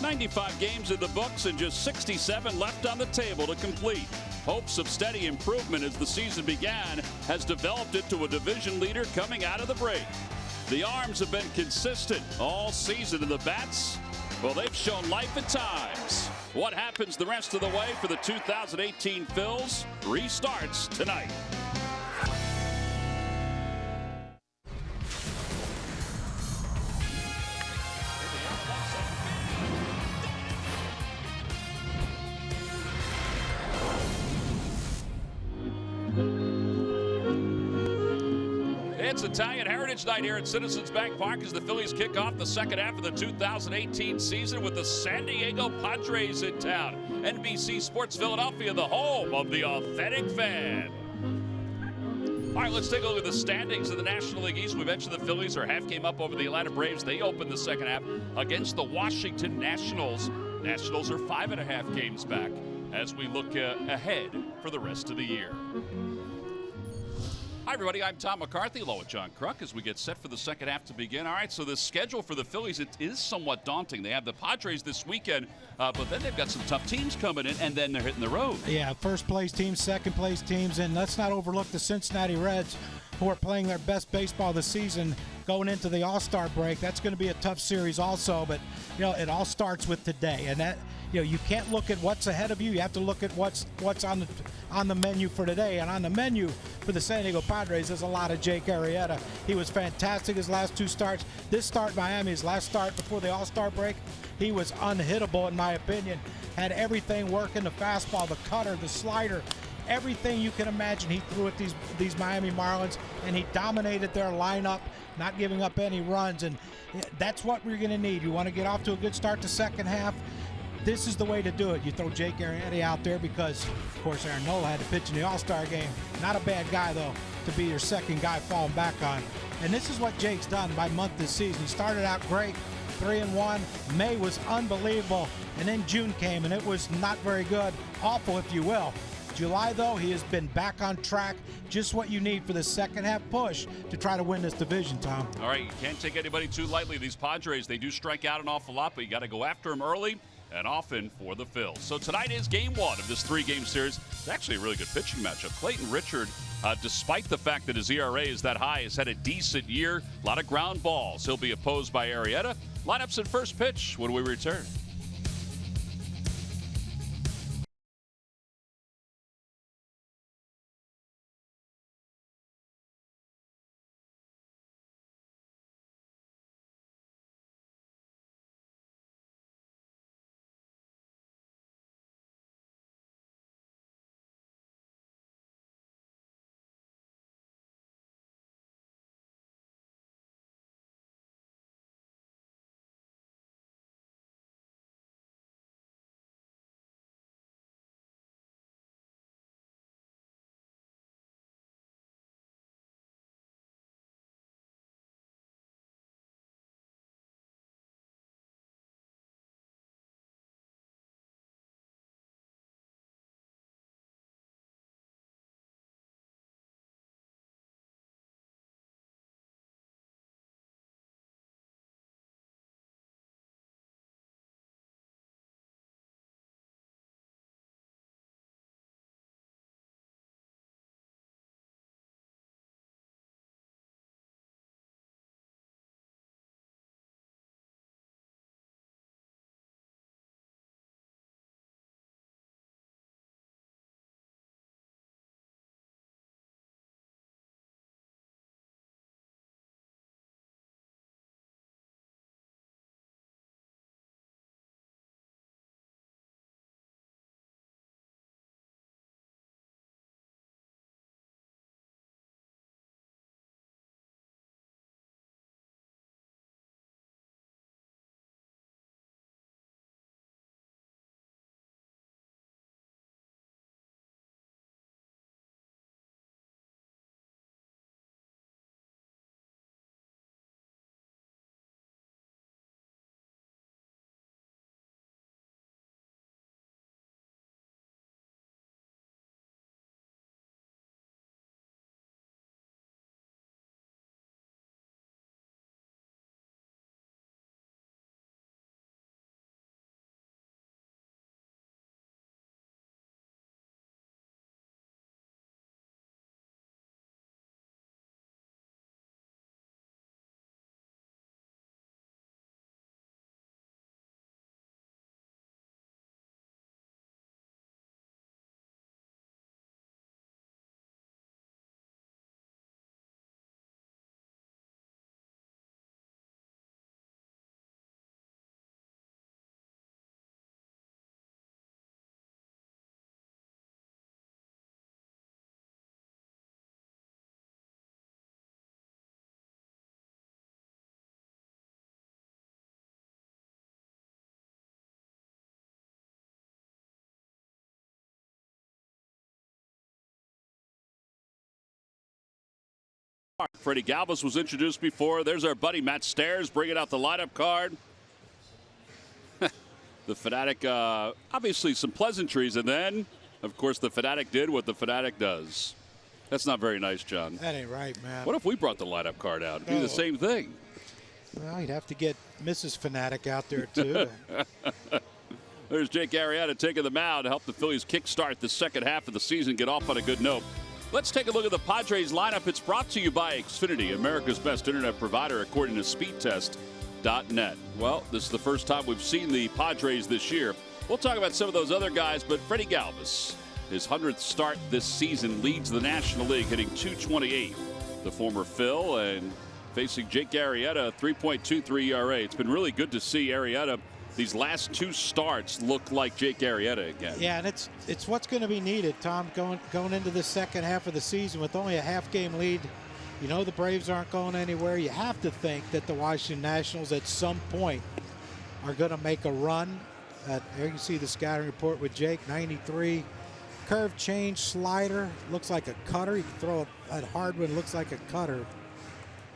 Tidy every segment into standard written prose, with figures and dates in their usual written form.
95 games in the books and just 67 left on the table to complete. Hopes of steady improvement as the season began has developed into a division leader coming out of the break. The arms have been consistent all season, and the bats, well, they've shown life at times. What happens the rest of the way for the 2018 Phils restarts tonight. It's Italian Heritage Night here at Citizens Bank Park as the Phillies kick off the second half of the 2018 season with the San Diego Padres in town. NBC Sports Philadelphia, the home of the authentic fan. All right, let's take a look at the standings of the National League East. We mentioned the Phillies are half game up over the Atlanta Braves. They opened the second half against the Washington Nationals. Nationals are 5.5 games back as we look ahead for the rest of the year. Hi, everybody. I'm Tom McCarthy, along with John Kruk, as we get set for the second half to begin. All right, so the schedule for the Phillies, it is somewhat daunting. They have the Padres this weekend, but then they've got some tough teams coming in, and then they're hitting the road. Yeah, first-place teams, second-place teams, and let's not overlook the Cincinnati Reds, who are playing their best baseball this season going into the All-Star break. That's going to be a tough series also, but, it all starts with today, and that, you can't look at what's ahead of you. You have to look at what's on the menu for today. And on the menu for the San Diego Padres, there's a lot of Jake Arrieta. He was fantastic his last two starts. This start, Miami, his last start before the All-Star break, he was unhittable in my opinion. Had everything working, the fastball, the cutter, the slider, everything you can imagine he threw at these Miami Marlins, and he dominated their lineup, not giving up any runs. And that's what we're going to need. You want to get off to a good start the second half. This is the way to do it. You throw Jake Arrieta out there because, of course, Aaron Nola had to pitch in the All-Star game. Not a bad guy, though, to be your second guy falling back on. And this is what Jake's done by month this season. He started out great, 3-1. May was unbelievable, and then June came, and it was not very good. Awful, if you will. July, though, he has been back on track. Just what you need for the second half push to try to win this division, Tom. All right, you can't take anybody too lightly. These Padres, they do strike out an awful lot, but you got to go after them early and often for the Phils. So tonight is game one of this three-game series. It's actually a really good pitching matchup. Clayton Richard, despite the fact that his ERA is that high, has had a decent year. A lot of ground balls. He'll be opposed by Arrieta. Lineups at first pitch when we return. Freddie Galvis was introduced before. There's our buddy Matt Stairs bringing out the lineup card. The Fanatic, obviously some pleasantries, and then, of course, the Fanatic did what the Fanatic does. That's not very nice, John. That ain't right, man. What if we brought the lineup card out? It'd be the same thing. Well, you'd have to get Mrs. Fanatic out there, too. There's Jake Arrieta taking the mound to help the Phillies kickstart the second half of the season, get off on a good note. Let's take a look at the Padres lineup. It's brought to you by Xfinity, America's best internet provider, according to speedtest.net. Well, this is the first time we've seen the Padres this year. We'll talk about some of those other guys, but Freddie Galvis, his 100th start this season, leads the National League, hitting .228. The former Phil, and facing Jake Arrieta, 3.23 ERA. It's been really good to see Arrieta. These last two starts look like Jake Arrieta again. Yeah, and it's what's going to be needed, Tom, going into the second half of the season with only a half-game lead. You know the Braves aren't going anywhere. You have to think that the Washington Nationals at some point are going to make a run. There you can see the scouting report with Jake, 93. Curve change, slider, looks like a cutter. You can throw it at hard one, looks like a cutter.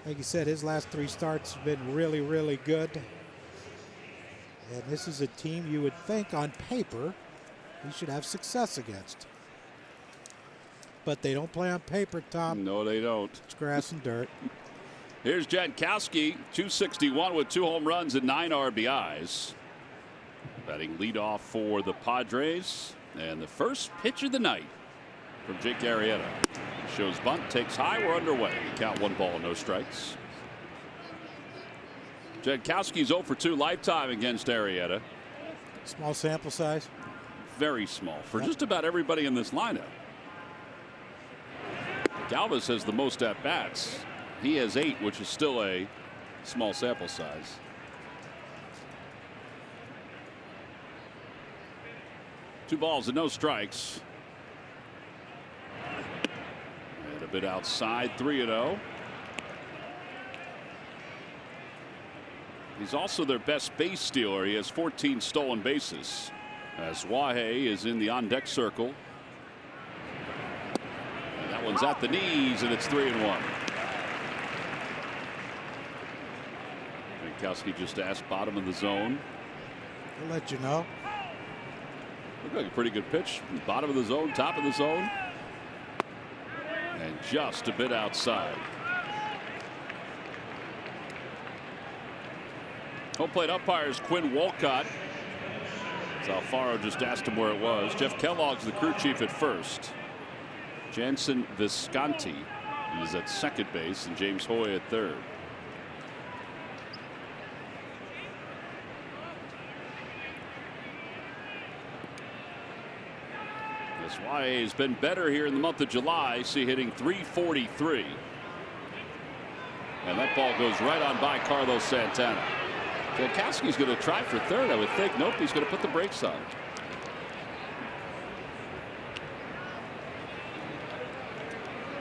Like you said, his last three starts have been really, really good. And this is a team you would think on paper he should have success against. But they don't play on paper, Tom. No, they don't. It's grass and dirt. Here's Jankowski, 261 with 2 home runs and 9 RBIs. Batting leadoff for the Padres. And the first pitch of the night from Jake Arrieta. Shows bunt, takes high, we're underway. Count 1 ball, no strikes. Jankowski's 0 for 2 lifetime against Arrieta. Small sample size. Very small for just about everybody in this lineup. Galvis has the most at bats. He has 8, which is still a small sample size. Two balls and no strikes. And a bit outside, 3-0. He's also their best base stealer. He has 14 stolen bases. As Wahe is in the on-deck circle. And that one's at the knees, and it's 3-1. Jankowski just asked bottom of the zone. I'll let you know. Looked like a pretty good pitch. Bottom of the zone, top of the zone. And just a bit outside. Home plate umpires Quinn Wolcott. As Alfaro just asked him where it was. Jeff Kellogg's the crew chief at first. Jansen Visconti is at second base, and James Hoy at third. Wahe has been better here in the month of July. See, hitting .343. And that ball goes right on by Carlos Santana. Jankowski's going to try for third, I would think. Nope, he's going to put the brakes on.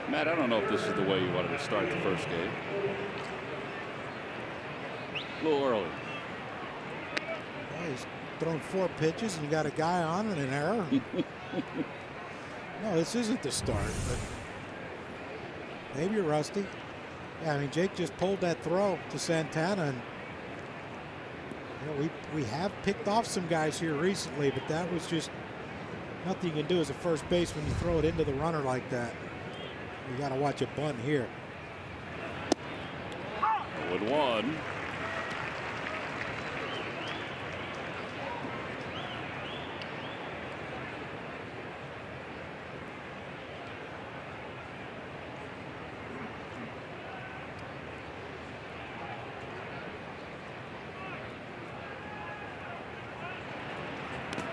Matt, I don't know if this is the way you wanted to start the first game. A little early. Well, he's thrown 4 pitches and you got a guy on and an error. No, this isn't the start, but maybe you're rusty. Yeah, I mean, Jake just pulled that throw to Santana, and you know, we have picked off some guys here recently, but that was just nothing you can do as a first base when you throw it into the runner like that. You got to watch it bunt here. 0-1.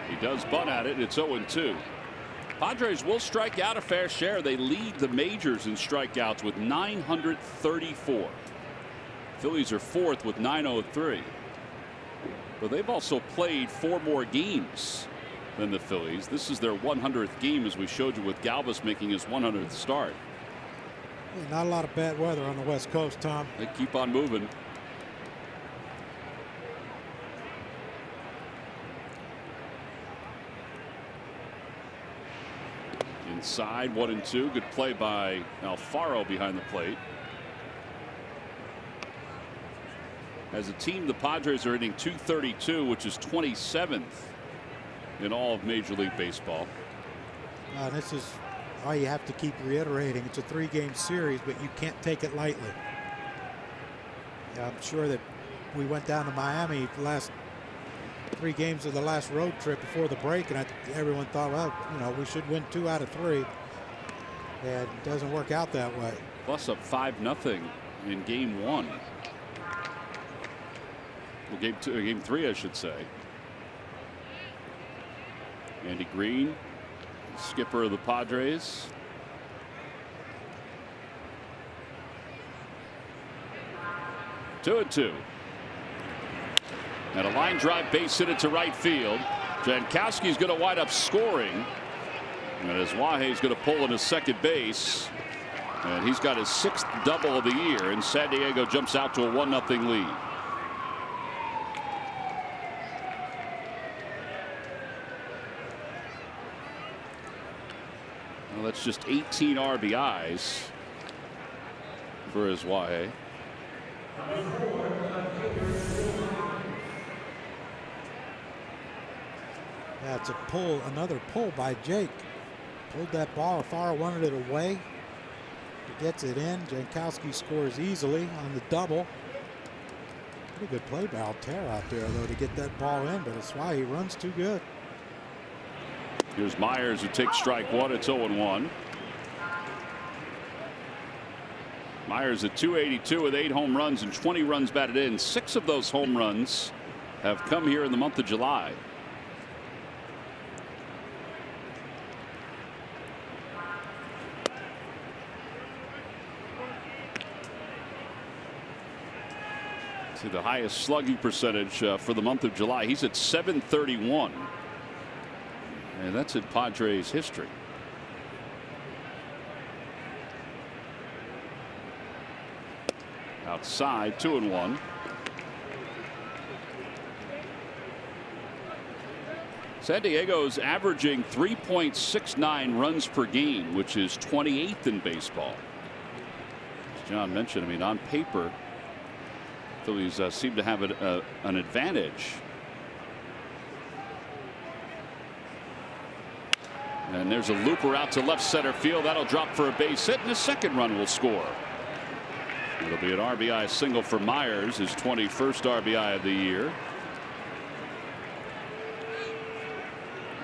He does bunt at it. It's 0-2. Padres will strike out a fair share. They lead the majors in strikeouts with 934. Phillies are 4th with 903. But they've also played 4 more games than the Phillies. This is their 100th game, as we showed you, with Galvis making his 100th start. Yeah, not a lot of bad weather on the West Coast, Tom. They keep on moving. Inside, 1-2. Good play by Alfaro behind the plate. As a team, the Padres are hitting .232, which is 27th in all of Major League Baseball. This is why you have to keep reiterating. It's a 3-game series, but you can't take it lightly. I'm sure that we went down to Miami the last 3 games of the last road trip before the break, and everyone thought, well, we should win 2 out of 3. And it doesn't work out that way. Plus up 5-0 in game 1. Well, game 3, I should say. Andy Green, skipper of the Padres. Two and 2. And a line drive base hit it to right field. Jankowski's going to wind up scoring. And as Wahay's going to pull into second base. And he's got his 6th double of the year. And San Diego jumps out to a 1-0 lead. Well, that's just 18 RBIs for his Wahay. Yeah, it's a pull, another pull by Jake. Pulled that ball. Alfaro wanted it away. He gets it in. Jankowski scores easily on the double. Pretty good play by Altera out there, though, to get that ball in, but it's why he runs too good. Here's Myers, who takes strike 1. It's 0-1. Myers at .282 with 8 home runs and 20 runs batted in. 6 of those home runs have come here in the month of July. See the highest slugging percentage for the month of July. He's at .731. And that's in Padres history. Outside, 2-1. San Diego's averaging 3.69 runs per game, which is 28th in baseball. As John mentioned, I mean, on paper, Phillies seem to have an advantage. And there's a looper out to left center field. That'll drop for a base hit, and a second run will score. It'll be an RBI single for Myers, his 21st RBI of the year.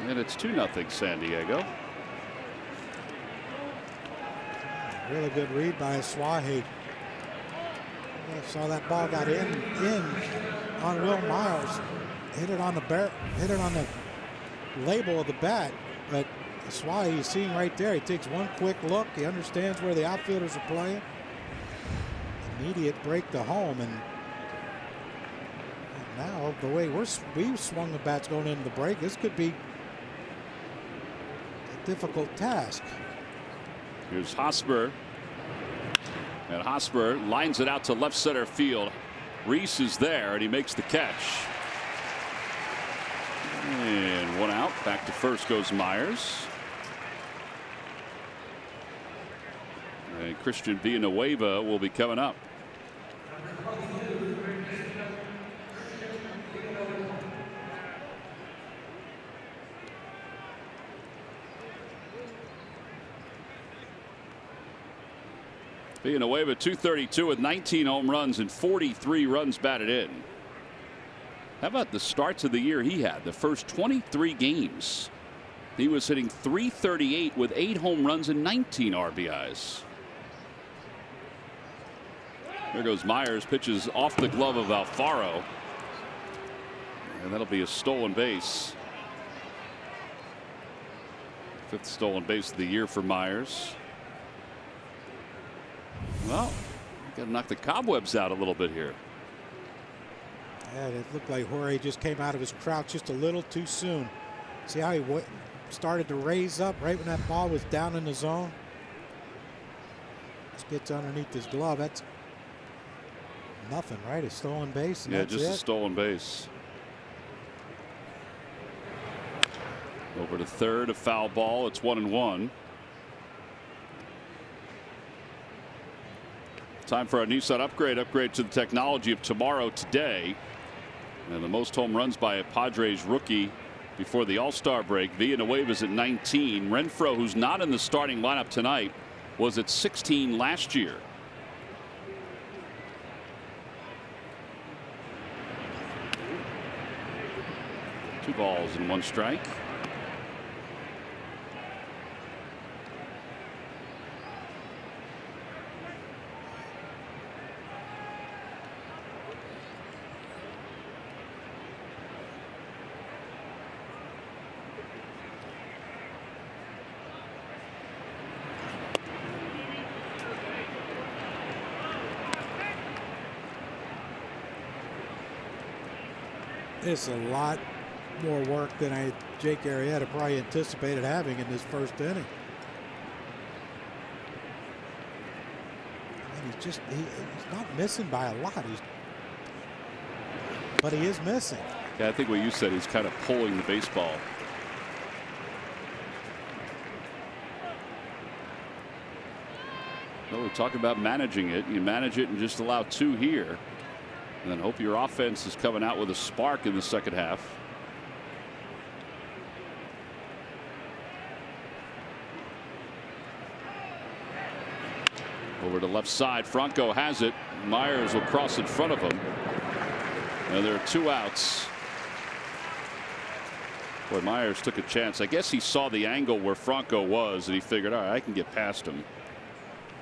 And it's 2-0 San Diego. Really good read by Swahe. Saw that ball got in on Will Myers. Hit it on the label of the bat, but Swahe, you see him right there. He takes one quick look. He understands where the outfielders are playing. Immediate break to home, and now the way we've swung the bats going into the break, this could be a difficult task. Here's Hosmer, and Hosmer lines it out to left center field. Reese is there, and he makes the catch. And 1 out. Back to first goes Myers. And Christian Villanueva will be coming up. Villanueva .232 with 19 home runs and 43 runs batted in. How about the starts of the year he had? The first 23 games, he was hitting .338 with 8 home runs and 19 RBIs. There goes Myers, pitches off the glove of Alfaro. And that'll be a stolen base. 5th stolen base of the year for Myers. Well, got to knock the cobwebs out a little bit here. Yeah, it looked like Jorge just came out of his crouch just a little too soon. See how he started to raise up right when that ball was down in the zone? Just gets underneath his glove. That's nothing, right? A stolen base. Yeah, just a stolen base. Over to third, a foul ball. It's 1-1. Time for our Nissan upgrade. Upgrade to the technology of tomorrow today. And the most home runs by a Padres rookie before the All-Star break. Villanueva's at 19. Renfroe, who's not in the starting lineup tonight, was at 16 last year. Two balls and one strike. It's a lot more work than Jake Arrieta probably anticipated having in this first inning. And he's not missing by a lot. But he is missing. Yeah, I think what you said, he's kind of pulling the baseball. Well, we're talking about managing it. You manage it and just allow two here. And then hope your offense is coming out with a spark in the second half. Over to left side. Franco has it. Myers will cross in front of him. And there are two outs. Boy, Myers took a chance. I guess he saw the angle where Franco was and he figured, all right, I can get past him.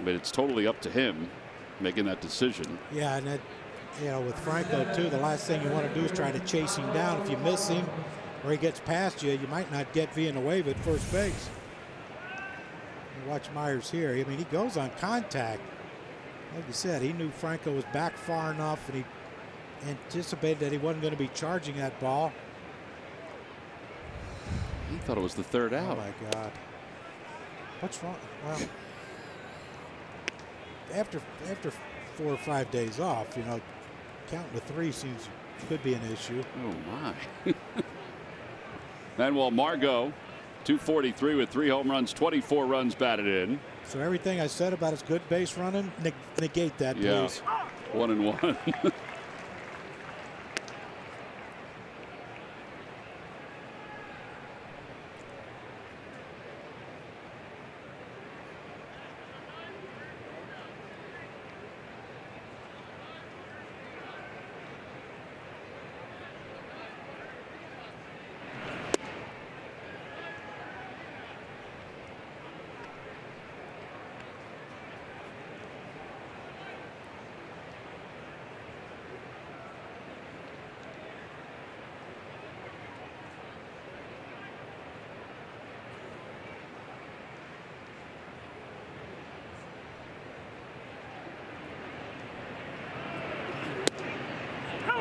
But it's totally up to him making that decision. Yeah, and that, you know, with Franco too, the last thing you want to do is try to chase him down. If you miss him or he gets past you, you might not get Villanueva at first base. You watch Myers here. I mean, he goes on contact. Like you said, he knew Franco was back far enough, and he anticipated that he wasn't going to be charging that ball. He thought it was the third out. Oh my God! What's wrong? Well, after 4 or 5 days off, you know, counting to 3 could be an issue. Oh my! Manuel Margot, 243 with 3 home runs, 24 runs batted in. So everything I said about his good base running, negate that, please. 1-1.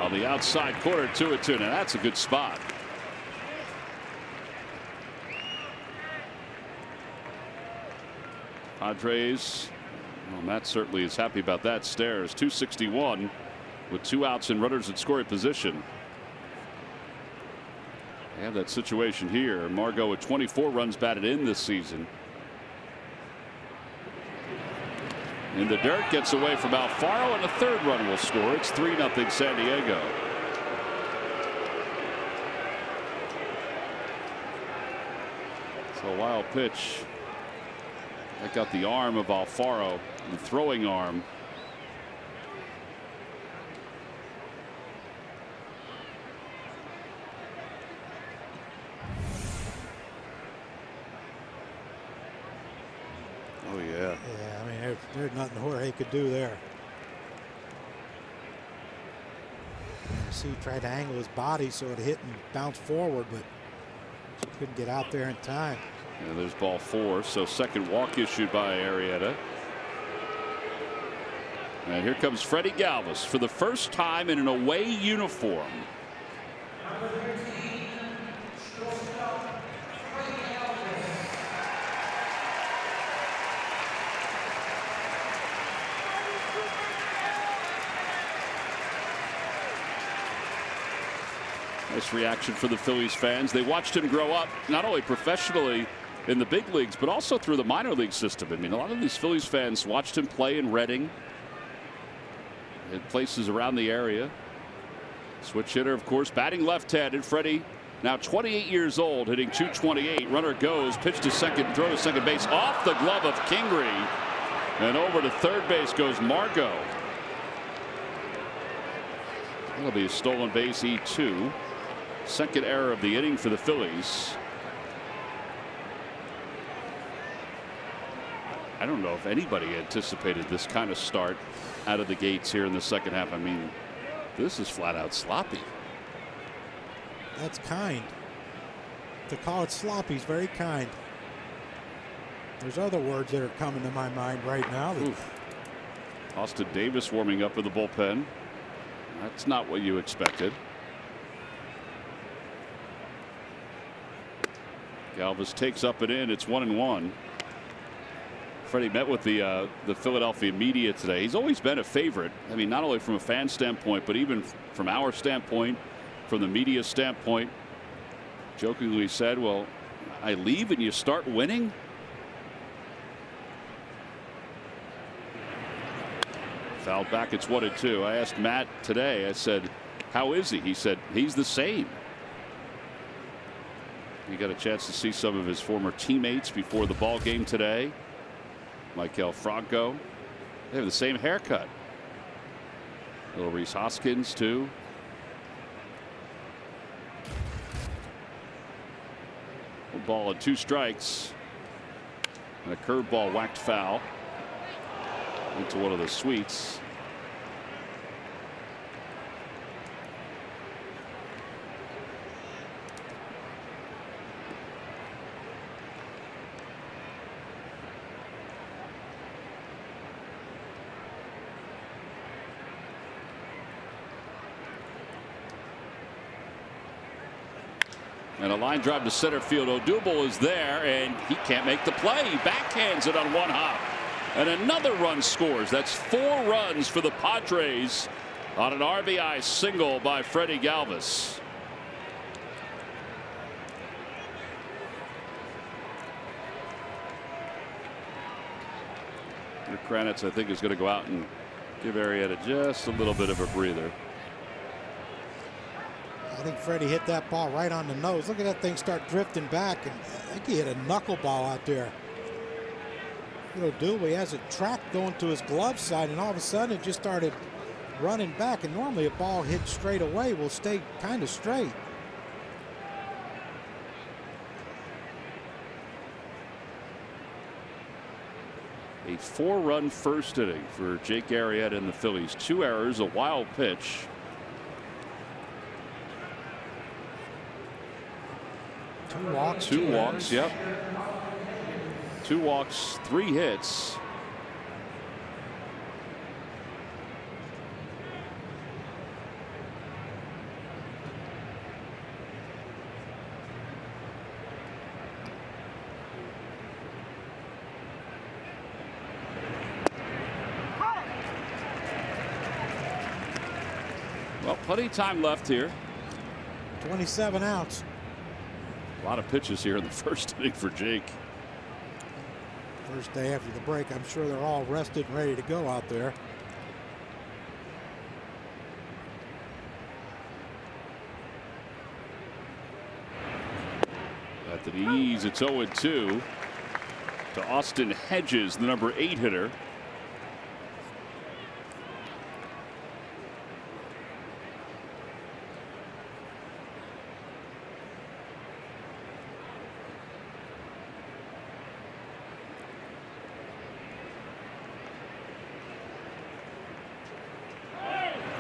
On the outside corner, 2-2. Now that's a good spot. Padres, well, Matt certainly is happy about that. Stairs, 261 with 2 outs and runners in scoring position. They have that situation here. Margot with 24 runs batted in this season. In the dirt, gets away from Alfaro, and a 3rd run will score. It's 3-0 San Diego. So a wild pitch. That got the arm of Alfaro, the throwing arm. Oh, yeah. Yeah, I mean, there's nothing Jorge could do there. You see, he tried to angle his body so it hit and bounced forward, but he couldn't get out there in time. And there's ball 4. So second walk issued by Arrieta. And here comes Freddie Galvis for the first time in an away uniform. Nice reaction for the Phillies fans. They watched him grow up, not only professionally in the big leagues, but also through the minor league system. I mean, a lot of these Phillies fans watched him play in Reading, Hit places around the area. Switch hitter, of course, batting left-handed. Freddie, now 28 years old, hitting .228. Runner goes, pitch to second, throw to second base, off the glove of Kingery, and over to third base goes Margot. That'll be a stolen base, E2. Second error of the inning for the Phillies. I don't know if anybody anticipated this kind of start out of the gates here in the second half. I mean, this is flat out sloppy. That's kind. To call it sloppy is very kind. There's other words that are coming to my mind right now. Austin Davis warming up in the bullpen. That's not what you expected. Galvis takes up and in. It's 1-1. Freddie met with the Philadelphia media today. He's always been a favorite. I mean, not only from a fan standpoint, but even from our standpoint, from the media standpoint. Jokingly said, well, I leave and you start winning. Fouled back. It's 1-2. I asked Matt today, I said, how is he? He said, he's the same. He got a chance to see some of his former teammates before the ball game today. Michael Franco. They have the same haircut. Little Reese Hoskins, too. One ball and 2 strikes. And a curveball whacked foul into one of the suites. And a line drive to center field. Odubel is there, and he can't make the play. He backhands it on one hop. And another run scores. That's 4 runs for the Padres on an RBI single by Freddie Galvis. Kranitz, I think, is going to go out and give Arrieta just a little bit of a breather. I think Freddie hit that ball right on the nose. Look at that thing start drifting back, and I think he hit a knuckleball out there. Odubel, he has it tracked going to his glove side, and all of a sudden it just started running back. And normally a ball hit straight away will stay kind of straight. A 4-run first inning for Jake Arrieta and the Phillies. 2 errors, a wild pitch. Two walks, yep. 2 walks, 3 hits. Well, plenty of time left here. 27 outs. A lot of pitches here in the first inning for Jake. First day after the break, I'm sure they're all rested and ready to go out there. At the knees, it's 0-2 to Austin Hedges, the number 8 hitter.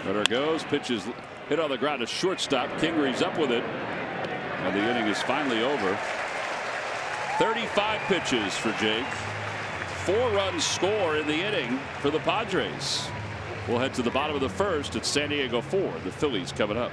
Runner goes, pitches hit on the ground to shortstop. Kingery's up with it, and the inning is finally over. 35 pitches for Jake. 4-run score in the inning for the Padres. We'll head to the bottom of the first. It's San Diego 4. The Phillies coming up.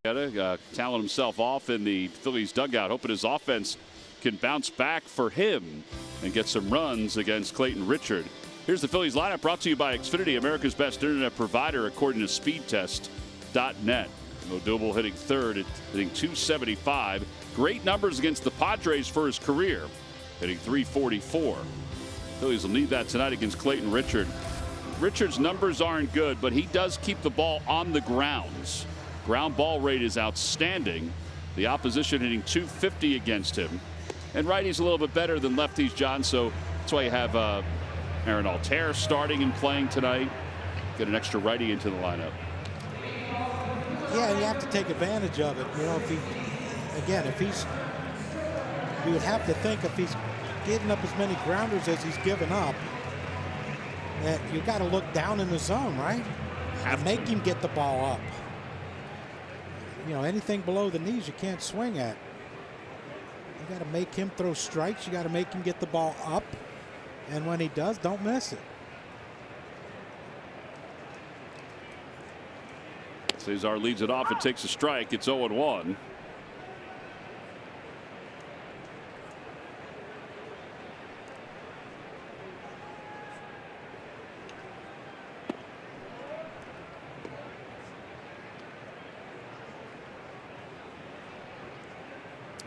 Talent himself off in the Phillies dugout, hoping his offense can bounce back for him and get some runs against Clayton Richard. Here's the Phillies lineup, brought to you by Xfinity, America's best internet provider according to speedtest.net. Odubel hitting third at hitting .275. Great numbers against the Padres for his career, hitting .344. Phillies will need that tonight against Clayton Richard. Richard's numbers aren't good, but he does keep the ball on the grounds. Ground ball rate is outstanding. The opposition hitting .250 against him. And righties a little bit better than lefties, John, so that's why you have Aaron Altair starting and playing tonight. Get an extra righty into the lineup. Yeah, you have to take advantage of it. You know, you would have to think if he's giving up as many grounders as he's given up, that you got to look down in the zone, right? And make him get the ball up. You know, anything below the knees you can't swing at. You got to make him throw strikes. You got to make him get the ball up. And when he does, don't miss it. Cesar leads it off and takes a strike. It's 0-1.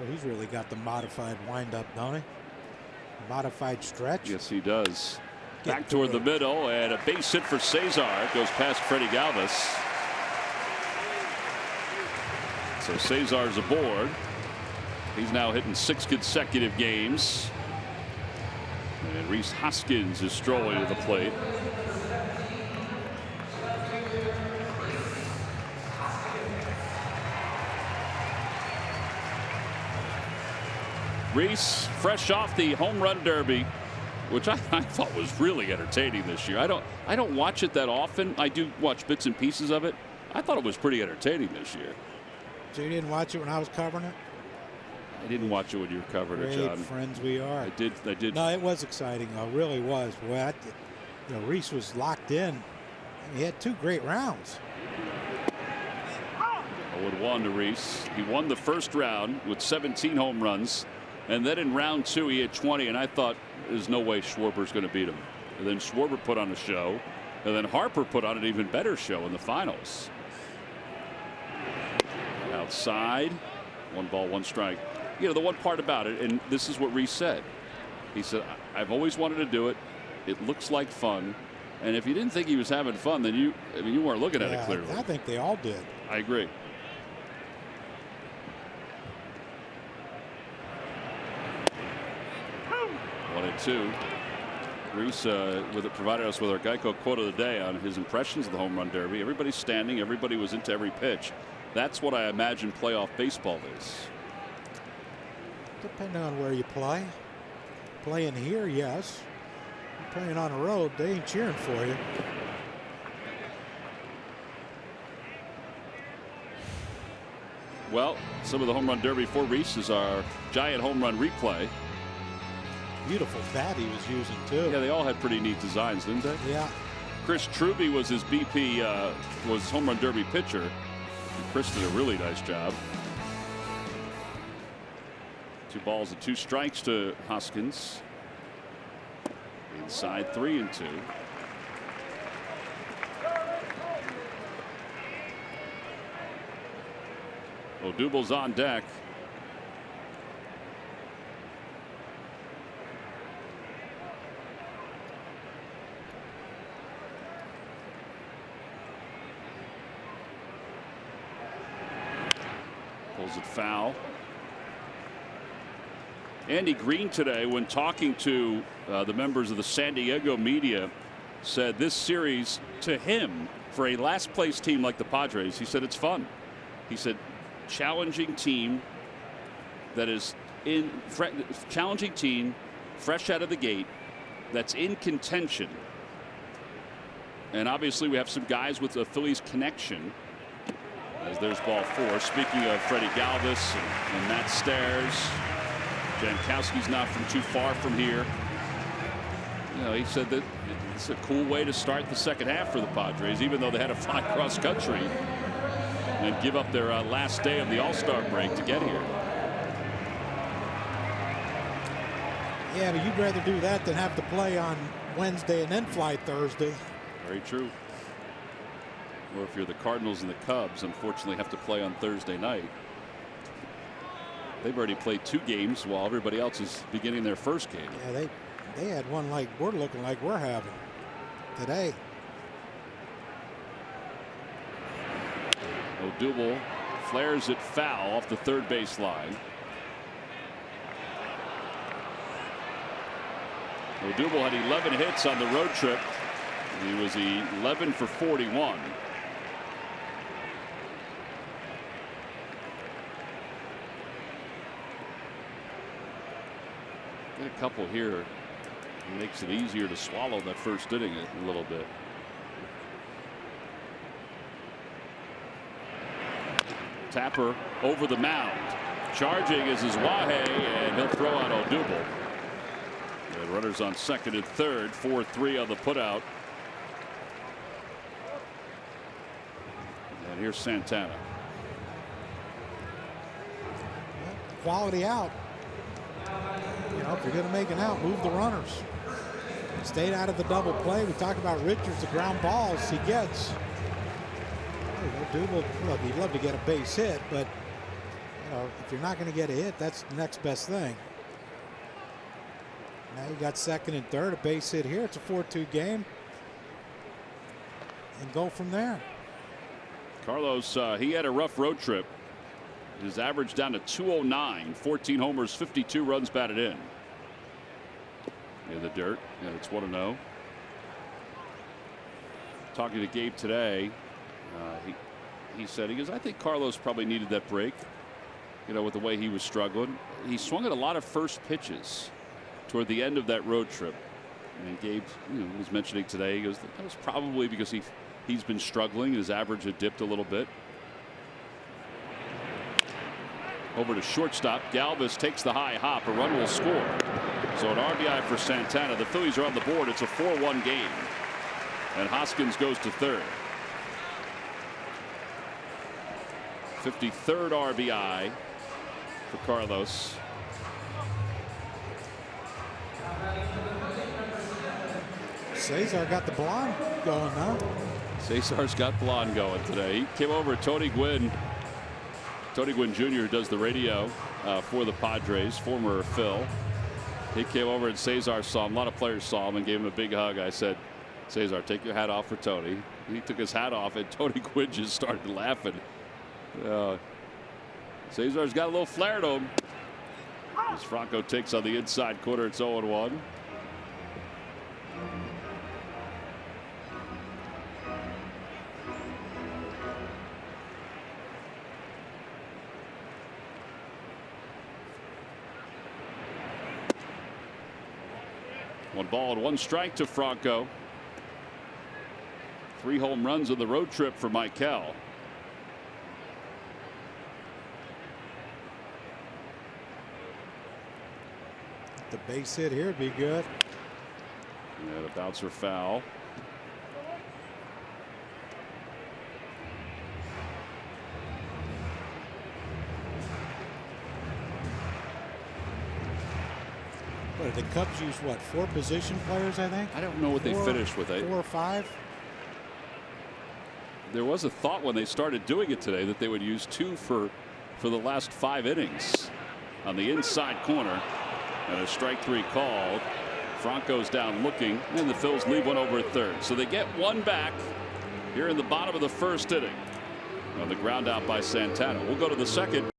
Well, he's really got the modified windup, don't he? Modified stretch. Yes, he does. Back toward the middle, and a base hit for Cesar. It goes past Freddie Galvis. So Cesar's aboard. He's now hitting 6 consecutive games. And Rhys Hoskins is strolling to the plate. Rhys, fresh off the home run derby, which I thought was really entertaining this year. I don't watch it that often. I do watch bits and pieces of it. I thought it was pretty entertaining this year. So you didn't watch it when I was covering it? I didn't watch it when you were covering it, John. Great friends we are. I did. No, it was exciting. It really was. Boy, Rhys was locked in. He had 2 great rounds. 0-1 to Rhys. He won the first round with 17 home runs. And then in round 2, he had 20, and I thought there's no way Schwarber's going to beat him. And then Schwarber put on a show, and then Harper put on an even better show in the finals. Outside, 1 ball, 1 strike. You know, the one part about it, and this is what Rhys said. He said, I've always wanted to do it. It looks like fun. And if you didn't think he was having fun, then you weren't looking at it clearly. I think they all did. I agree. One and 2. Rhys provided us with our Geico quote of the day on his impressions of the home run derby. Everybody's standing. Everybody was into every pitch. That's what I imagine playoff baseball is. Depending on where you play. Playing here, yes. You're playing on the road, they ain't cheering for you. Well, some of the home run derby for Rhys is our giant home run replay. Beautiful bat he was using too. Yeah, they all had pretty neat designs, didn't they? Yeah. Chris Truby was his BP, was home run derby pitcher. And Chris did a really nice job. 2 balls and 2 strikes to Hoskins. Inside 3-2. Odubel's on deck. Pulls it foul. Andy Green today, when talking to the members of the San Diego media, said this series to him, for a last place team like the Padres, he said it's fun. He said challenging team that is challenging team fresh out of the gate that's in contention. And obviously we have some guys with a Phillies connection. As there's ball 4. Speaking of Freddie Galvis and Matt Stairs, Jankowski's not from too far from here. You know, he said that it's a cool way to start the second half for the Padres, even though they had to fly cross country. and give up their last day of the All-Star break to get here. Yeah, but you'd rather do that than have to play on Wednesday and then fly Thursday. Very true. Or if you're the Cardinals and the Cubs, unfortunately have to play on Thursday night. They've already played 2 games while everybody else is beginning their first game. Yeah, they had one like we're looking like we're having today. Odubel flares it foul off the third base line. Odubel had 11 hits on the road trip. He was 11 for 41. Get a couple here. It makes it easier to swallow that first inning a little bit. Tapper over the mound. Charging is Wahe, and he'll throw out Odubel. And runners on second and third. 4-3 on the putout. And here's Santana. Quality out. You know, if you're going to make an out, move the runners. Stayed out of the double play. We talked about Richards, the ground balls he gets. Odubel, look, he'd love to get a base hit, but you know, if you're not going to get a hit, that's the next best thing. Now you got second and third, a base hit here. It's a 4-2 game, and go from there. Carlos, he had a rough road trip. His average down to 209, 14 homers, 52 runs batted in. In the dirt, and it's 1-0. Talking to Gabe today, he said, he goes, I think Carlos probably needed that break, you know, with the way he was struggling. He swung at a lot of first pitches toward the end of that road trip. And Gabe, you know, was mentioning today, he goes, that was probably because he's been struggling. His average had dipped a little bit. Over to shortstop. Galvis takes the high hop. A run will score. So an RBI for Santana. The Phillies are on the board. It's a 4-1 game. And Hoskins goes to third. 53rd RBI for Carlos. Cesar got the blonde going, huh? Cesar's got blonde going today. He came over to Tony Gwynn. Tony Gwynn Jr. does the radio for the Padres, former Phil. He came over and Cesar saw him. A lot of players saw him and gave him a big hug. I said, Cesar, take your hat off for Tony. He took his hat off and Tony Gwynn just started laughing. Cesar's got a little flair to him. As Franco takes on the inside corner, it's 0-1. One ball and one strike to Franco. 3 home runs on the road trip for Michael. The base hit here would be good. And a bouncer foul. What did the Cubs use? What, 4 position players? I think. I don't know what they finished with. 4 or 5. There was a thought when they started doing it today that they would use 2 for the last 5 innings. On the inside corner, and a strike 3 called. Franco's down looking, and the Phils leave one over at third. So they get one back here in the bottom of the first inning on the ground out by Santana. We'll go to the second.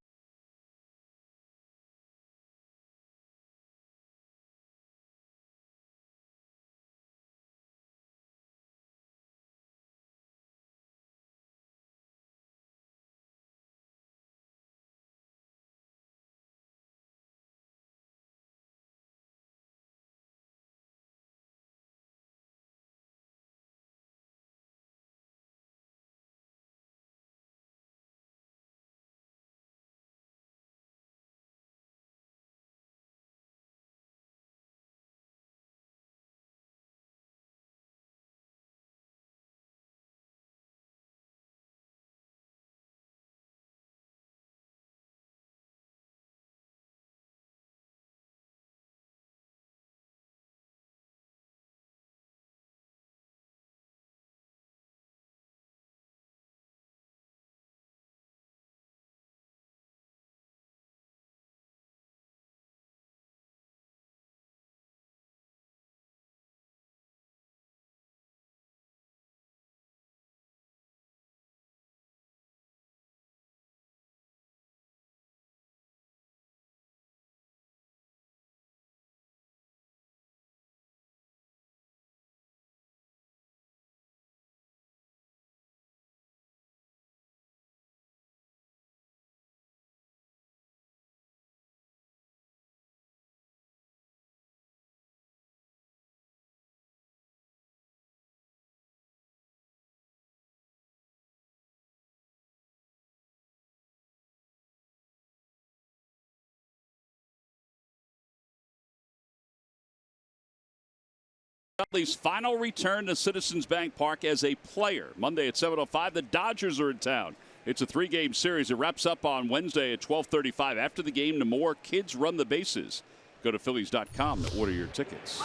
Utley's final return to Citizens Bank Park as a player. Monday at 7:05, the Dodgers are in town. It's a 3-game series. It wraps up on Wednesday at 12:35. After the game, no more Kids Run the Bases. Go to Phillies.com to order your tickets.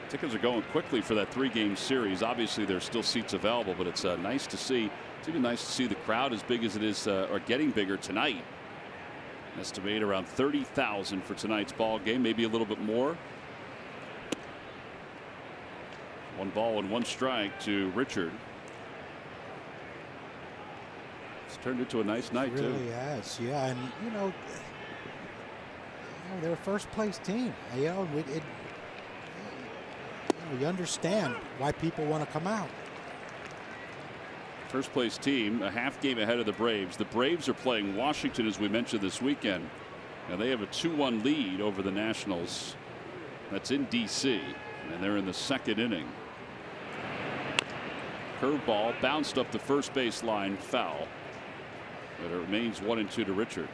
Tickets are going quickly for that 3-game series. Obviously, there's still seats available, but it's nice to see. It's even nice to see the crowd as big as it is, or getting bigger tonight. Estimate around 30,000 for tonight's ball game, maybe a little bit more. 1 ball and 1 strike to Richard. It's turned into a nice night, too. It really has, yeah. And, they're a first-place team. You understand why people want to come out. First-place team, a half game ahead of the Braves. The Braves are playing Washington, as we mentioned, this weekend. And they have a 2-1 lead over the Nationals. That's in D.C., and they're in the 2nd inning. Curveball bounced up the first base line, foul. But it remains 1-2 to Richard.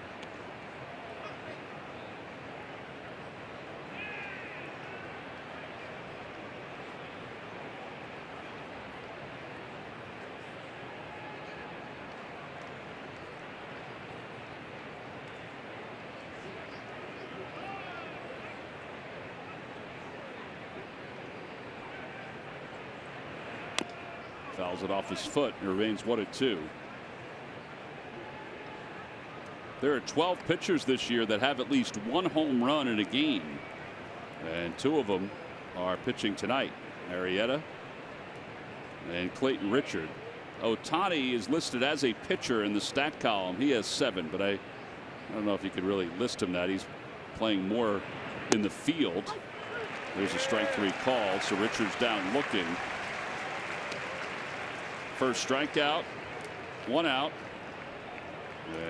Fouls it off his foot. It remains 1-2. There are 12 pitchers this year that have at least 1 home run in a game, and 2 of them are pitching tonight. Arrieta and Clayton Richard. Ohtani is listed as a pitcher in the stat column. He has 7, but I don't know if you could really list him that. He's playing more in the field. There's a strike 3 call, so Richard's down looking. First strikeout, 1 out.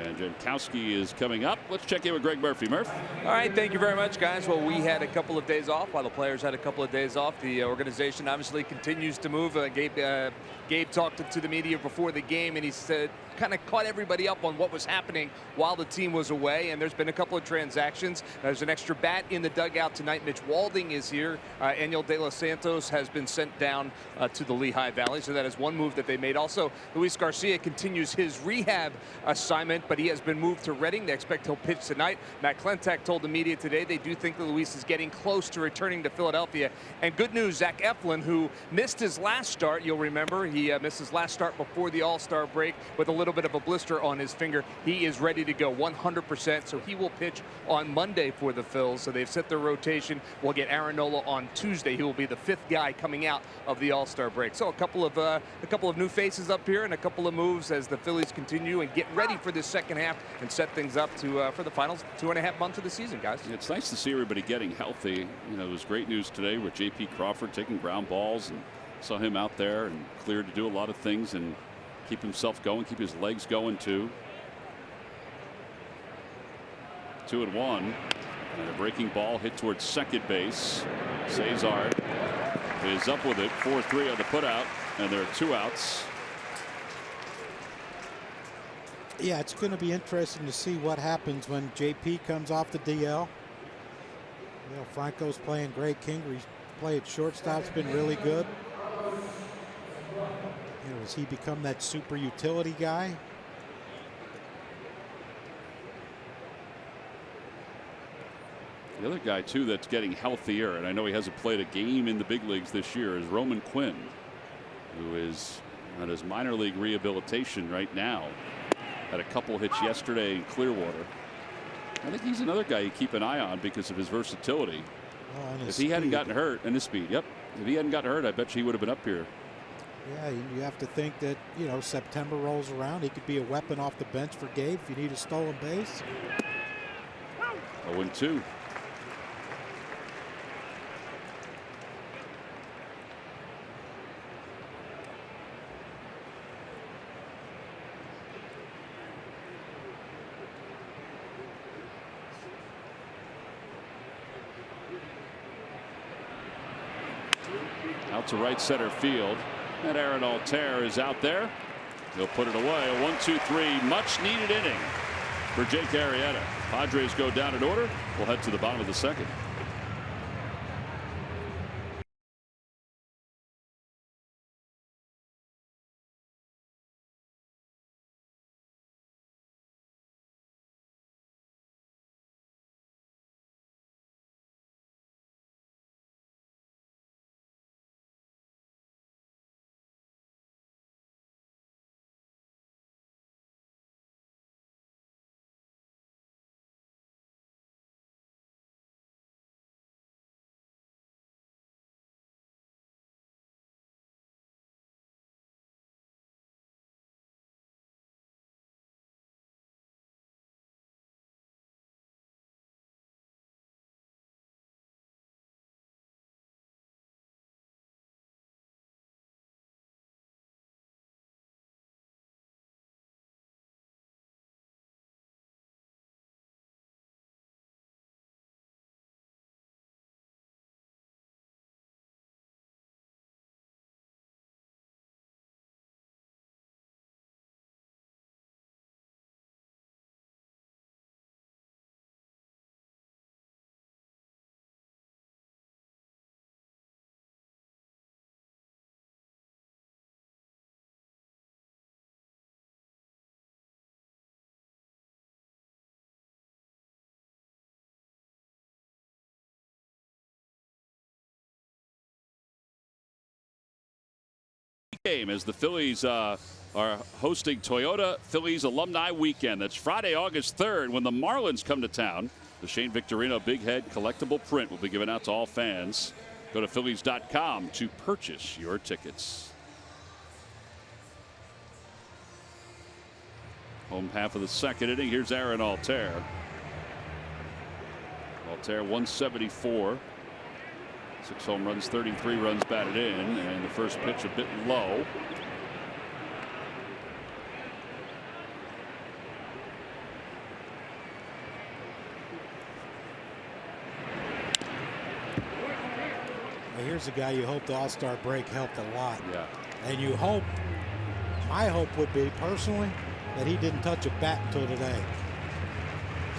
And Jankowski is coming up. Let's check in with Greg Murphy. Murph. All right, thank you very much, guys. Well, we had a couple of days off while the players had a couple of days off. The organization obviously continues to move. Gabe talked to the media before the game, and he said kind of caught everybody up on what was happening while the team was away. And there's been a couple of transactions. There's an extra bat in the dugout tonight. Mitch Walding is here. Aniel De Los Santos has been sent down to the Lehigh Valley. So that is one move that they made. Also, Luis Garcia continues his rehab assignment, but he has been moved to Reading. They expect he'll pitch tonight. Matt Klentak told the media today they do think that Luis is getting close to returning to Philadelphia. And good news, Zach Eflin, who missed his last start, you'll remember, he missed his last start before the All-Star break with a little bit of a blister on his finger. He is ready to go 100%, so he will pitch on Monday for the Phils. So they've set their rotation. We'll get Aaron Nola on Tuesday. He will be the 5th guy coming out of the All-Star break. So a couple of new faces up here and a couple of moves as the Phillies continue and get ready for this second half and set things up to for the final 2.5 months of the season, guys. It's nice to see everybody getting healthy. It was great news today with J.P. Crawford taking ground balls, and saw him out there and cleared to do a lot of things and keep himself going, keep his legs going too. 2-1, and a breaking ball hit towards second base. Cesar is up with it. 4-3 on the putout, and there are 2 outs. Yeah, it's going to be interesting to see what happens when JP comes off the DL. Franco's playing great. Kingery's play at shortstop's been really good. Has he become that super utility guy? The other guy too that's getting healthier, and I know he hasn't played a game in the big leagues this year, is Roman Quinn, who is on his minor league rehabilitation right now. Had a couple hits yesterday in Clearwater. I think he's another guy you keep an eye on because of his versatility. If he hadn't gotten hurt, and his speed, yep. If he hadn't gotten hurt, I bet you he would have been up here. Yeah, you have to think that, September rolls around. He could be a weapon off the bench for Gabe if you need a stolen base. 0-2. Out to right center field. And Aaron Altair is out there. He'll put it away. A 1-2-3 much needed inning for Jake Arrieta. Padres go down in order. We'll head to the bottom of the second. Pregame as the Phillies are hosting Toyota Phillies Alumni Weekend. That's Friday, August 3rd, when the Marlins come to town. The Shane Victorino Big Head collectible print will be given out to all fans. Go to Phillies.com to purchase your tickets. Home half of the second inning. Here's Aaron Altair. Altair 174. 6 home runs, 33 runs batted in, and the first pitch a bit low. Well, here's a guy you hope the All-Star break helped a lot. Yeah. And you hope, my hope would be personally, that he didn't touch a bat until today.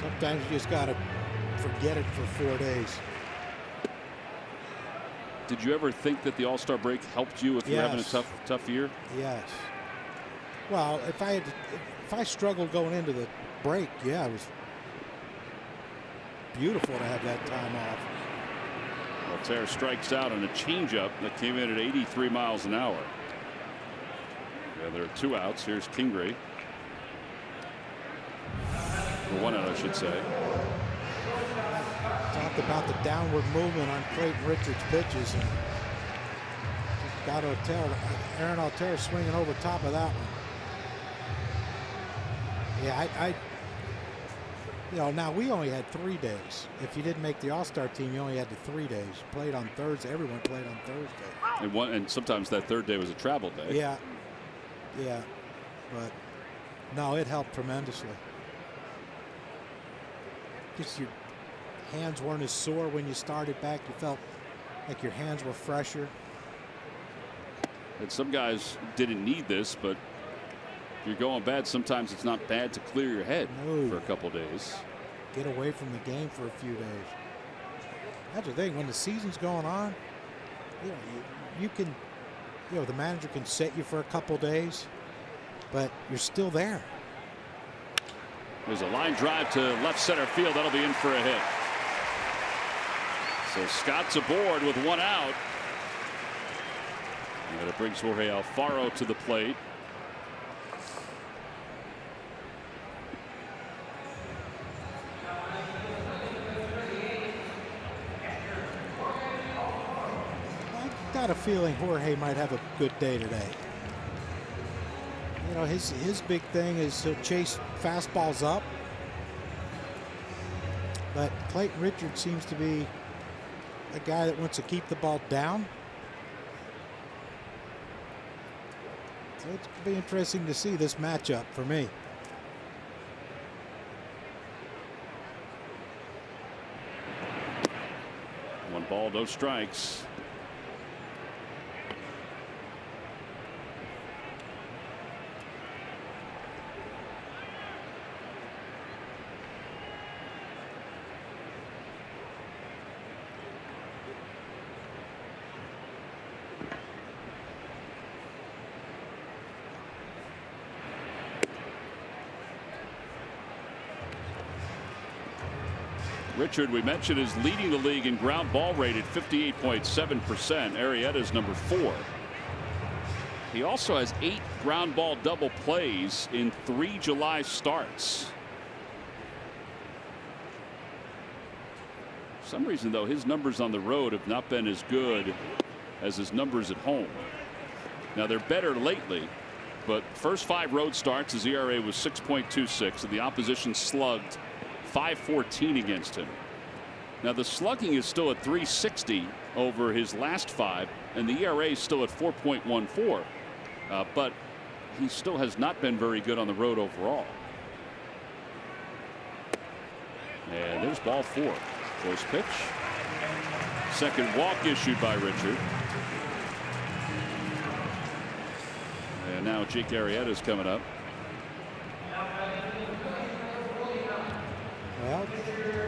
Sometimes you just got to forget it for 4 days. Did you ever think that the All-Star break helped you if you're having a tough year? Yes. Well, if I struggled going into the break, yeah, it was beautiful to have that time off. Altair strikes out on a changeup that came in at 83 miles an hour. Yeah, there are 2 outs. Here's Kingery. Or 1 out, I should say. Talked about the downward movement on Clayton Richards' pitches, and got Aaron Altair swinging over top of that one. Yeah, you know, now we only had 3 days. If you didn't make the All-Star team, you only had the 3 days. Played on Thursday. Everyone played on Thursday. And sometimes that third day was a travel day. Yeah, yeah, but no, it helped tremendously. Just your hands weren't as sore when you started back. You felt like your hands were fresher. And some guys didn't need this, but if you're going bad, sometimes it's not bad to clear your head for a couple days. Get away from the game for a few days. That's the thing. When the season's going on, you know, you can, you know, the manager can set you for a couple days, but you're still there. There's a line drive to left center field. That'll be in for a hit. So Scott's aboard with 1 out. And it brings Jorge Alfaro to the plate. I got a feeling Jorge might have a good day today. You know, his big thing is he'll chase fastballs up. But Clayton Richards seems to be a guy that wants to keep the ball down. So it's going to be interesting to see this matchup for me. One ball, no strikes. Richard, we mentioned, is leading the league in ground ball rate at 58.7%. Arrieta's number 4. He also has 8 ground ball double plays in 3 July starts. For some reason, though, his numbers on the road have not been as good as his numbers at home. Now, they're better lately, but first 5 road starts, his ERA was 6.26, and the opposition slugged .514 against him. Now the slugging is still at .360 over his last 5, and the ERA is still at 4.14. But he still has not been very good on the road overall. And there's ball 4. Close pitch. Second walk issued by Richard. And now Jake Arrieta's coming up. Well,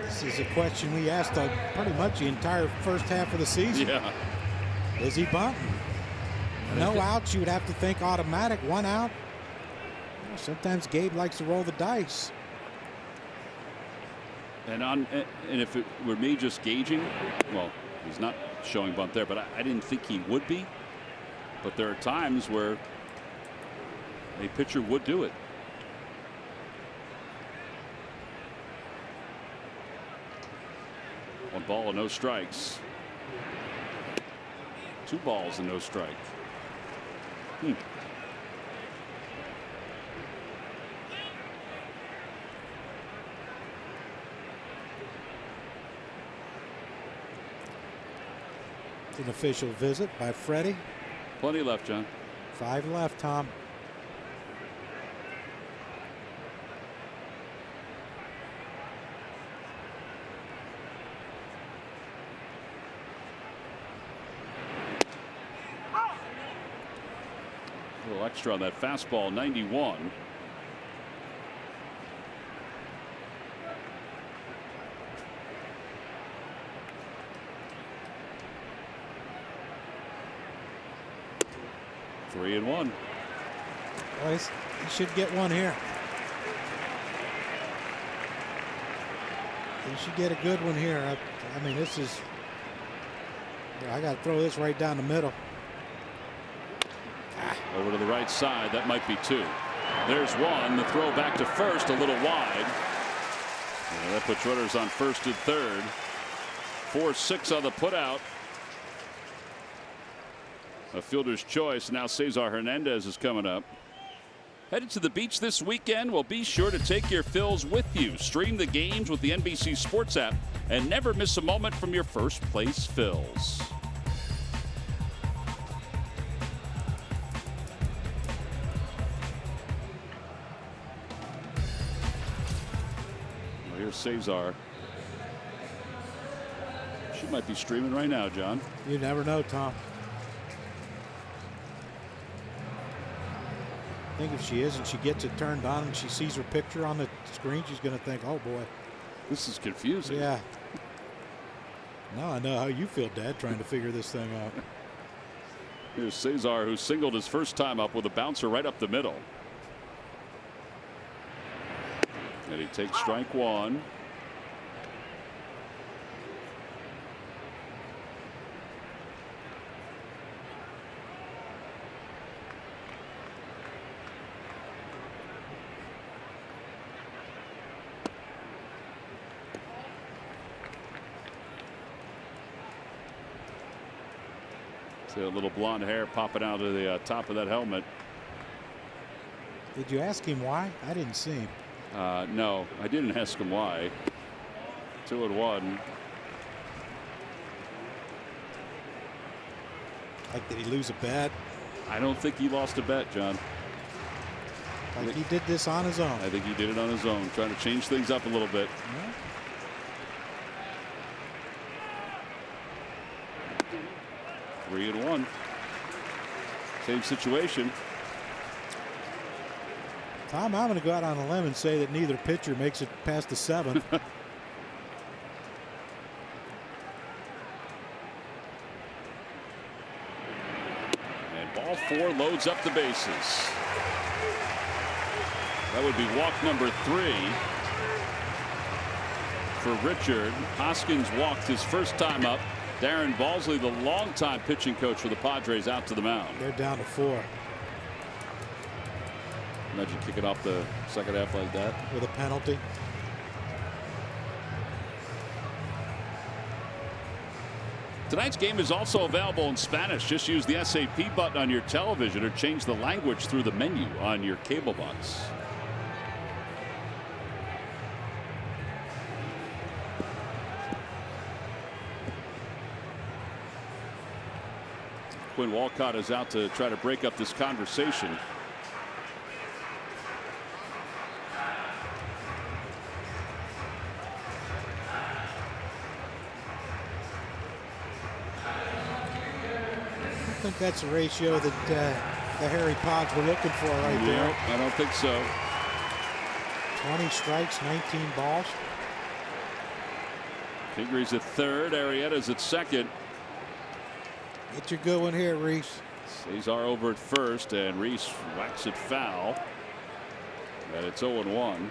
this is a question we asked pretty much the entire first half of the season. Yeah. Is he bunting? No outs, you would have to think automatic. 1 out. Well, sometimes Gabe likes to roll the dice. And if it were me just gauging, well, he's not showing bunt there, but I didn't think he would be. But there are times where a pitcher would do it. One ball and no strikes. 2 balls and no strike. It's an official visit by Freddie. Plenty left, John. 5 left, Tom. A little extra on that fastball, 91. Three and one. Boys, he should get one here. He should get a good one here. I mean, this is. I got to throw this right down the middle. Over to the right side. That might be 2. There's one. The throw back to first, a little wide. And that puts runners on first and third. 4-6 on the putout. A fielder's choice. Now Cesar Hernandez is coming up. Headed to the beach this weekend? Well, be sure to take your Phils with you. Stream the games with the NBC Sports app and never miss a moment from your first place Phils. Well, here's Cesar. She might be streaming right now, John. You never know, Tom. I think if she is and she gets it turned on and she sees her picture on the screen, she's going to think, oh boy, this is confusing. Yeah. Now I know how you feel, Dad, trying to figure this thing out. Here's Cesar, who singled his first time up with a bouncer right up the middle. And he takes strike 1. See a little blonde hair popping out of the top of that helmet. Did you ask him why? I didn't see him. No, I didn't ask him why. 2-1. Like, did he lose a bet? I don't think he lost a bet, John. Like he did this on his own. I think he did it on his own, trying to change things up a little bit. Yeah. Three and one. Same situation. Tom, I'm going to go out on a limb and say that neither pitcher makes it past the 7th. And ball 4 loads up the bases. That would be walk number 3 for Richard. Hoskins walked his first time up. Darren Balsley, the longtime pitching coach for the Padres, out to the mound. They're down to 4. Imagine kicking off the second half like that. With a penalty. Tonight's game is also available in Spanish. Just use the SAP button on your television or change the language through the menu on your cable box. Quinn Walcott is out to try to break up this conversation. I think that's a ratio that the Harry Pods were looking for right there. I don't think so. 20 strikes, 19 balls. Fingre's at third. Arrieta's at second. Get your good one here, Reese. Cesar over at first, and Reese whacks it foul. And it's 0-1.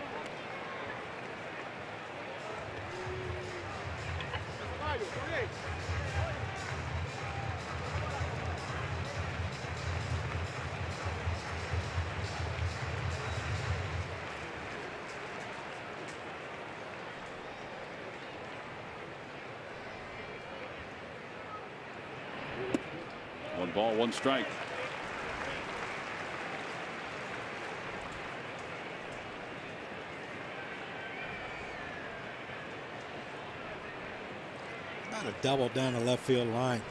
ball, 1 strike. About a double down the left field line.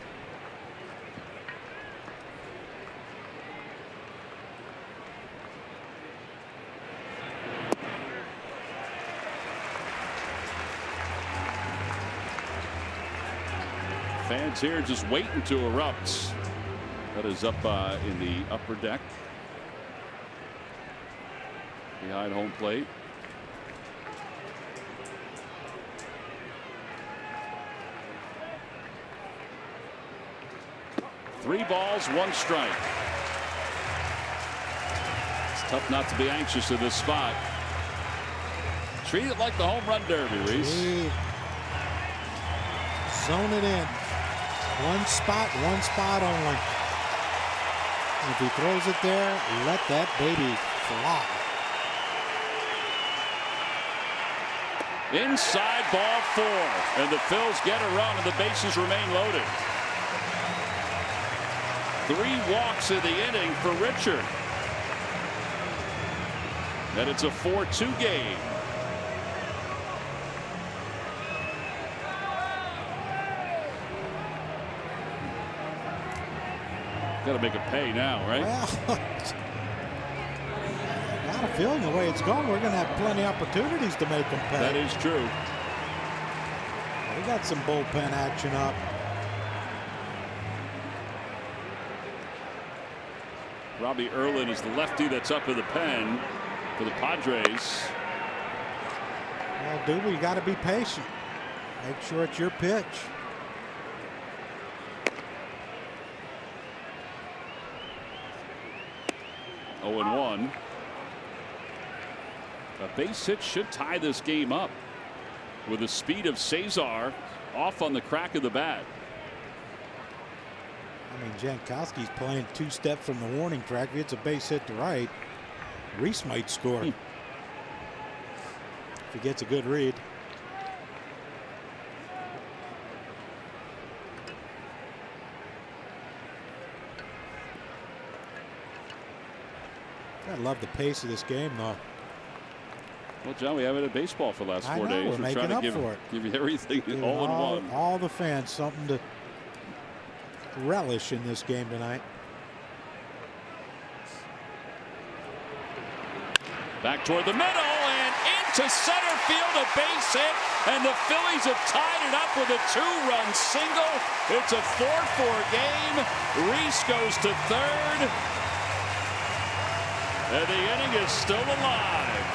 Fans here just waiting to erupt. That is up in the upper deck behind home plate. Three balls, 1 strike. It's tough not to be anxious in this spot. Treat it like the home run derby, Reese. Zone it in. One spot only. If he throws it there, let that baby fly. Inside, ball 4. And the Phils get a run and the bases remain loaded. 3 walks in the inning for Richard. And it's a 4-2 game. Got to make it pay now, right? Well, I got a feeling the way it's going, we're going to have plenty of opportunities to make them pay. That is true. We got some bullpen action up. Robbie Erlin is the lefty that's up in the pen for the Padres. Well, Duba, you got to be patient. Make sure it's your pitch. Oh, 0-1. A base hit should tie this game up with the speed of Cesar off on the crack of the bat. I mean, Jankowski's playing 2 steps from the warning track. If it's a base hit to right, Reese might score. If he gets a good read. I love the pace of this game, though. Well, John, we haven't had baseball for the last 4 days. We're trying to give you everything all in one. All the fans something to relish in this game tonight. Back toward the middle and into center field, a base hit, and the Phillies have tied it up with a 2-run single. It's a 4-4 game. Reese goes to third, and the inning is still alive.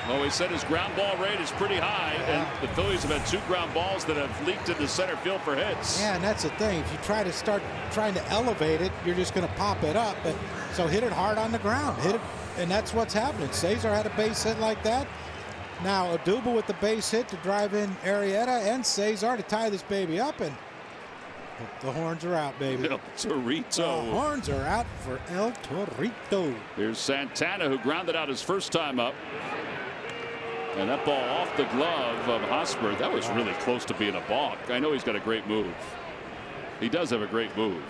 Well, we said his ground ball rate is pretty high, and the Phillies have had 2 ground balls that have leaked into center field for hits. Yeah, and that's the thing. If you try to start trying to elevate it, you're just going to pop it up. But so hit it hard on the ground. Hit it, and that's what's happening. Cesar had a base hit like that. Now Odubel with the base hit to drive in Arrieta and Cesar to tie this baby up, and the horns are out, baby. El Torito. The horns are out for El Torito. Here's Santana, who grounded out his first time up. And that ball off the glove of Hosmer. That was really close to being a balk. I know he's got a great move. He does have a great move.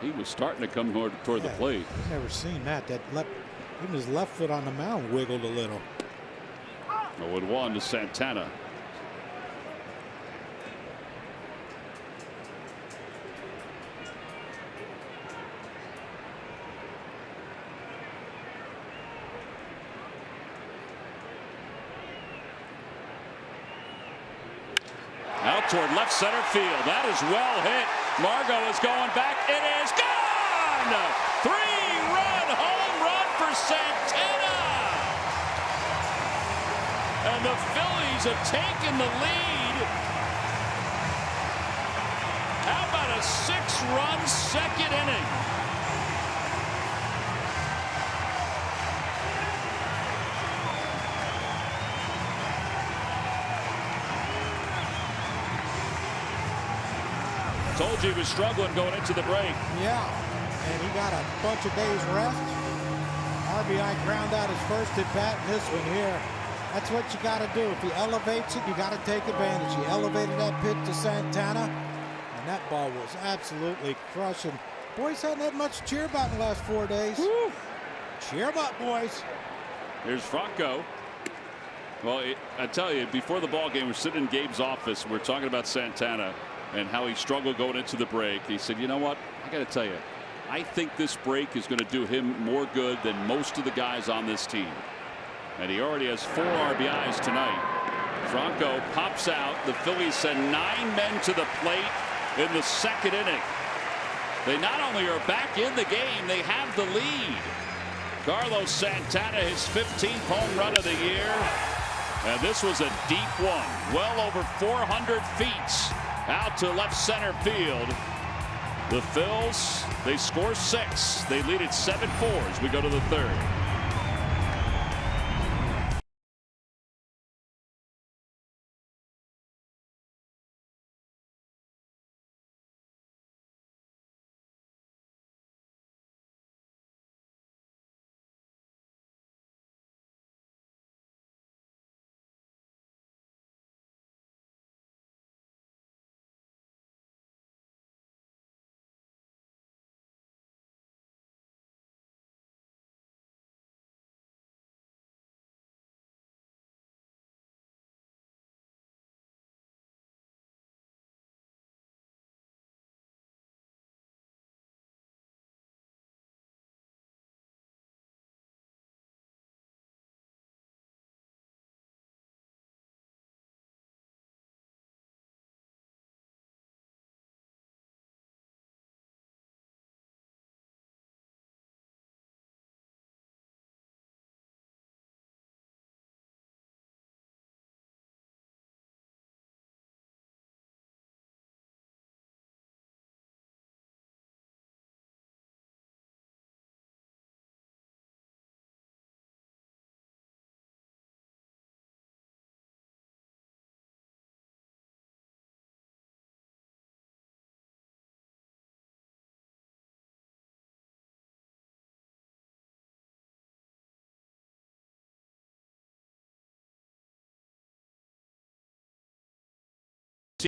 He was starting to come toward the plate. I've never seen that. That left, even his left foot on the mound wiggled a little. 0-1 to Santana. Out toward left center field. That is well hit. Margot is going back. It is gone! 3-run home run for Santana. And the Phillies have taken the lead. How about a 6-run second inning? Told you he was struggling going into the break. Yeah, and he got a bunch of days rest. RBI ground out his first at bat, and this one here. That's what you got to do. If he elevates it, you got to take advantage. He elevated that pitch to Santana, and that ball was absolutely crushing. Boys hadn't had much to cheer about in the last 4 days. Woo. Cheer 'em up, boys. Here's Franco. Well, I tell you, before the ball game, we're sitting in Gabe's office. We're talking about Santana and how he struggled going into the break. He said, you know what? I got to tell you, I think this break is going to do him more good than most of the guys on this team. And he already has 4 RBIs tonight. Franco pops out. The Phillies send 9 men to the plate in the second inning. They not only are back in the game, they have the lead. Carlos Santana, his 15th home run of the year. And this was a deep one, well over 400 feet out to left center field. The Phils, they score 6. They lead it 7-4 as we go to the third.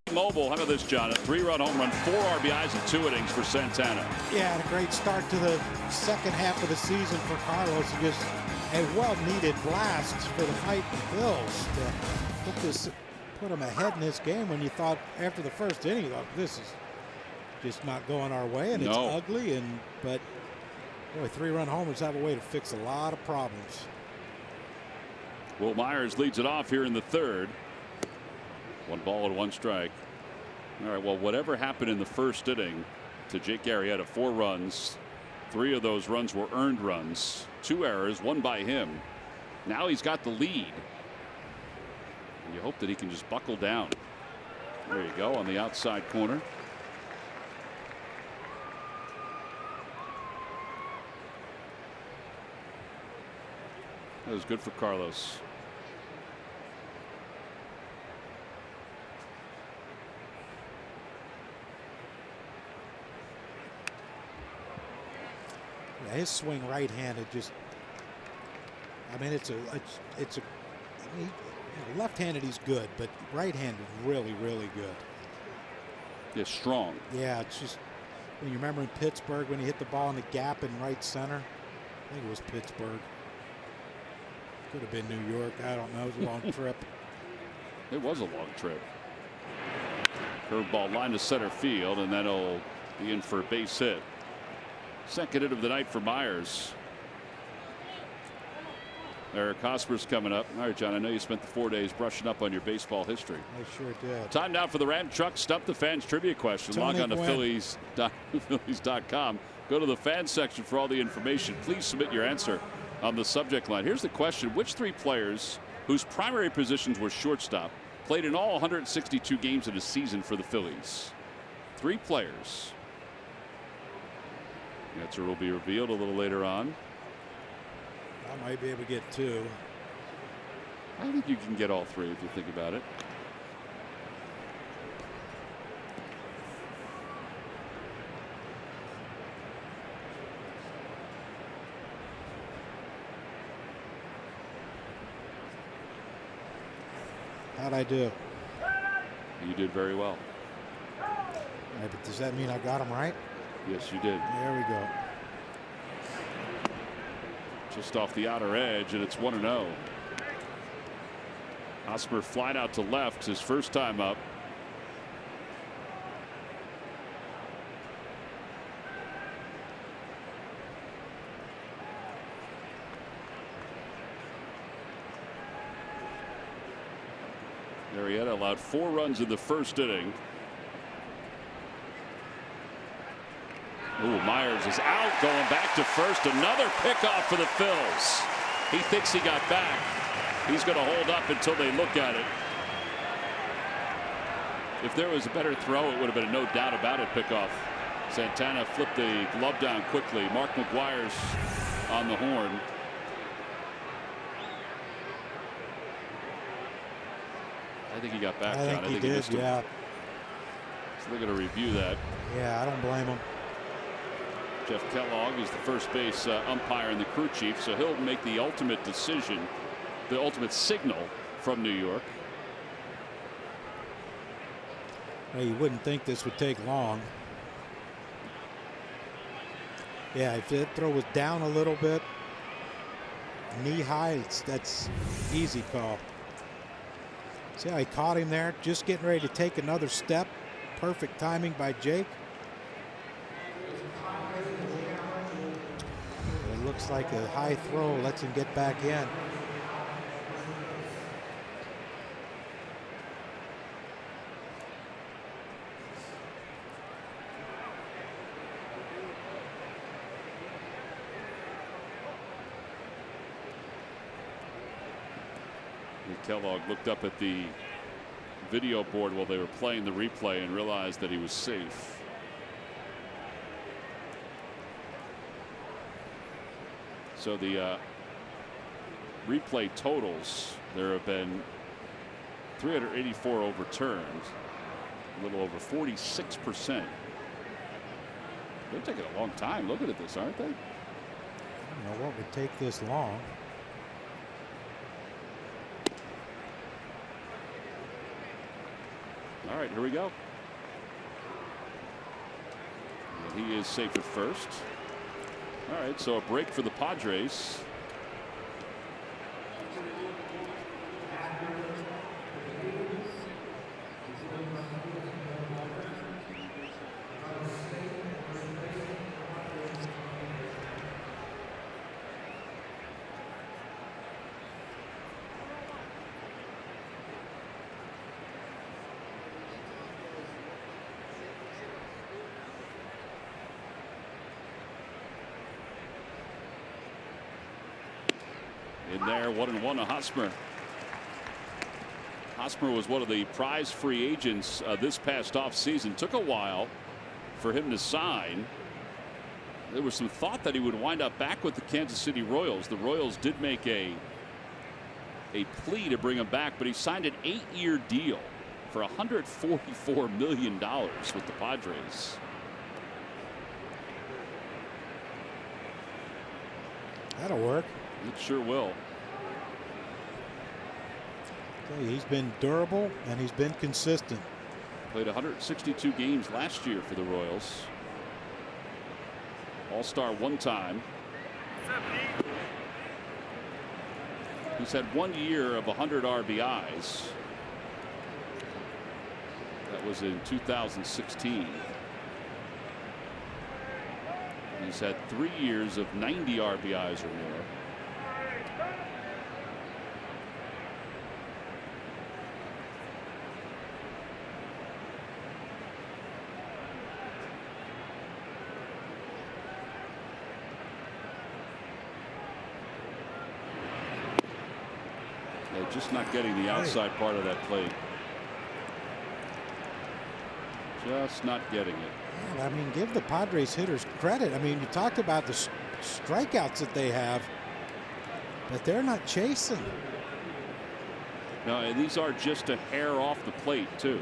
T-Mobile, how about this, John? A 3-run home run, 4 RBIs in 2 innings for Santana. Yeah, and a great start to the second half of the season for Carlos. Just a well-needed blast for the fighting Bills to put them ahead in this game when you thought after the first inning, look, this is just not going our way, and it's ugly. But boy, 3-run homers have a way to fix a lot of problems. Will Myers leads it off here in the third. 1 ball and 1 strike. All right, well, whatever happened in the first inning to Jake Arrieta, 4 runs. 3 of those runs were earned runs. 2 errors, 1 by him. Now he's got the lead. And you hope that he can just buckle down. There you go on the outside corner. That was good for Carlos. Yeah, his swing right-handed just, I mean, it's a I mean, left-handed he's good, but right-handed really, really good. Yeah, strong. Yeah, it's just, when you remember in Pittsburgh when he hit the ball in the gap in right center, I think it was Pittsburgh. Could have been New York. I don't know. It was a long trip. It was a long trip. Curveball line to center field, and that'll be in for a base hit. Second hit of the night for Myers. Eric Hosmer's coming up. All right, John, I know you spent the 4 days brushing up on your baseball history. I sure did. Time now for the Ram Truck Stump the Fans trivia question. Log on to Phillies.com. Go to the fans section for all the information. Please submit your answer on the subject line. Here's the question. Which 3 players whose primary positions were shortstop played in all 162 games in a season for the Phillies? 3 players. The answer will be revealed a little later on. I might be able to get 2. I think you can get all 3 if you think about it. How'd I do? You did very well. Right, but does that mean I got him right? Yes, you did. There we go. Just off the outer edge, and it's 1-0. Hosmer flied out to left his first time up. Marietta allowed 4 runs in the first inning. Ooh, Myers is out, going back to first. Another pickoff for the Phils. He thinks he got back. He's going to hold up until they look at it. If there was a better throw, it would have been a no doubt about it pickoff. Santana flipped the glove down quickly. Mark McGuire's on the horn. I think he got back, John. I think he did, yeah. So they're going to review that. Yeah, I don't blame him. Jeff Kellogg is the first base umpire and the crew chief, so he'll make the ultimate decision, the ultimate signal from New York. Well, you wouldn't think this would take long. Yeah, if that throw was down a little bit, knee high, that's easy call. See how he caught him there, just getting ready to take another step. Perfect timing by Jake. It looks like a high throw lets him get back in. Kellogg looked up at the video board while they were playing the replay and realized that he was safe. So the replay totals, there have been 384 overturned, a little over 46%. They're taking a long time looking at this, aren't they? I don't know what would take this long. All right, here we go. And he is safe at first. All right, so a break for the Padres. In there, 1-1 to Hosmer. Hosmer was one of the prize free agents this past offseason. Took a while for him to sign. There was some thought that he would wind up back with the Kansas City Royals. The Royals did make a plea to bring him back, but he signed an 8-year deal for $144 million with the Padres. That'll work. It sure will. He's been durable and he's been consistent. Played 162 games last year for the Royals. All-Star one time. He's had 1 year of 100 RBIs. That was in 2016. He's had 3 years of 90 RBIs or more. They're just not getting the outside part of that plate. Just not getting it. I mean, give the Padres hitters credit. I mean, you talked about the strikeouts that they have, but they're not chasing. No, and these are just a hair off the plate, too.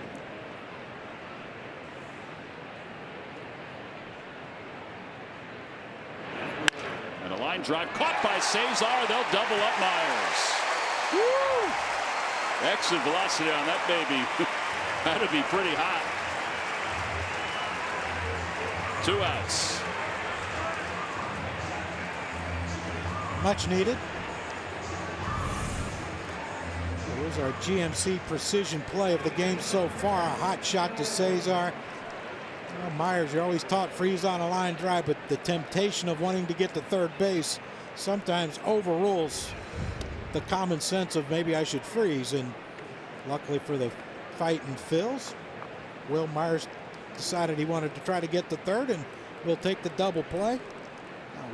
And a line drive caught by Cesar. They'll double up Myers. Woo! Exit velocity on that baby. That'd be pretty hot. 2 outs. Much needed. Here's our GMC precision play of the game so far. A hot shot to Cesar. Well, Myers, you're always taught freeze on a line drive, but the temptation of wanting to get to third base sometimes overrules the common sense of maybe I should freeze. And luckily for the fighting Phils, Will Myers decided he wanted to try to get to third, and we'll take the double play.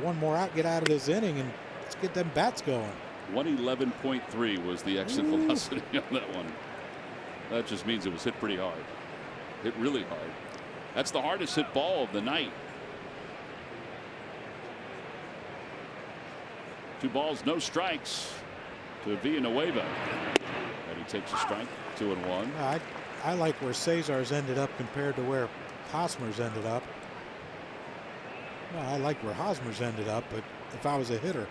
One more out, get out of this inning, and let's get them bats going. 111.3 was the exit velocity on that one. That just means it was hit pretty hard. Hit really hard. That's the hardest hit ball of the night. 2 balls, no strikes to Villanueva. And he takes a strike. 2-1. I like where Cesar's ended up compared to where Hosmer's ended up. Well, I like where Hosmer's ended up, but if I was a hitter,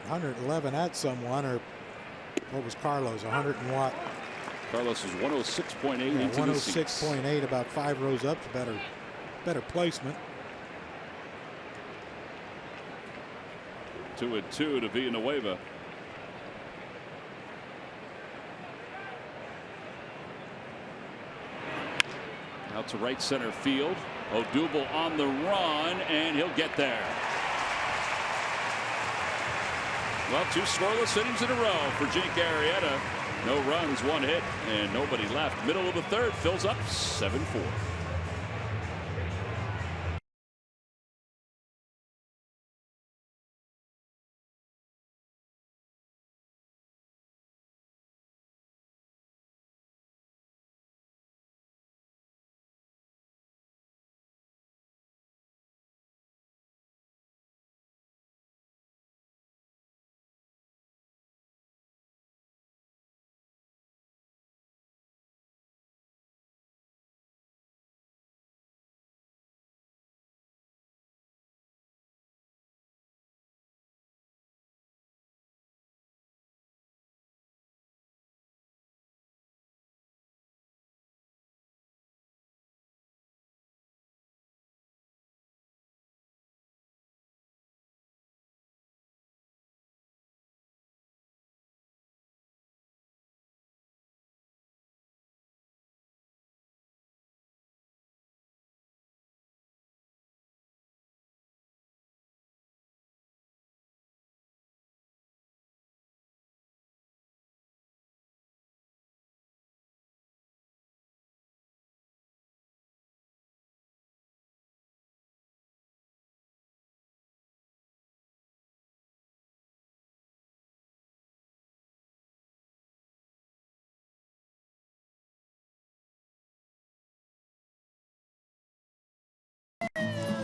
111 at someone, or what was Carlos? 100 and what? Carlos is 106.8 into 106.8, about 5 rows up. Better placement. 2-2 to Villanueva. Out to right center field. Odubel on the run, and he'll get there. Well, 2 scoreless innings in a row for Jake Arrieta. No runs, 1 hit, and nobody left. Middle of the third, fills up 7-4.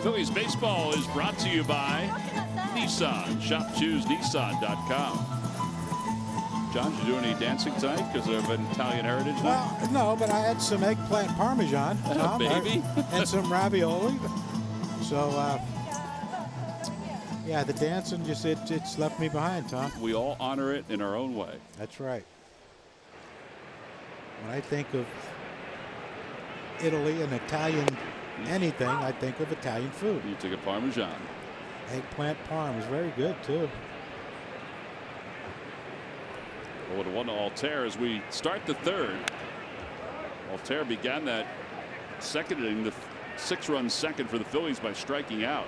Phillies baseball is brought to you by Nissan. Shop ChooseNissan.com. John, you doing any dancing tonight because of an Italian heritage night? Well, no, but I had some eggplant parmesan, Tom, baby, and some ravioli. So, yeah, the dancing just it's left me behind, Tom. We all honor it in our own way. That's right. When I think of Italy and Italian anything, I think of Italian food. You took a Parmesan. Eggplant parm is very good too. 0-1 to Altair as we start the third. Altair began that second inning, the 6-run second for the Phillies, by striking out.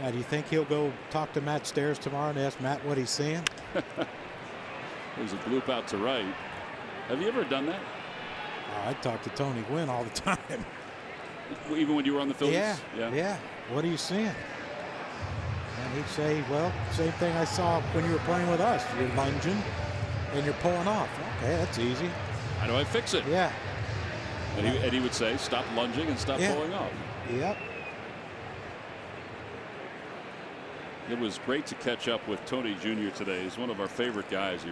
Now, do you think he'll go talk to Matt Stairs tomorrow and ask Matt what he's seeing? There's a bloop out to right. Have you ever done that? Oh, I talk to Tony Gwynn all the time. Even when you were on the Phillies? Yeah. What are you seeing? And he'd say, well, same thing I saw when you were playing with us. You're lunging and you're pulling off. Okay, that's easy. How do I fix it? Yeah. And he would say, stop lunging and stop pulling off. Yep. It was great to catch up with Tony Jr. today. He's one of our favorite guys.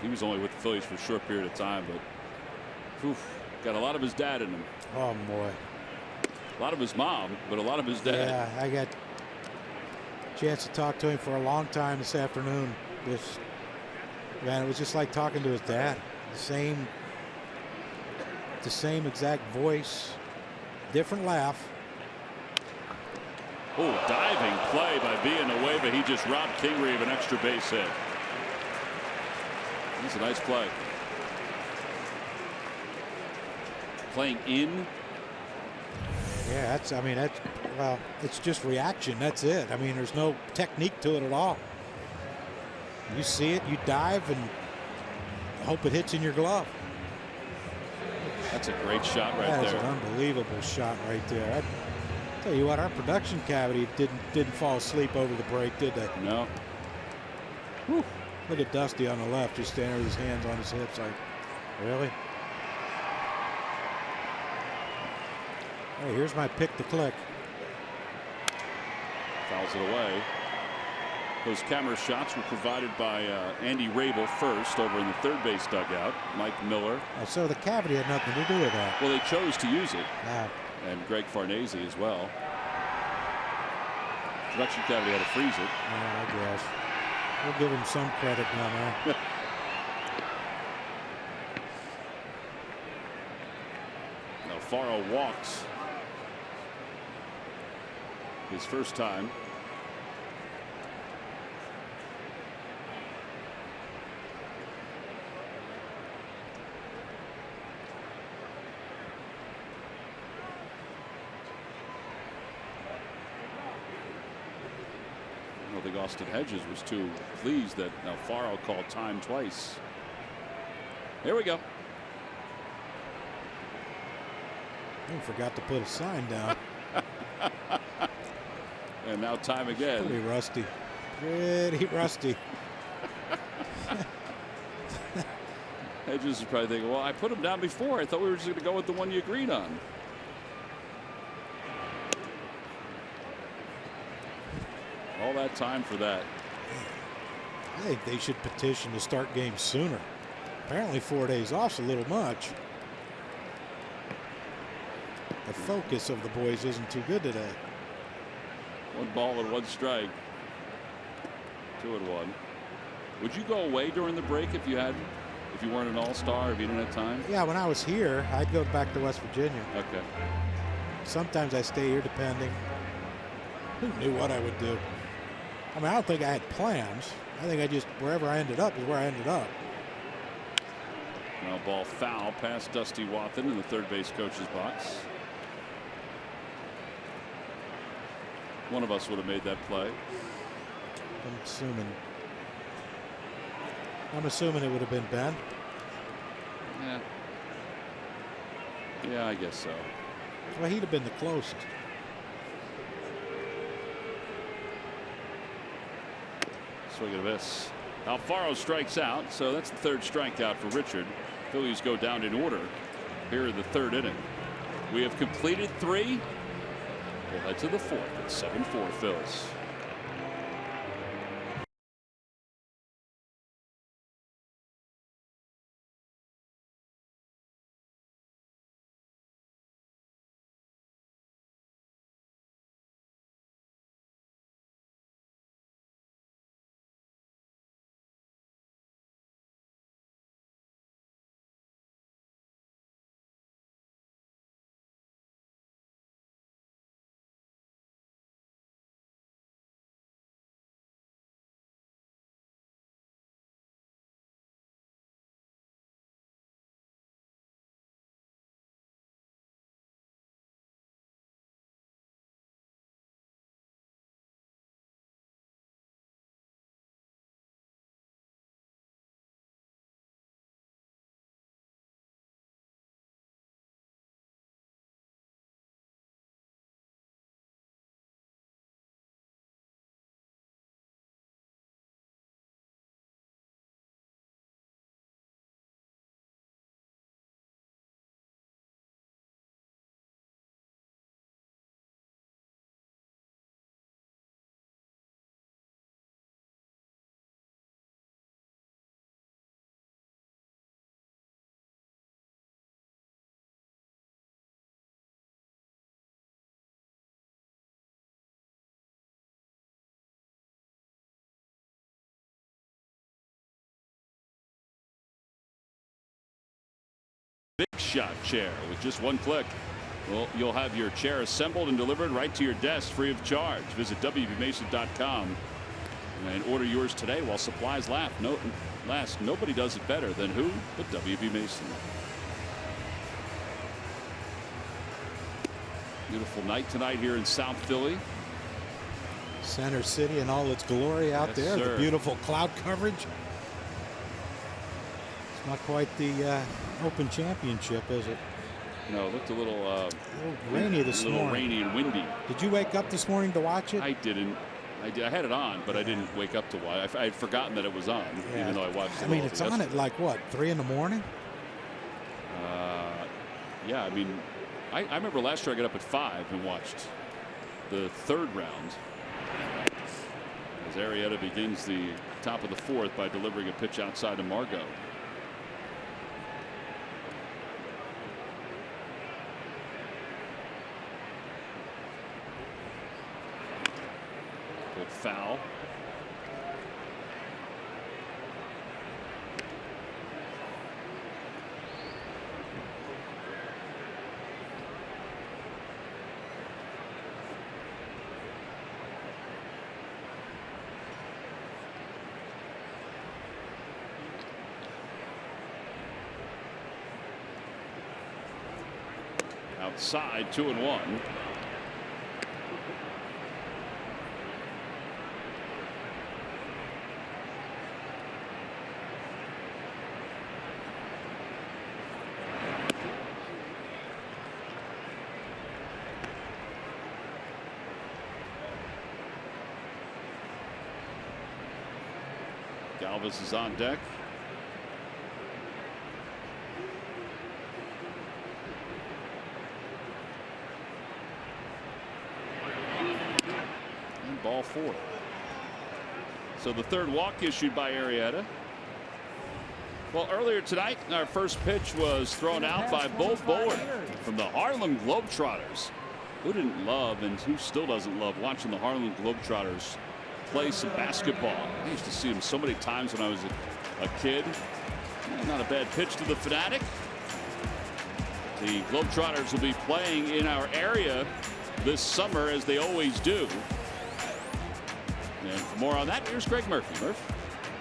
He was only with the Phillies for a short period of time, but got a lot of his dad in him. Oh, boy. A lot of his mom, but a lot of his dad. Yeah, I got Chance to talk to him for a long time this afternoon. Man, it was just like talking to his dad. The same exact voice, different laugh. Oh, diving play by away, but he just robbed Kingery of an extra base hit. That's a nice play. Playing in. Yeah, well, it's just reaction. That's it. I mean, there's no technique to it at all. You see it, you dive, and hope it hits in your glove. That's a great shot right there. That's an unbelievable shot right there. I tell you what, our production cavity didn't fall asleep over the break, did they? No. Whew. Look at Dusty on the left, just standing with his hands on his hips, like, really? Hey, here's my pick to click. Fouls it away. Those camera shots were provided by Andy Rabel first over in the third base dugout. Mike Miller. Oh, so the cavity had nothing to do with that. Well, they chose to use it. Yeah. And Greg Farnese as well. Production cavity had to freeze it. Yeah, I guess. We'll give him some credit down there. Now Faro walks. His first time. I don't think Austin Hedges was too pleased that now Faro called time twice. Here we go. He forgot to put a sign down. And now time again. Pretty rusty. Pretty rusty. Hedges is probably thinking, well, I put him down before. I thought we were just going to go with the one you agreed on. All that time for that. I think they should petition to start games sooner. Apparently 4 days off's a little much. The focus of the boys isn't too good today. 1 ball and 1 strike. 2-1. Would you go away during the break if you weren't an all-star, if you didn't have time? Yeah, when I was here, I'd go back to West Virginia. Okay. Sometimes I stay here depending. Who knew what I would do? I mean, I don't think I had plans. I think I just, wherever I ended up is where I ended up. Now ball foul past Dusty Wathan in the third base coach's box. One of us would have made that play. I'm assuming it would have been Ben. Yeah. Yeah, I guess so. Well, he'd have been the closest. Swing and a miss. Alfaro strikes out, so that's the third strikeout for Richard. Phillies go down in order here in the third inning. We have completed 3. We'll head to the 4th at 7-4 Phillies. big shot chair with just one click. Well, you'll have your chair assembled and delivered right to your desk free of charge. Visit WBMason.com and order yours today while supplies last. Nobody does it better than who but WB Mason. Beautiful night tonight here in South Philly. Center City in all its glory out Yes, there. sir. The beautiful cloud coverage. It's not quite the Open Championship, is it? No, it looked a little rainy this a little morning. rainy and windy. Did you wake up this morning to watch it? I didn't. I had it on, but I didn't wake up to watch. I had forgotten that it was on, even though I watched it. I mean, it's on at like what, 3 in the morning? Yeah, I mean, I remember last year I got up at 5 and watched the third round as Arrieta begins the top of the fourth by delivering a pitch outside to Margot. Good foul. Outside, 2-1. Galvis is on deck. And ball 4. So the third walk issued by Arrieta. Well, earlier tonight, our first pitch was thrown out by Bo Bullard from the Harlem Globetrotters. Who didn't love and who still doesn't love watching the Harlem Globetrotters play some basketball? I used to see them so many times when I was a kid. Not a bad pitch to the Fanatic. The Globetrotters will be playing in our area this summer, as they always do. And for more on that, here's Greg Murphy. Murph.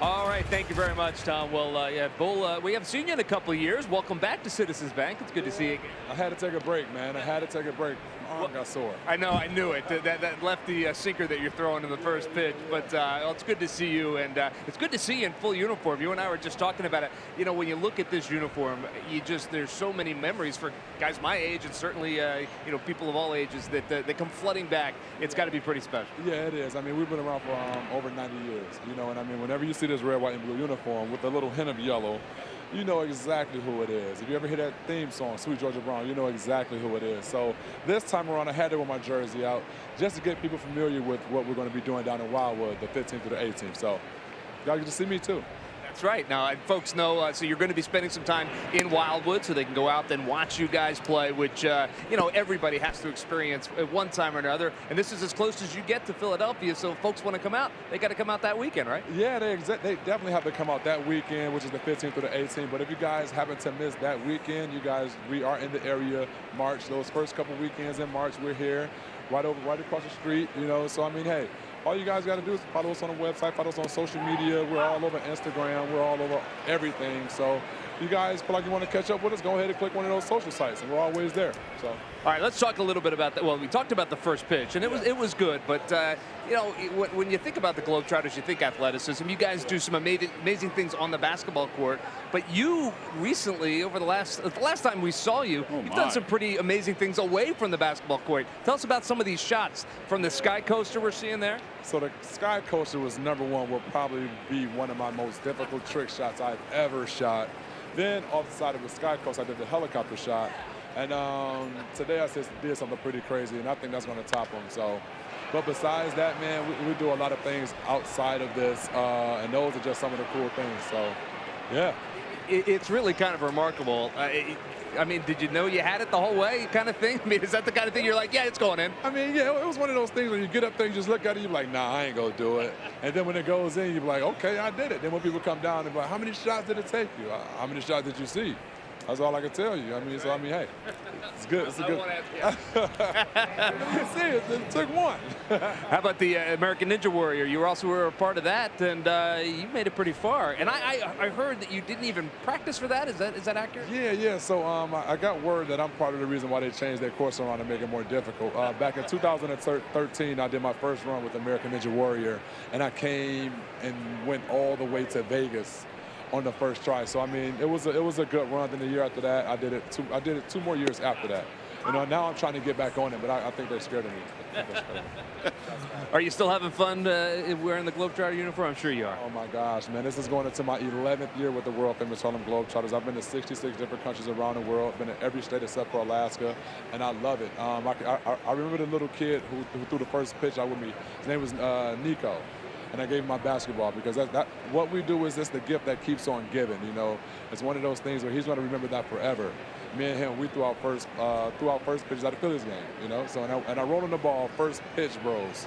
All right, thank you very much, Tom. Well, yeah, Bull, we haven't seen you in a couple of years. Welcome back to Citizens Bank. It's good to see you again. I had to take a break, man. I had to take a break. My arm got sore. I know, I knew it. That lefty sinker that you're throwing in the first pitch. But well, it's good to see you, and it's good to see you in full uniform. You and I were just talking about it. You know, when you look at this uniform, there's so many memories for guys my age, and certainly you know, people of all ages that they come flooding back. It's got to be pretty special. Yeah, it is. I mean, we've been around for over 90 years. You know, and I mean, whenever you see this red, white, and blue uniform with a little hint of yellow, you know exactly who it is. If you ever hear that theme song, Sweet Georgia Brown, you know exactly who it is. So this time around, I had to wear my jersey out just to get people familiar with what we're going to be doing down in Wildwood, the 15th through the 18th. So y'all get to see me too. That's right. Now, folks know, so you're going to be spending some time in Wildwood so they can go out and watch you guys play, which, you know, everybody has to experience at one time or another. And this is as close as you get to Philadelphia. So if folks want to come out, they got to come out that weekend, right? Yeah, they definitely have to come out that weekend, which is the 15th through the 18th. But if you guys happen to miss that weekend, we are in the area March. Those first couple weekends in March, we're here right across the street, you know. So, I mean, hey, all you guys got to do is follow us on the website, follow us on social media. We're all over Instagram. We're all over everything. So if you guys feel like you want to catch up with us, go ahead and click one of those social sites, and we're always there. So. All right, let's talk a little bit about that. Well, we talked about the first pitch, and it was good. But, you know, when you think about the Globetrotters, you think athleticism. You guys do some amazing things on the basketball court. But you recently, over the last time we saw you, you've done some pretty amazing things away from the basketball court. Tell us about some of these shots from the Sky Coaster we're seeing there. So the Sky Coaster was #1, will probably be one of my most difficult trick shots I've ever shot. Then off the side of the Sky Coaster, I did the helicopter shot. And today I just did something pretty crazy, and I think that's going to top them. So, but besides that, man, we do a lot of things outside of this, and those are just some of the cool things. So, yeah. It's really kind of remarkable. I mean, did you know you had it the whole way kind of thing? I mean, is that the kind of thing you're like, yeah, it's going in? I mean, yeah, it was one of those things when you get up there, you just look at it, you're like, nah, I ain't going to do it. And then when it goes in, you're like, okay, I did it. Then when people come down, they're like, how many shots did it take you? How many shots did you see? That's all I can tell you. I mean, hey, it's good. It's a good. See, it took one. How about the American Ninja Warrior? You also were a part of that, and you made it pretty far. And I heard that you didn't even practice for that. Is that accurate? Yeah. So I got word that I'm part of the reason why they changed their course around to make it more difficult. Back in 2013, I did my first run with American Ninja Warrior, and I came and went all the way to Vegas on the first try. So I mean, it was a good run. Then the year after that, I did it 2 more years after that. You know, now I'm trying to get back on it, but I think they're scared of me. Are you still having fun wearing the Globetrotter uniform? I'm sure you are. Oh my gosh, man! This is going into my 11th year with the world famous Harlem Globetrotters. I've been to 66 different countries around the world. Been in every state except for Alaska, and I love it. I remember the little kid who threw the first pitch out with me. His name was Nico. And I gave him my basketball because what we do is the gift that keeps on giving. You know, it's one of those things where he's going to remember that forever. Me and him, we threw out first pitches at the Phillies game. You know, so and I rolled on the ball first pitch, bros.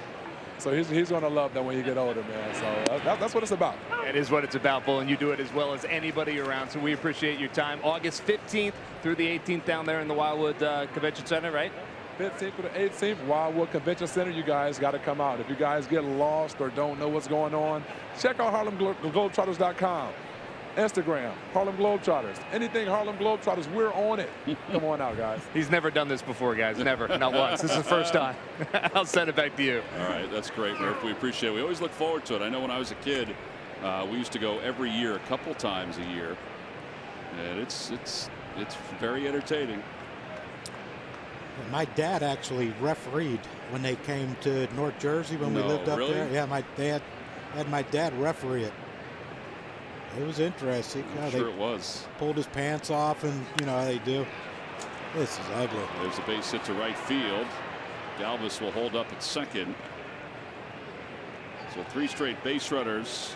So he's going to love that when he get older, man. So that's what it's about. It is what it's about, Bull, and you do it as well as anybody around. So we appreciate your time. August 15th through the 18th down there in the Wildwood Convention Center, right? 15th to the 18th, Wildwood Convention Center. You guys got to come out. If you guys get lost or don't know what's going on, check out HarlemGlobetrotters.com. Instagram, Harlem Globetrotters. Anything Harlem Globetrotters, we're on it. Come on out, guys. He's never done this before, guys. Never. Not once. This is the first time. I'll send it back to you. All right. That's great, Murph. We appreciate it. We always look forward to it. I know when I was a kid, we used to go every year, a couple times a year. And it's very entertaining. My dad actually refereed when they came to North Jersey when we lived up there. Yeah, my dad had my dad referee it. It was interesting. I'm sure it was. Pulled his pants off, and you know how they do. This is ugly. There's a base hit to right field. Galvis will hold up at second. So 3 straight base runners.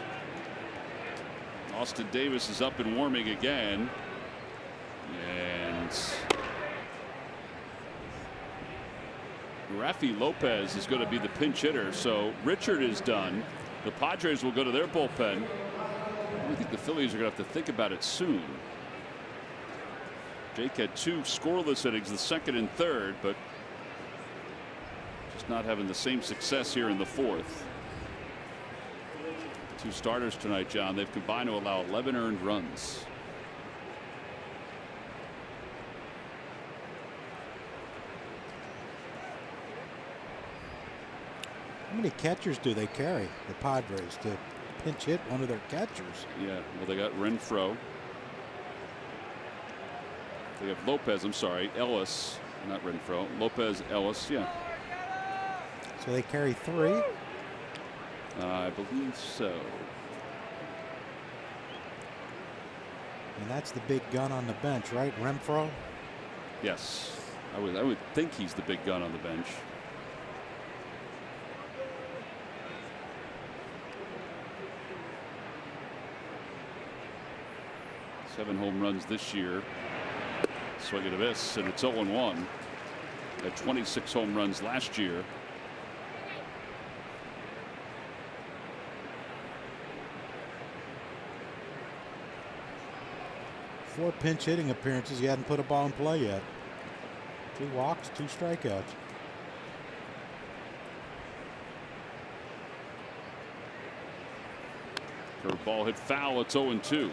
Austin Davis is up and warming again. And Rafi Lopez is going to be the pinch hitter. So Richard is done. The Padres will go to their bullpen. I think the Phillies are going to have to think about it soon. Jake had 2 scoreless innings, the second and third, but just not having the same success here in the 4th. 2 starters tonight, John. They've combined to allow 11 earned runs. How many catchers do they carry, the Padres, to pinch hit one of their catchers? Yeah, well, they got Renfroe. They have Lopez, I'm sorry, Ellis, not Renfroe. Lopez, Ellis, yeah. So they carry 3? I believe so. And that's the big gun on the bench, right? Renfroe? Yes. I would think he's the big gun on the bench. Seven home runs this year. Swing and a miss, and it's 0-1. Had 26 home runs last year. Four pinch hitting appearances. He hadn't put a ball in play yet. 2 walks, 2 strikeouts. Curveball hit foul. It's 0-2.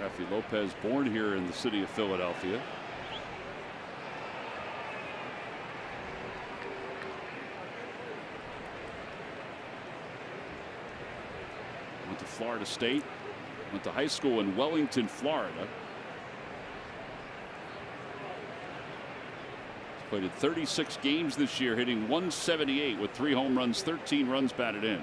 Rafi Lopez, born here in the city of Philadelphia. Went to Florida State. Went to high school in Wellington, Florida. He's played in 36 games this year, hitting .178 with 3 home runs, 13 runs batted in.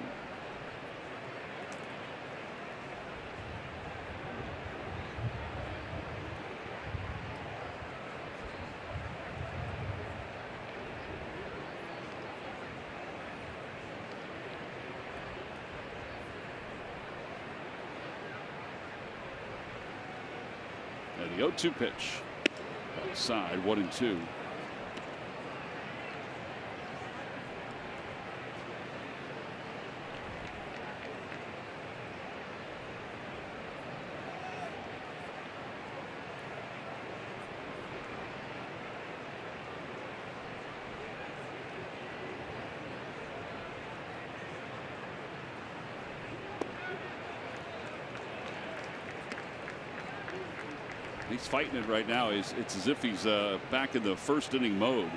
And the 0-2 pitch. Outside, 1-2. He's fighting it right now. It's as if he's back in the first inning mode.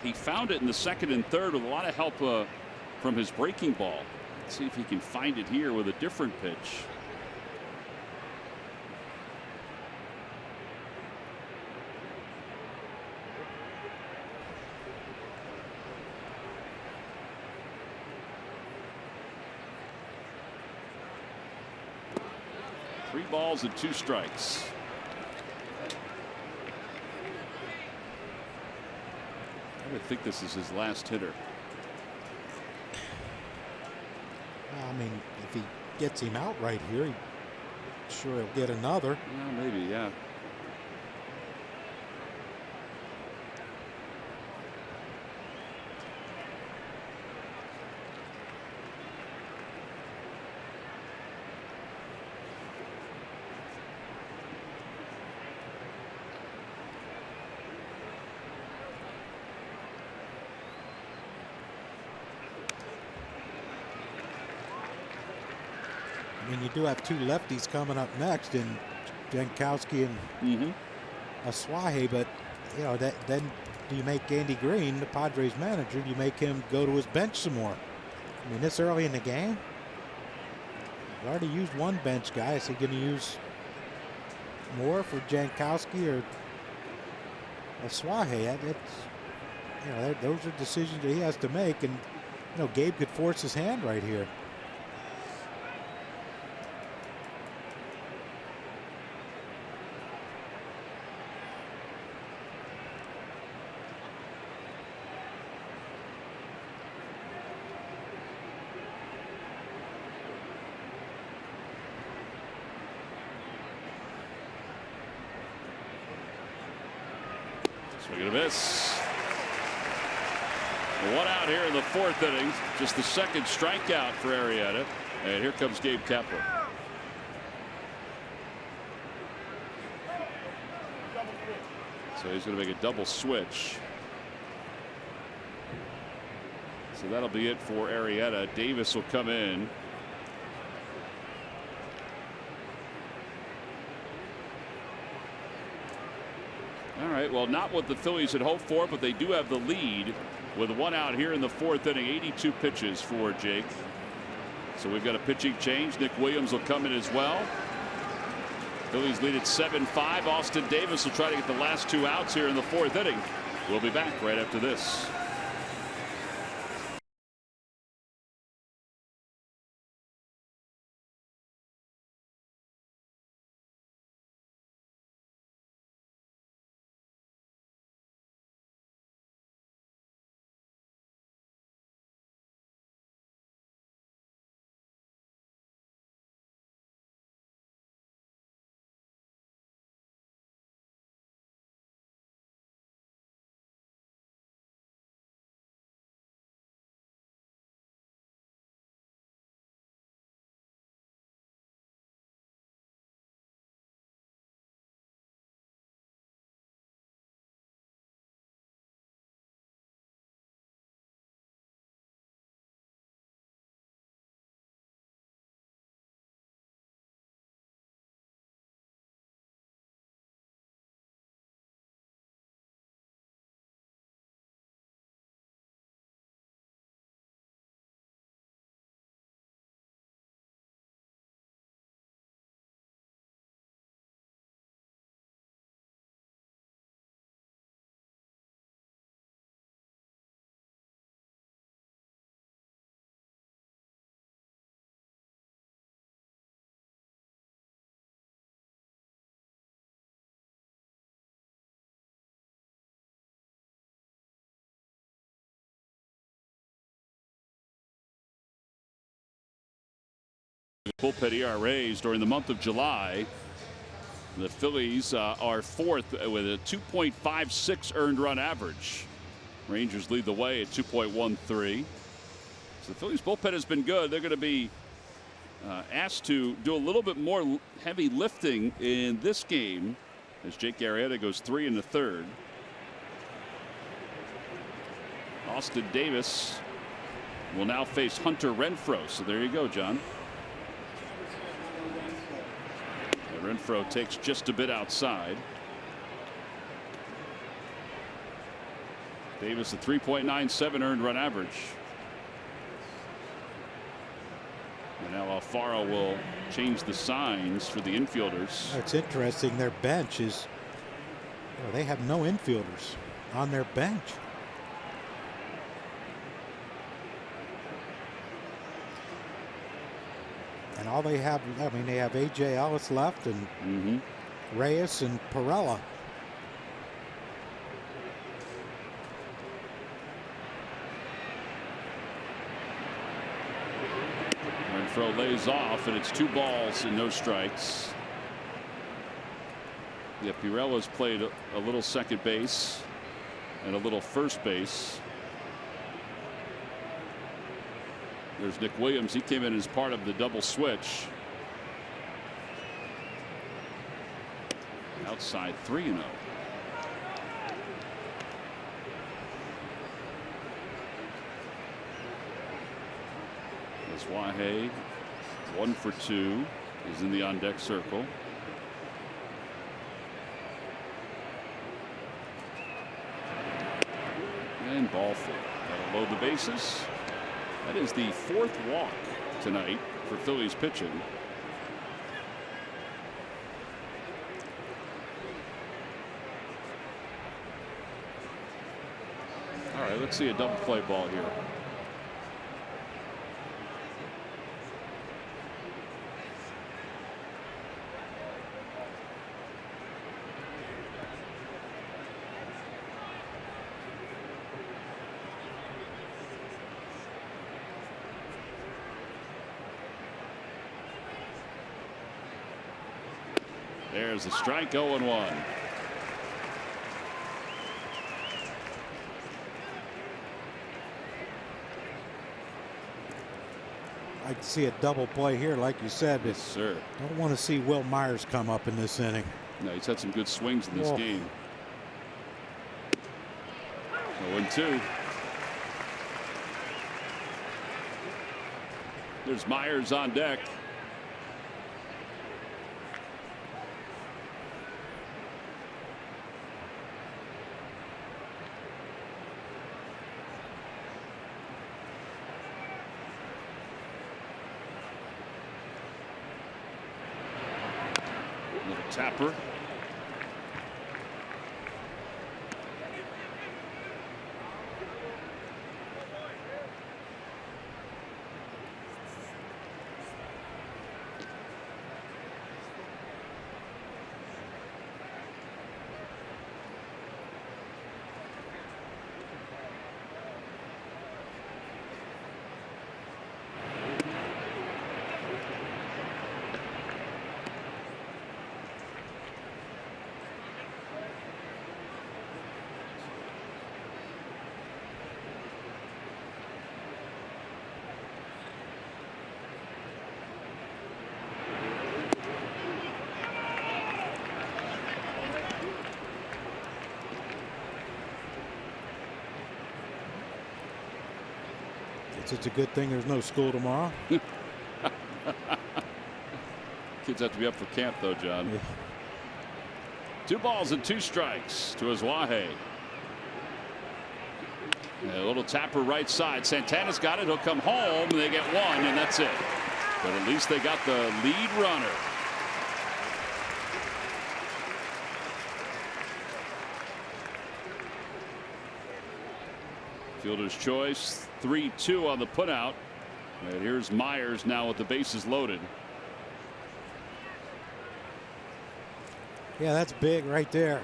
He found it in the second and third with a lot of help from his breaking ball. Let's see if he can find it here with a different pitch. Three balls and 2 strikes. I would think this is his last hitter. I mean, if he gets him out right here, sure he'll get another. Yeah, maybe, yeah. I mean, you do have 2 lefties coming up next in Jankowski and Aswahe, but you know then do you make Andy Green, the Padres manager, do you make him go to his bench some more? I mean, this early in the game, you've already used 1 bench guy. Is he going to use more for Jankowski or Aswahe? You know, those are decisions that he has to make, and you know, Gabe could force his hand right here. Swing and a miss. 1 out here in the 4th inning. Just the 2nd strikeout for Arrieta. And here comes Gabe Kapler. So he's going to make a double switch. So that'll be it for Arrieta. Davis will come in. All right, well, not what the Phillies had hoped for, but they do have the lead with 1 out here in the 4th inning. 82 pitches for Jake. So we've got a pitching change. Nick Williams will come in as well. Phillies lead at 7-5. Austin Davis will try to get the last 2 outs here in the 4th inning. We'll be back right after this. Bullpen ERAs during the month of July. The Phillies are 4th with a 2.56 earned run average. Rangers lead the way at 2.13. So the Phillies bullpen has been good. They're going to be asked to do a little bit more heavy lifting in this game as Jake Arrieta goes 3 1/3. Austin Davis will now face Hunter Renfroe. So there you go, John. Renfroe takes just a bit outside. Davis a 3.97 earned run average. And now Alfaro will change the signs for the infielders. It's interesting. Their bench is, they have no infielders on their bench. And all they have, I mean, they have A.J. Ellis left and Reyes and Perella. Renfroe lays off, and it's 2 balls and no strikes. Yeah, Pirella's played a little second base and a little first base. There's Nick Williams. He came in as part of the double switch. Outside 3-0. Wahe 1 for 2 is in the on deck circle. And ball 4. That'll load the bases. That is the 4th walk tonight for Phillies pitching. All right, let's see a double play ball here. There's a strike. 0-1. I'd see a double play here, like you said. Yes, sir. Don't want to see Will Myers come up in this inning. No, he's had some good swings in this game. 0-2. There's Myers on deck. Tapper. It's a good thing there's no school tomorrow. Kids have to be up for camp, though, John. Yeah. 2 balls and 2 strikes to Wahe. A little tapper right side. Santana's got it. He'll come home, and they get 1, and that's it. But at least they got the lead runner. Fielder's choice. 3-2 on the putout. And here's Myers now with the bases loaded. Yeah, that's big right there.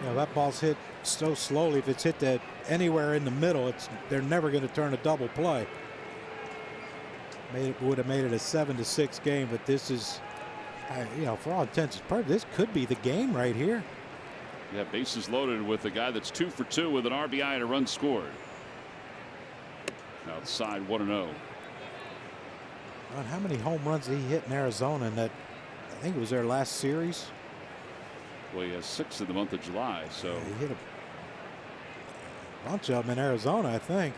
Yeah, that ball's hit so slowly. If it's hit that anywhere in the middle, they're never going to turn a double play. Would have made it a 7-6 game, but this is, for all intents and purposes, this could be the game right here. Yeah, bases loaded with a guy that's 2 for 2 with an RBI and a run scored. Outside 1-0. How many home runs did he hit in Arizona in that? I think it was their last series. Well, he has 6 in the month of July, so yeah, he hit a bunch of them in Arizona, I think.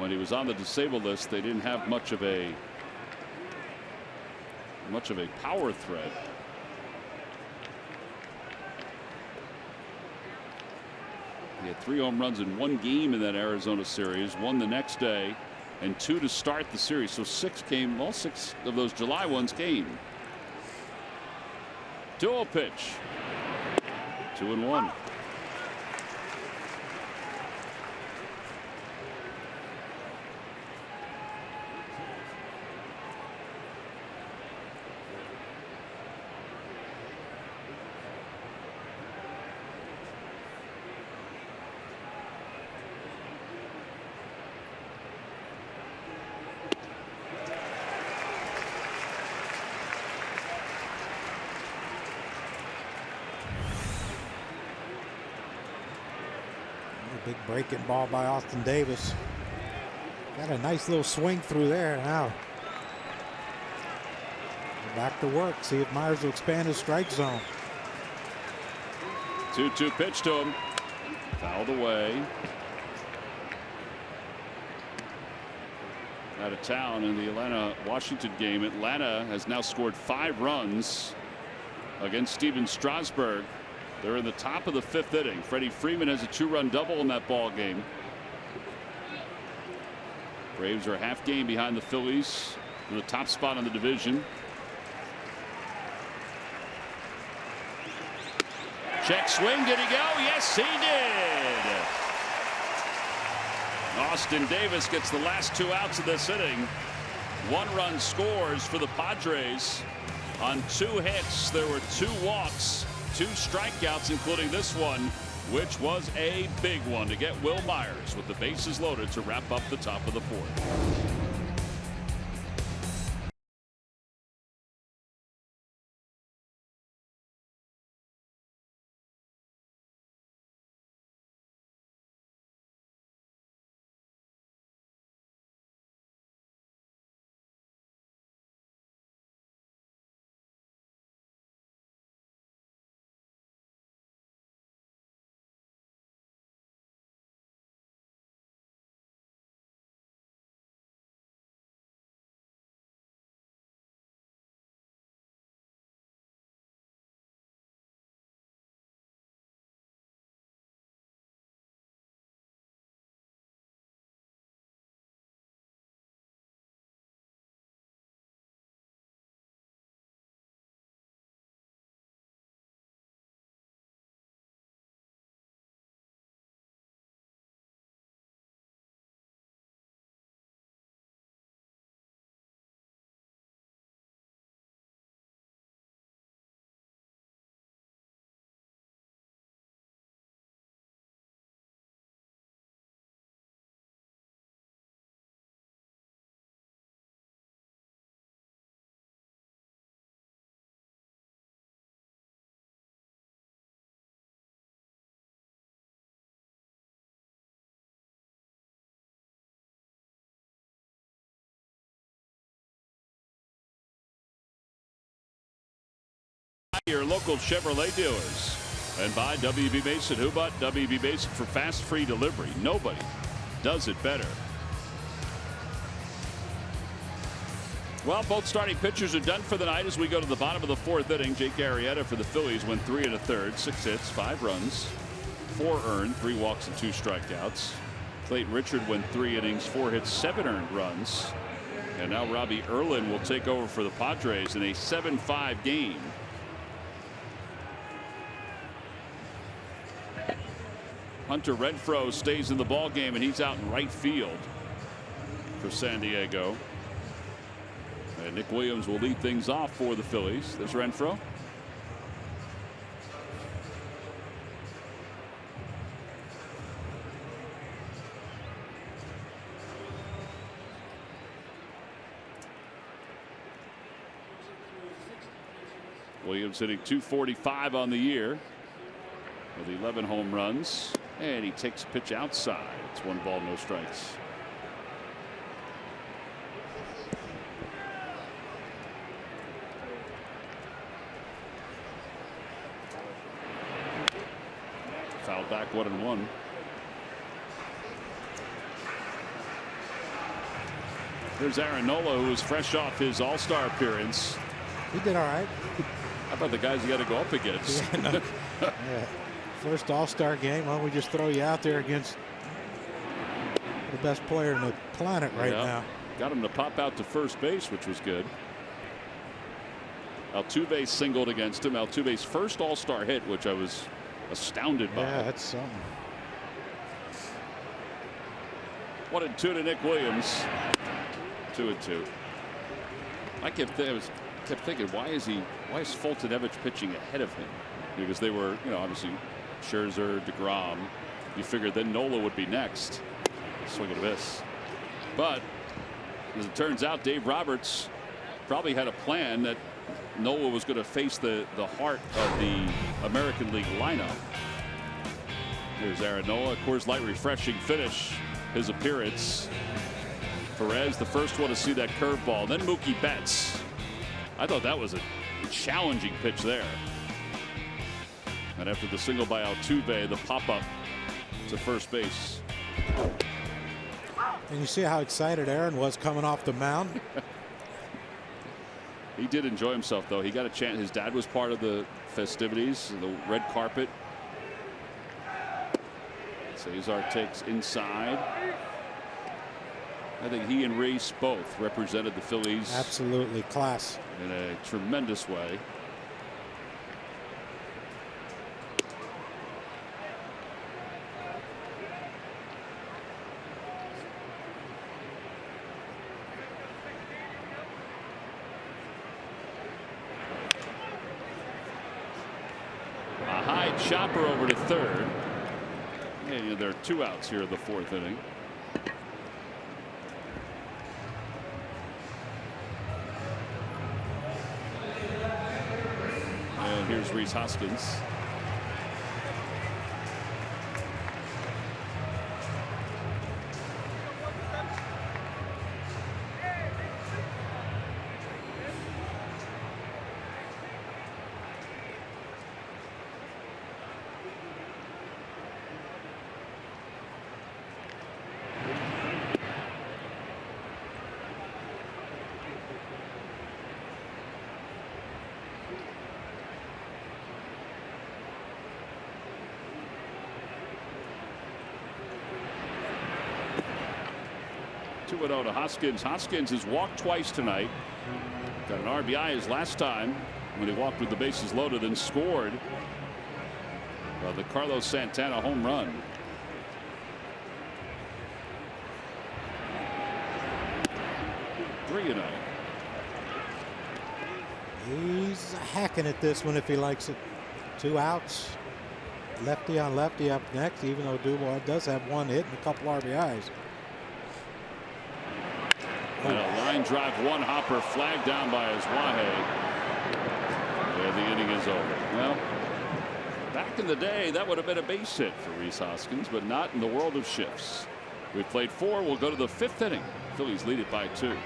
when he was on the disabled list, they didn't have much of a power threat. He had 3 home runs in 1 game in that Arizona series, 1 the next day, and 2 to start the series. So 6 came, all 6 of those July ones came. 2-0 pitch. 2-1. Big breaking ball by Austin Davis. Got a nice little swing through there. Now back to work. See if Myers will expand his strike zone. 2-2 pitch to him. Fouled away. Out of town in the Atlanta-Washington game. Atlanta has now scored 5 runs against Steven Strasburg. They're in the top of the 5th inning. Freddie Freeman has a 2-run double in that ball game. Braves are a half game behind the Phillies in the top spot in the division. Check swing. Did he go? Yes, he did. Austin Davis gets the last 2 outs of this inning. 1-run scores for the Padres on 2 hits. There were 2 walks. 2 strikeouts, including this one, which was a big one to get Will Myers with the bases loaded to wrap up the top of the 4th. Your local Chevrolet dealers. And by WB Mason. Who bought WB Mason for fast free delivery? Nobody does it better. Well, both starting pitchers are done for the night as we go to the bottom of the 4th inning. Jake Arrieta for the Phillies went 3 1/3, 6 hits, 5 runs, 4 earned, 3 walks and 2 strikeouts. Clayton Richard went 3 innings, 4 hits, 7 earned runs. And now Robbie Erlin will take over for the Padres in a 7-5 game. Hunter Renfroe stays in the ball game, and he's out in right field for San Diego. And Nick Williams will lead things off for the Phillies. There's Renfroe. Williams hitting .245 on the year with 11 home runs. And he takes a pitch outside. It's 1 ball, no strikes. Fouled back 1-1. There's Aaron Nola, who was fresh off his All-Star appearance. He did all right. How about the guys you got to go up against? Yeah, no. Yeah. First All-Star game. Why don't we just throw you out there against the best player in the planet right now? Got him to pop out to first base, which was good. Altuve singled against him. Altuve's first All-Star hit, which I was astounded by. Yeah, that's something. 1-2 to Nick Williams. 2-2. I kept thinking, why is Foltynewicz pitching ahead of him? Because they were, obviously Scherzer, DeGrom. You figured then Nola would be next. Swing and a miss. But as it turns out, Dave Roberts probably had a plan that Nola was going to face the heart of the American League lineup. Here's Aaron Nola. Coors Light refreshing finish. His appearance. Perez, the first one to see that curveball. Then Mookie Betts. I thought that was a challenging pitch there. And after the single by Altuve, the pop-up to first base. And you see how excited Aaron was coming off the mound. He did enjoy himself, though. He got a chance. His dad was part of the festivities, the red carpet. Cesar takes inside. I think he and Reese both represented the Phillies. Absolutely class. In a tremendous way. A high chopper over to third. And there are 2 outs here in the 4th inning. And here's Rhys Hoskins. Two and 0 to Hoskins. Hoskins has walked twice tonight. Got an RBI his last time when he walked with the bases loaded and scored the Carlos Santana home run. Three and 0. He's hacking at this one if he likes it. 2 outs. Lefty on lefty up next, even though Dubois does have 1 hit and a couple RBIs. And a line drive, 1 hopper, flagged down by Azwahe. And the inning is over. Well, back in the day, that would have been a base hit for Rhys Hoskins, but not in the world of shifts. We've played 4. We'll go to the 5th inning. Phillies lead it by 2.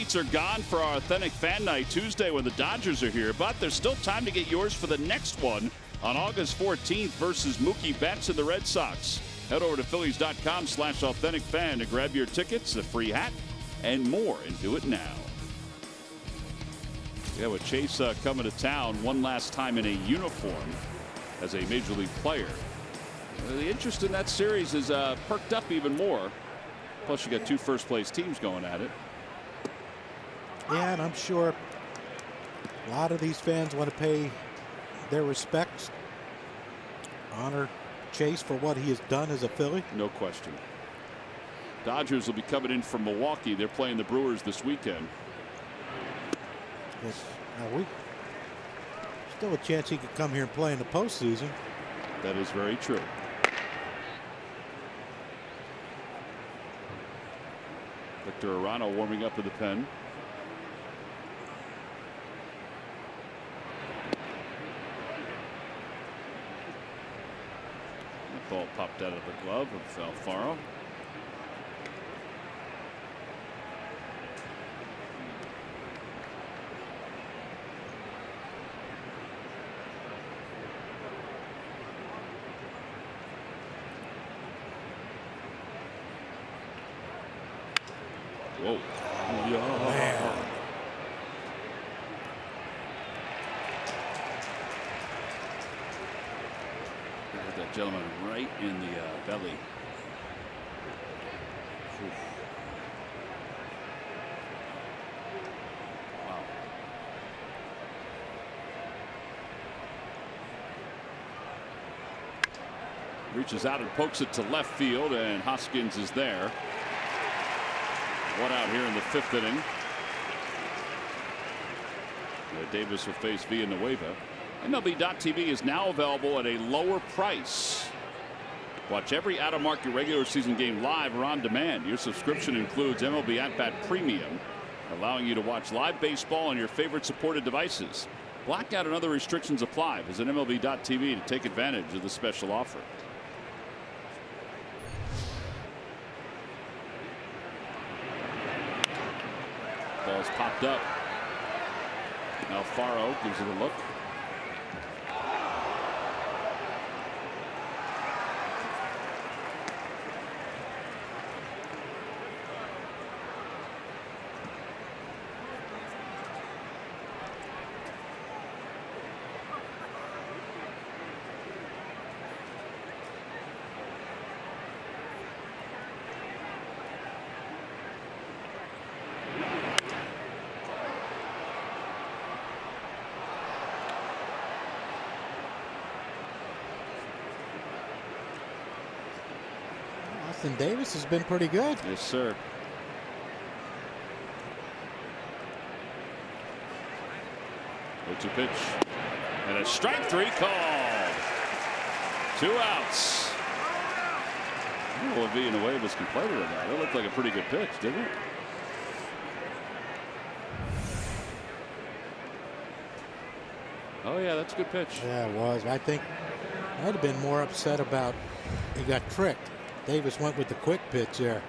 seats are gone for our Authentic Fan Night Tuesday when the Dodgers are here, but there's still time to get yours for the next one on August 14th versus Mookie Betts and the Red Sox. Head over to Phillies.com/AuthenticFan to grab your tickets, a free hat, and more, and do it now. Yeah, with Chase coming to town one last time in a uniform as a major league player. The interest in that series is perked up even more. Plus, you got two first-place teams going at it. Yeah, and I'm sure a lot of these fans want to pay their respects, honor Chase for what he has done as a Philly. No question. Dodgers will be coming in from Milwaukee. They're playing the Brewers this weekend. Yes. Now still a chance he could come here and play in the postseason. That is very true. Victor Arano warming up in the pen. The ball popped out of the glove of Alfaro. Whoa. Man. Got that gentleman right in the belly. Oof. Wow. Reaches out and pokes it to left field, and Hoskins is there. One out here in the 5th inning. Davis will face Villanueva. MLB.TV is now available at a lower price. Watch every out-of-market regular season game live or on demand. Your subscription includes MLB At Bat Premium, allowing you to watch live baseball on your favorite supported devices. Blackout and other restrictions apply. Visit MLB.TV to take advantage of the special offer. Ball's popped up. Alfaro gives it a look. Davis has been pretty good. Yes, sir. To pitch and a strike 3 called. 2 outs. I don't know what Villanueva's complaining about. It looked like a pretty good pitch, didn't it? Oh yeah, that's a good pitch. Yeah, it was. I think I'd have been more upset about he got tricked. Davis went with the quick pitch there.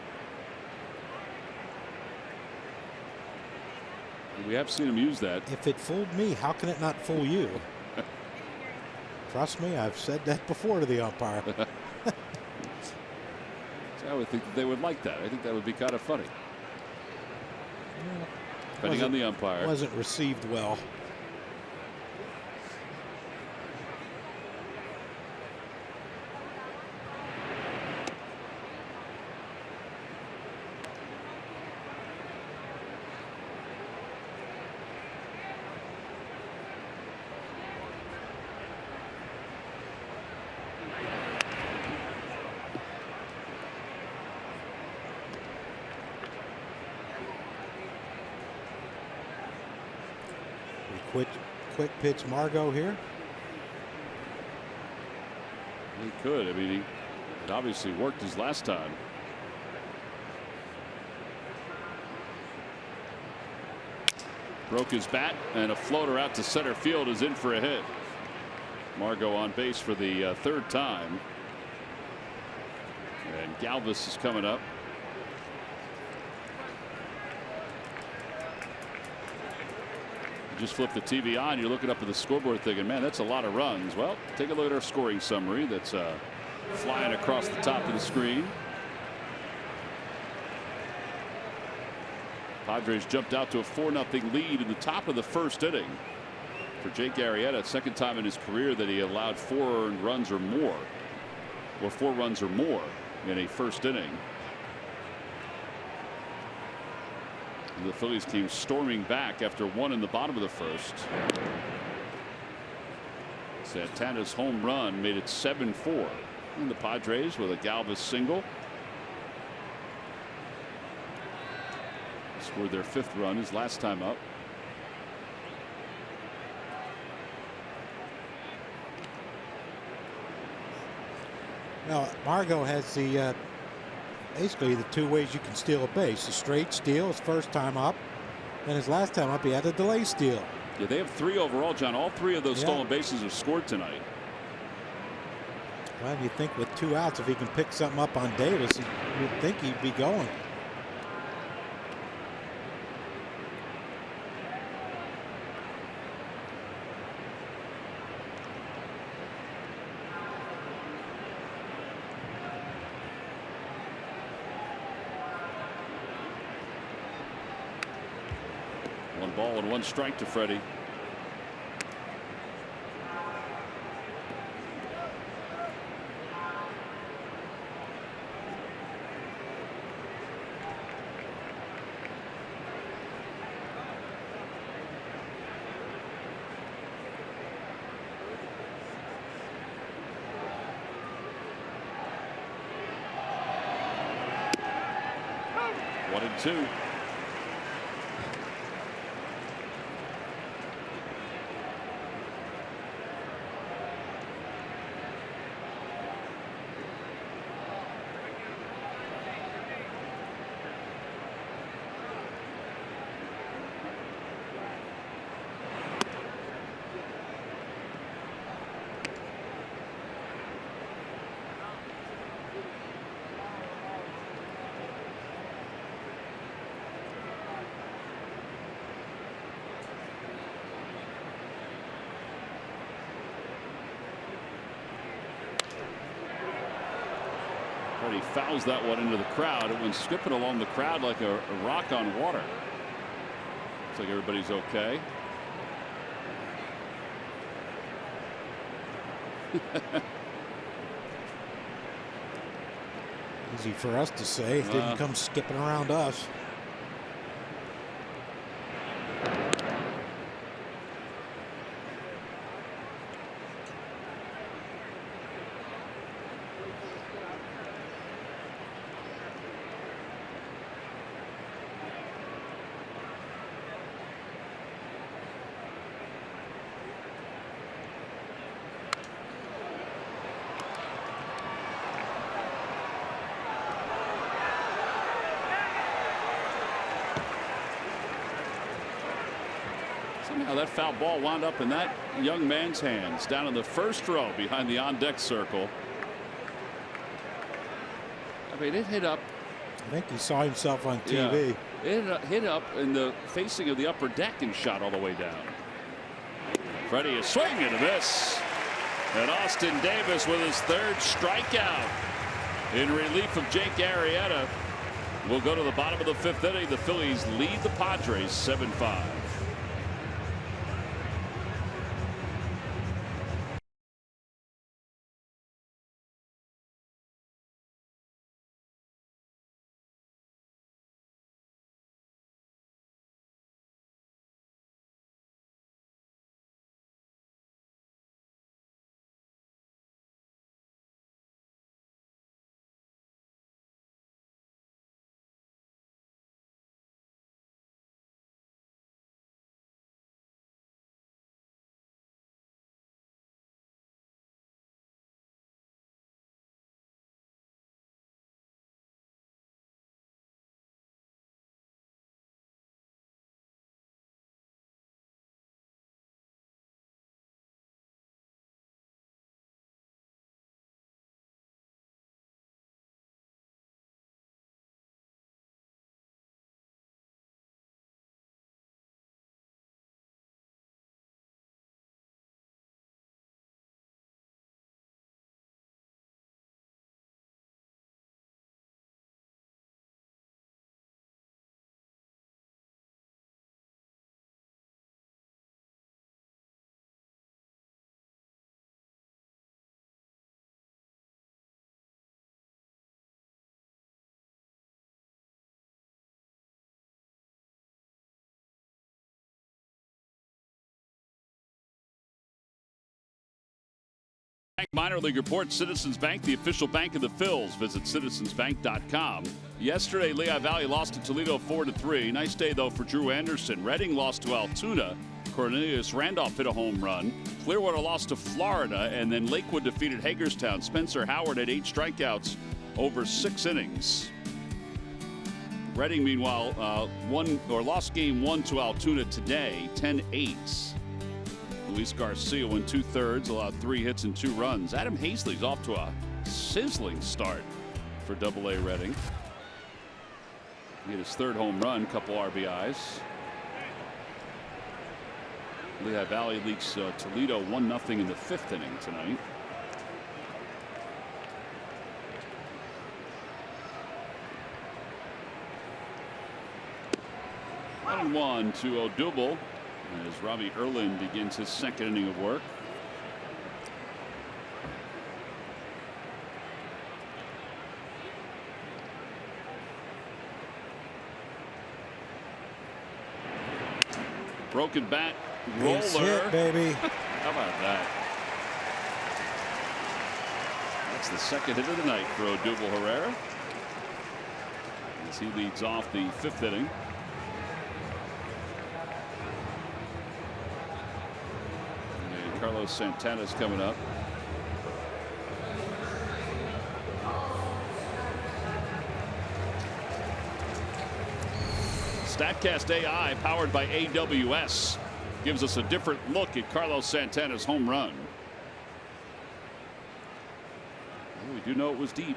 We have seen him use that. If it fooled me, how can it not fool you? Trust me, I've said that before to the umpire. I would think that they would like that. I think that would be kind of funny. Yeah, depending on the umpire. Wasn't received well. Quick pitch Margot here. He could. I mean, it obviously worked his last time. Broke his bat, and a floater out to center field is in for a hit. Margot on base for the 3rd time. And Galvis is coming up. Just flip the TV on, you're looking up at the scoreboard thinking, man, that's a lot of runs. Well, take a look at our scoring summary that's flying across the top of the screen. Padres jumped out to a 4-0 lead in the top of the first inning. For Jake Arrieta, second time in his career that he allowed 4 earned runs or more, or 4 runs or more in a first inning. The Phillies came storming back after 1 in the bottom of the first. Santana's home run made it 7-4. And the Padres with a Galvis single scored their 5th run his last time up. Now Margot has the basically the 2 ways you can steal a base: a straight steal his first time up, and his last time up he had a delay steal. Yeah, they have 3 overall, John. All 3 of those stolen bases are scored tonight. Well, you think with 2 outs, if he can pick something up on Davis, you'd think he'd be going. One ball and 1 strike to Freddie. One and 2. He fouls that one into the crowd. It went skipping along the crowd like a rock on water. Looks like everybody's okay. Easy for us to say. It didn't come skipping around us. Somehow that foul ball wound up in that young man's hands down in the first row behind the on-deck circle. I mean, it hit up. I think he saw himself on TV. Yeah, it hit up in the facing of the upper deck and shot all the way down. Freddie is swinging and a miss. And Austin Davis with his 3rd strikeout in relief of Jake Arrieta. We'll go to the bottom of the 5th inning. The Phillies lead the Padres 7-5. Minor League Report. Citizens Bank, the official bank of the Phils. Visit citizensbank.com. Yesterday, Lehigh Valley lost to Toledo 4-3. Nice day, though, for Drew Anderson. Reading lost to Altoona. Cornelius Randolph hit a home run. Clearwater lost to Florida, and then Lakewood defeated Hagerstown. Spencer Howard had 8 strikeouts over 6 innings. Reading, meanwhile, lost game 1 to Altoona today, 10-8. Luis Garcia went 2/3, allowed 3 hits and 2 runs. Adam Hazley's off to a sizzling start for AA Reading. He hit his 3rd home run, couple RBIs. Lehigh Valley leads Toledo 1-0 in the 5th inning tonight. And 1 to O'Double as Robbie Erlin begins his 2nd inning of work. Broken bat, roller. It's hit, baby. How about that? That's the 2nd hit of the night for O'Double Herrera as he leads off the 5th inning. Carlos Santana's coming up. StatCast AI, powered by AWS, gives us a different look at Carlos Santana's home run. Well, we do know it was deep.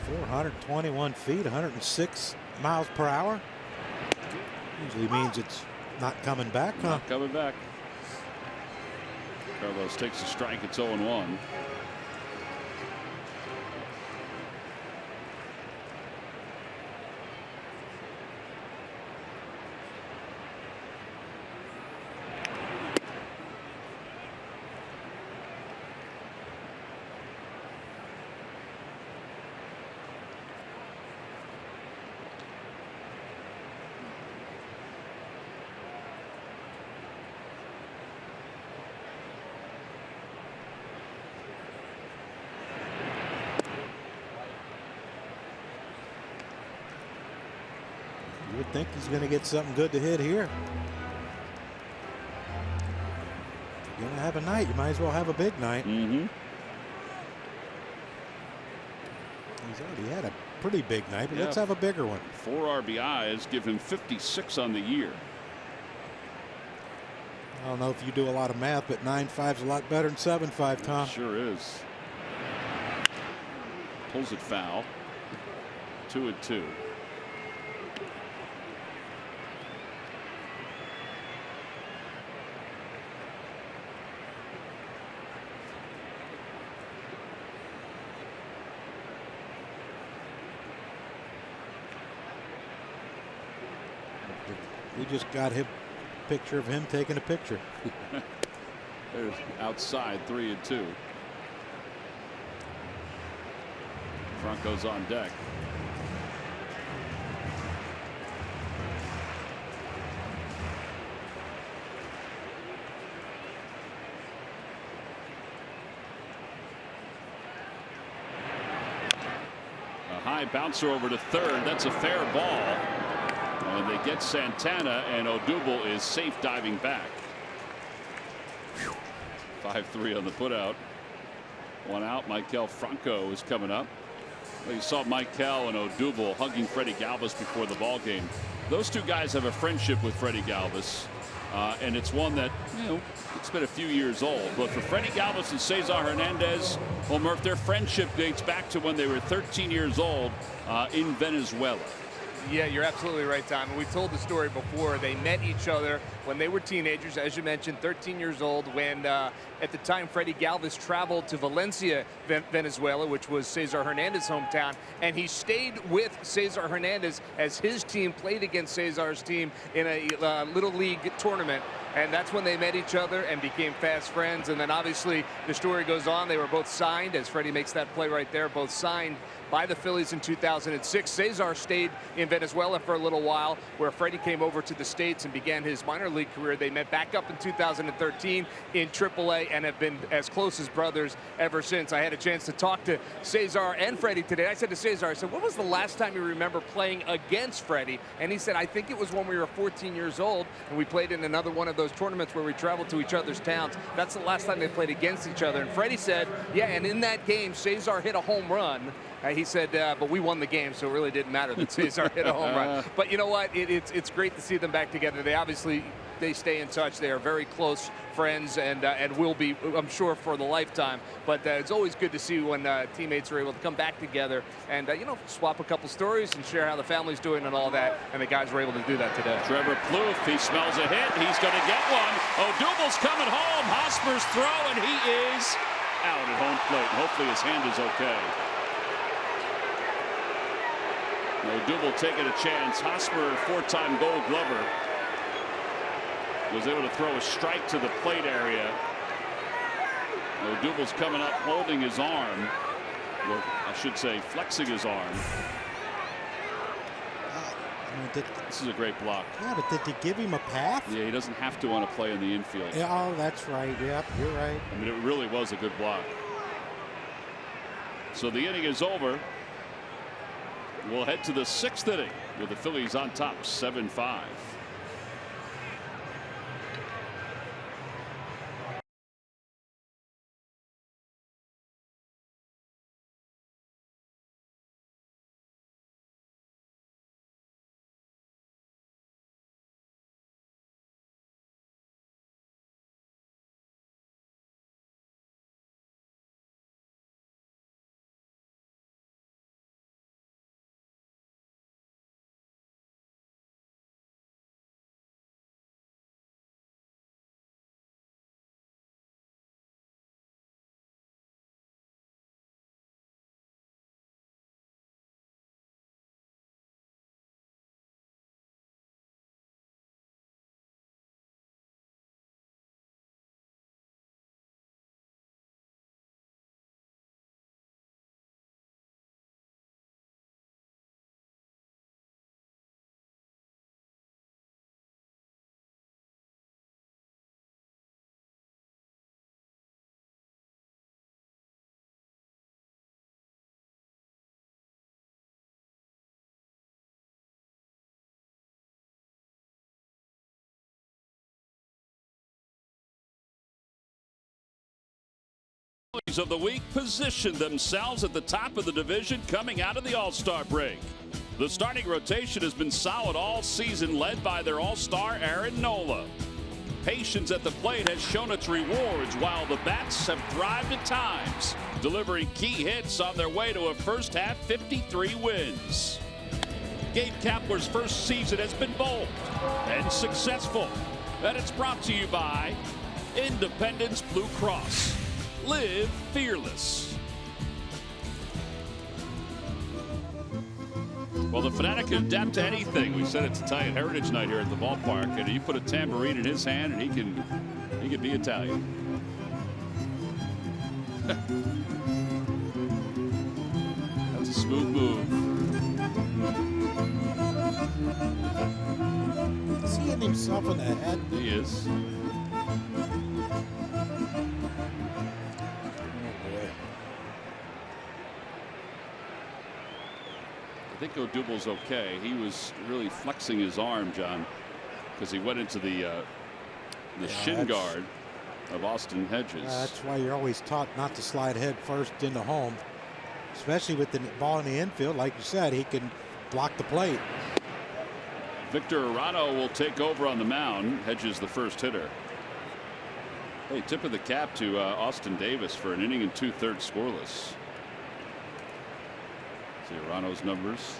421 feet, 106 miles per hour. Usually means it's not coming back, huh? Not coming back. Carlos takes a strike. It's 0-1. You would think he's going to get something good to hit here. If you're going to have a night, you might as well have a big night. Mm-hmm. He's already had a pretty big night, but Yeah. let's have a bigger one. 4 RBIs give him 56 on the year. I don't know if you do a lot of math, but 9.5 is a lot better than 7.5, Tom. Sure is. Pulls it foul. 2-2. We just got a picture of him taking a picture. There's outside 3-2. Franco's on deck. A high bouncer over to 3rd. That's a fair ball. And they get Santana, and O'Double is safe diving back. 5-3 on the putout. 1 out. Michael Franco is coming up. Well, you saw Michael and O'Double hugging Freddie Galvis before the ball game. Those two guys have a friendship with Freddie Galvis, and it's one that, you know, it's been a few years old. But for Freddie Galvis and Cesar Hernandez, well, Murph, their friendship dates back to when they were 13 years old in Venezuela. Yeah, you're absolutely right, Tom. We told the story before. They met each other when they were teenagers, as you mentioned, 13 years old, when at the time Freddie Galvis traveled to Valencia, Venezuela, which was Cesar Hernandez's hometown, and he stayed with Cesar Hernandez as his team played against Cesar's team in a Little League tournament. And that's when they met each other and became fast friends. And then obviously the story goes on. They were both signed, as Freddie makes that play right there, both signed by the Phillies in 2006. Cesar stayed in Venezuela for a little while, where Freddie came over to the States and began his minor league career. They met back up in 2013 in AAA and have been as close as brothers ever since. I had a chance to talk to Cesar and Freddie today. I said to Cesar, I said, when was the last time you remember playing against Freddie? And he said, I think it was when we were 14 years old and we played in another one of those tournaments where we traveled to each other's towns. That's the last time they played against each other. And Freddie said, yeah, and in that game, Cesar hit a home run. He said, but we won the game, so it really didn't matter that Cesar hit a home run. But you know what? It's great to see them back together. They stay in touch. They are very close friends and will be, I'm sure, for the lifetime. But it's always good to see when teammates are able to come back together and, you know, swap a couple stories and share how the family's doing and all that. And the guys were able to do that today. Trevor Plouffe, he smells a hit. He's going to get one. Odubel's coming home. Hosmer's throw, and he is out at home plate. Hopefully his hand is okay. Odubel taking a chance. Hosmer, four-time Gold Glover, was able to throw a strike to the plate area. Odubel's coming up holding his arm, or I should say flexing his arm. This is a great block. Yeah, but did they give him a path? Yeah, he doesn't have to on a play in the infield. Yeah, oh, that's right. Yep, you're right. I mean, it really was a good block. So the inning is over. We'll head to the 6th inning with the Phillies on top, 7-5. Of the week positioned themselves at the top of the division coming out of the All-Star break. The starting rotation has been solid all season, led by their All-Star Aaron Nola. Patience at the plate has shown its rewards, while the bats have thrived at times, delivering key hits on their way to a first half 53 wins. Gabe Kapler's first season has been bold and successful, and it's brought to you by Independence Blue Cross. Live fearless. Well, the Fanatic can adapt to anything. We said it's Italian Heritage Night here at the ballpark, and you put a tambourine in his hand, and he can be Italian. That's a smooth move. Is he hitting himself in the head? He is. I think Odubel's okay. He was really flexing his arm, John, because he went into the shin guard of Austin Hedges. That's why you're always taught not to slide head first into home, especially with the ball in the infield. Like you said, he can block the plate. Victor Arano will take over on the mound. Hedges the first hitter. Hey, tip of the cap to Austin Davis for an inning and 2/3 scoreless. See Arano's numbers.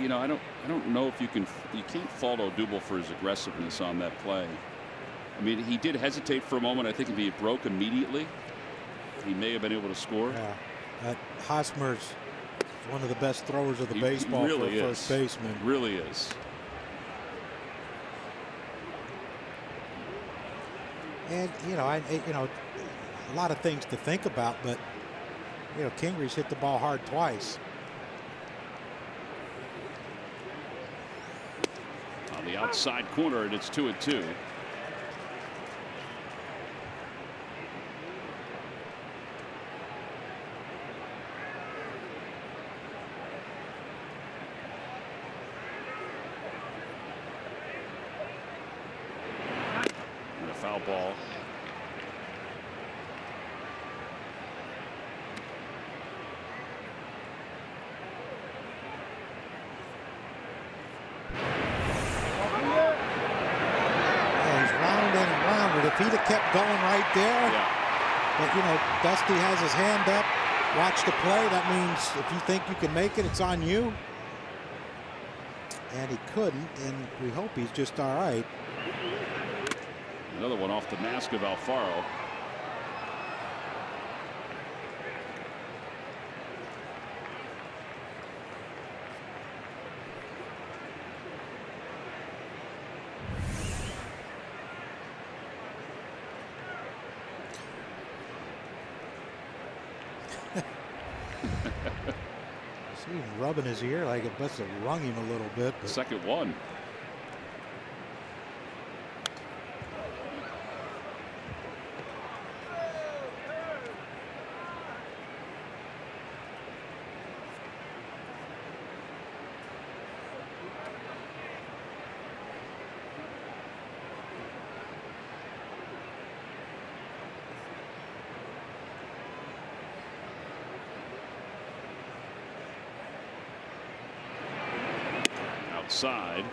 You know, I don't know if you can't fault Odubel for his aggressiveness on that play. I mean, he did hesitate for a moment. I think if he broke immediately, he may have been able to score. Yeah, Hosmer's one of the best throwers of the baseball really for a first baseman. Really is. And a lot of things to think about, but Kingry's hit the ball hard twice. On the outside corner, and it's 2-2. And a foul ball. If he'd have kept going right there, but Dusty has his hand up. Watch the play. That means if you think you can make it, it's on you. And he couldn't, and we hope he's just all right. Another one off the mask of Alfaro. See him rubbing his ear like it must have rung him a little bit. But Second one. Outside.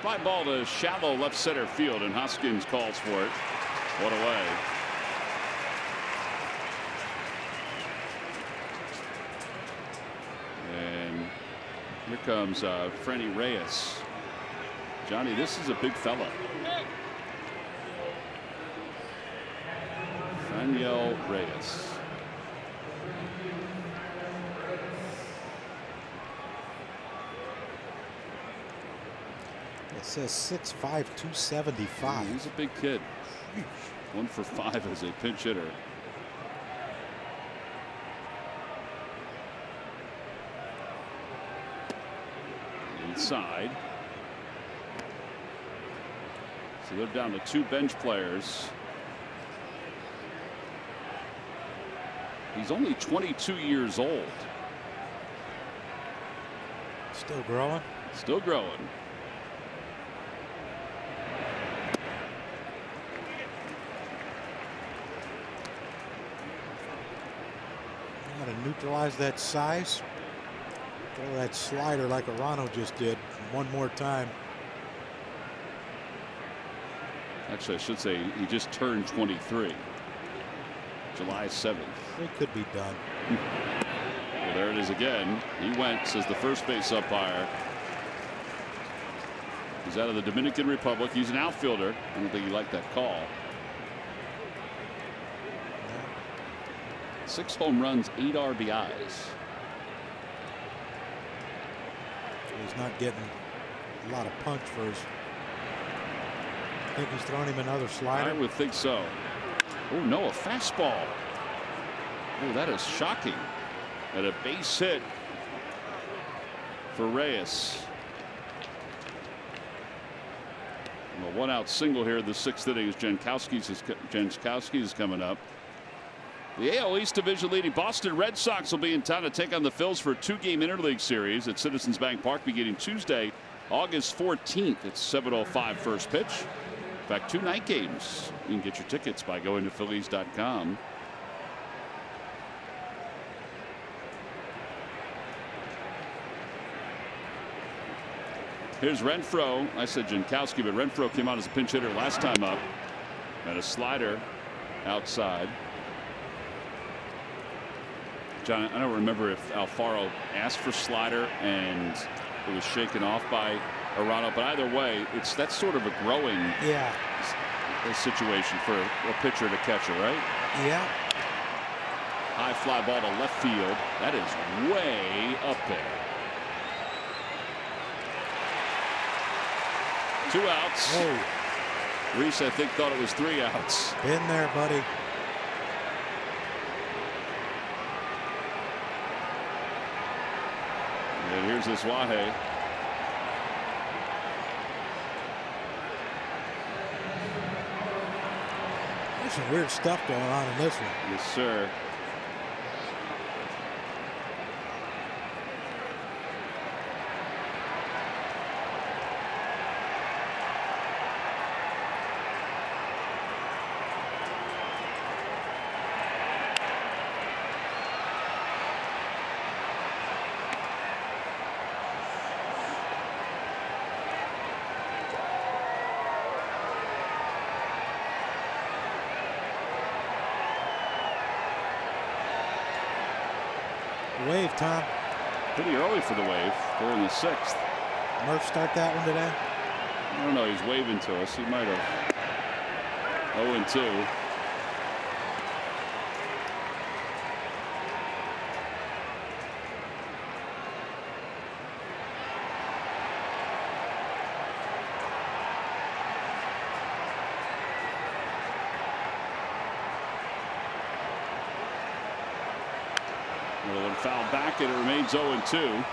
Fly ball to shallow left center field, and Hoskins calls for it. One away. Here comes Franny Reyes. Johnny, this is a big fella. Franiel Reyes. it says 6'5", 275. He's a big kid. 1 for 5 as a pinch hitter. Inside. So they're down to 2 bench players. He's only 22 years old. Still growing. Still growing. Got to neutralize that size. Throw that slider like Arano just did one more time. Actually, I should say he just turned 23. July 7th. It could be done. Well, there it is again. He went, says the first base umpire. He's out of the Dominican Republic. He's an outfielder. I don't think he liked that call. 6 home runs, 8 RBIs. He's not getting a lot of punch for his. I think he's throwing him another slider. I would think so. Oh no, a fastball. Oh, that is shocking. And a base hit for Reyes. And a 1-out single here in the 6th inning as Jankowski is coming up. The AL East Division leading Boston Red Sox will be in town to take on the Phils for a 2-game interleague series at Citizens Bank Park beginning Tuesday, August 14th. It's 7:05 first pitch. In fact, 2 night games. You can get your tickets by going to Phillies.com. Here's Renfroe. I said Jankowski, but Renfroe came out as a pinch hitter last time up. And a slider outside. John, I don't remember if Alfaro asked for slider and it was shaken off by Arano, but either way, that's sort of a growing situation for a pitcher to catcher, right? Yeah. High fly ball to left field. That is way up there. 2 outs. Oh. Reese, I think, thought it was 3 outs. Been there, buddy. And here's this Wahe. There's some weird stuff going on in this one. Yes, sir. Wave, Tom. Pretty early for the wave. They're in the 6th. Murph start that one today? I don't know. He's waving to us. He might have. 0-2. Well, foul back, and it remains 0-2.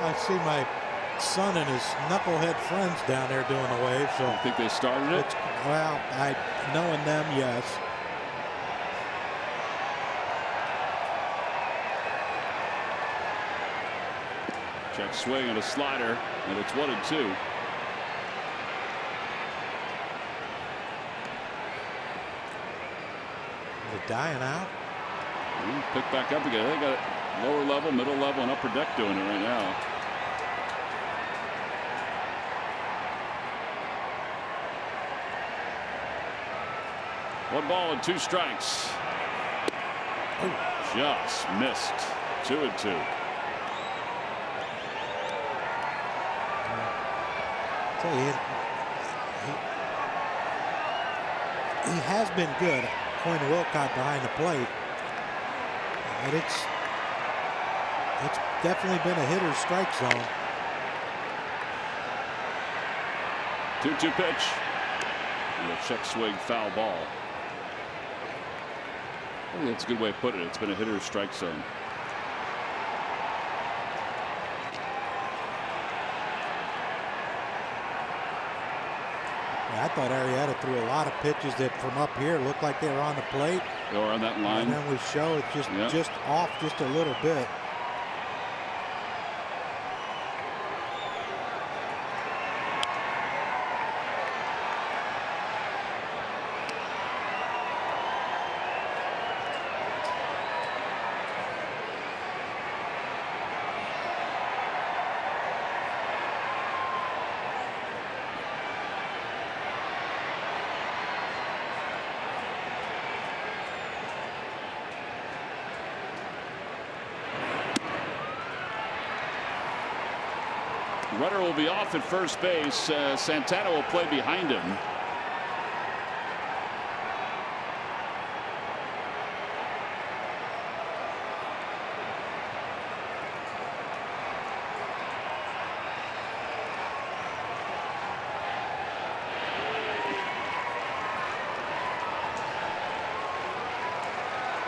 I see my son and his knucklehead friends down there doing the wave. So I think they started it. Well, knowing them, yes. Check swing and a slider, and it's 1-2. Dying out. Pick back up again. They got it lower level, middle level, and upper deck doing it right now. One ball and 2 strikes. Oh, just missed. 2-2. I tell you, he has been good. Point of Wilcott behind the plate, but it's definitely been a hitter's strike zone. 2-2 pitch. And a check swing foul ball. I think that's a good way of putting it. It's been a hitter's strike zone. I thought Arrieta threw a lot of pitches that from up here looked like they were on the plate. They were on that line. And then we show it just off just a little bit. Runner will be off at first base. Santana will play behind him.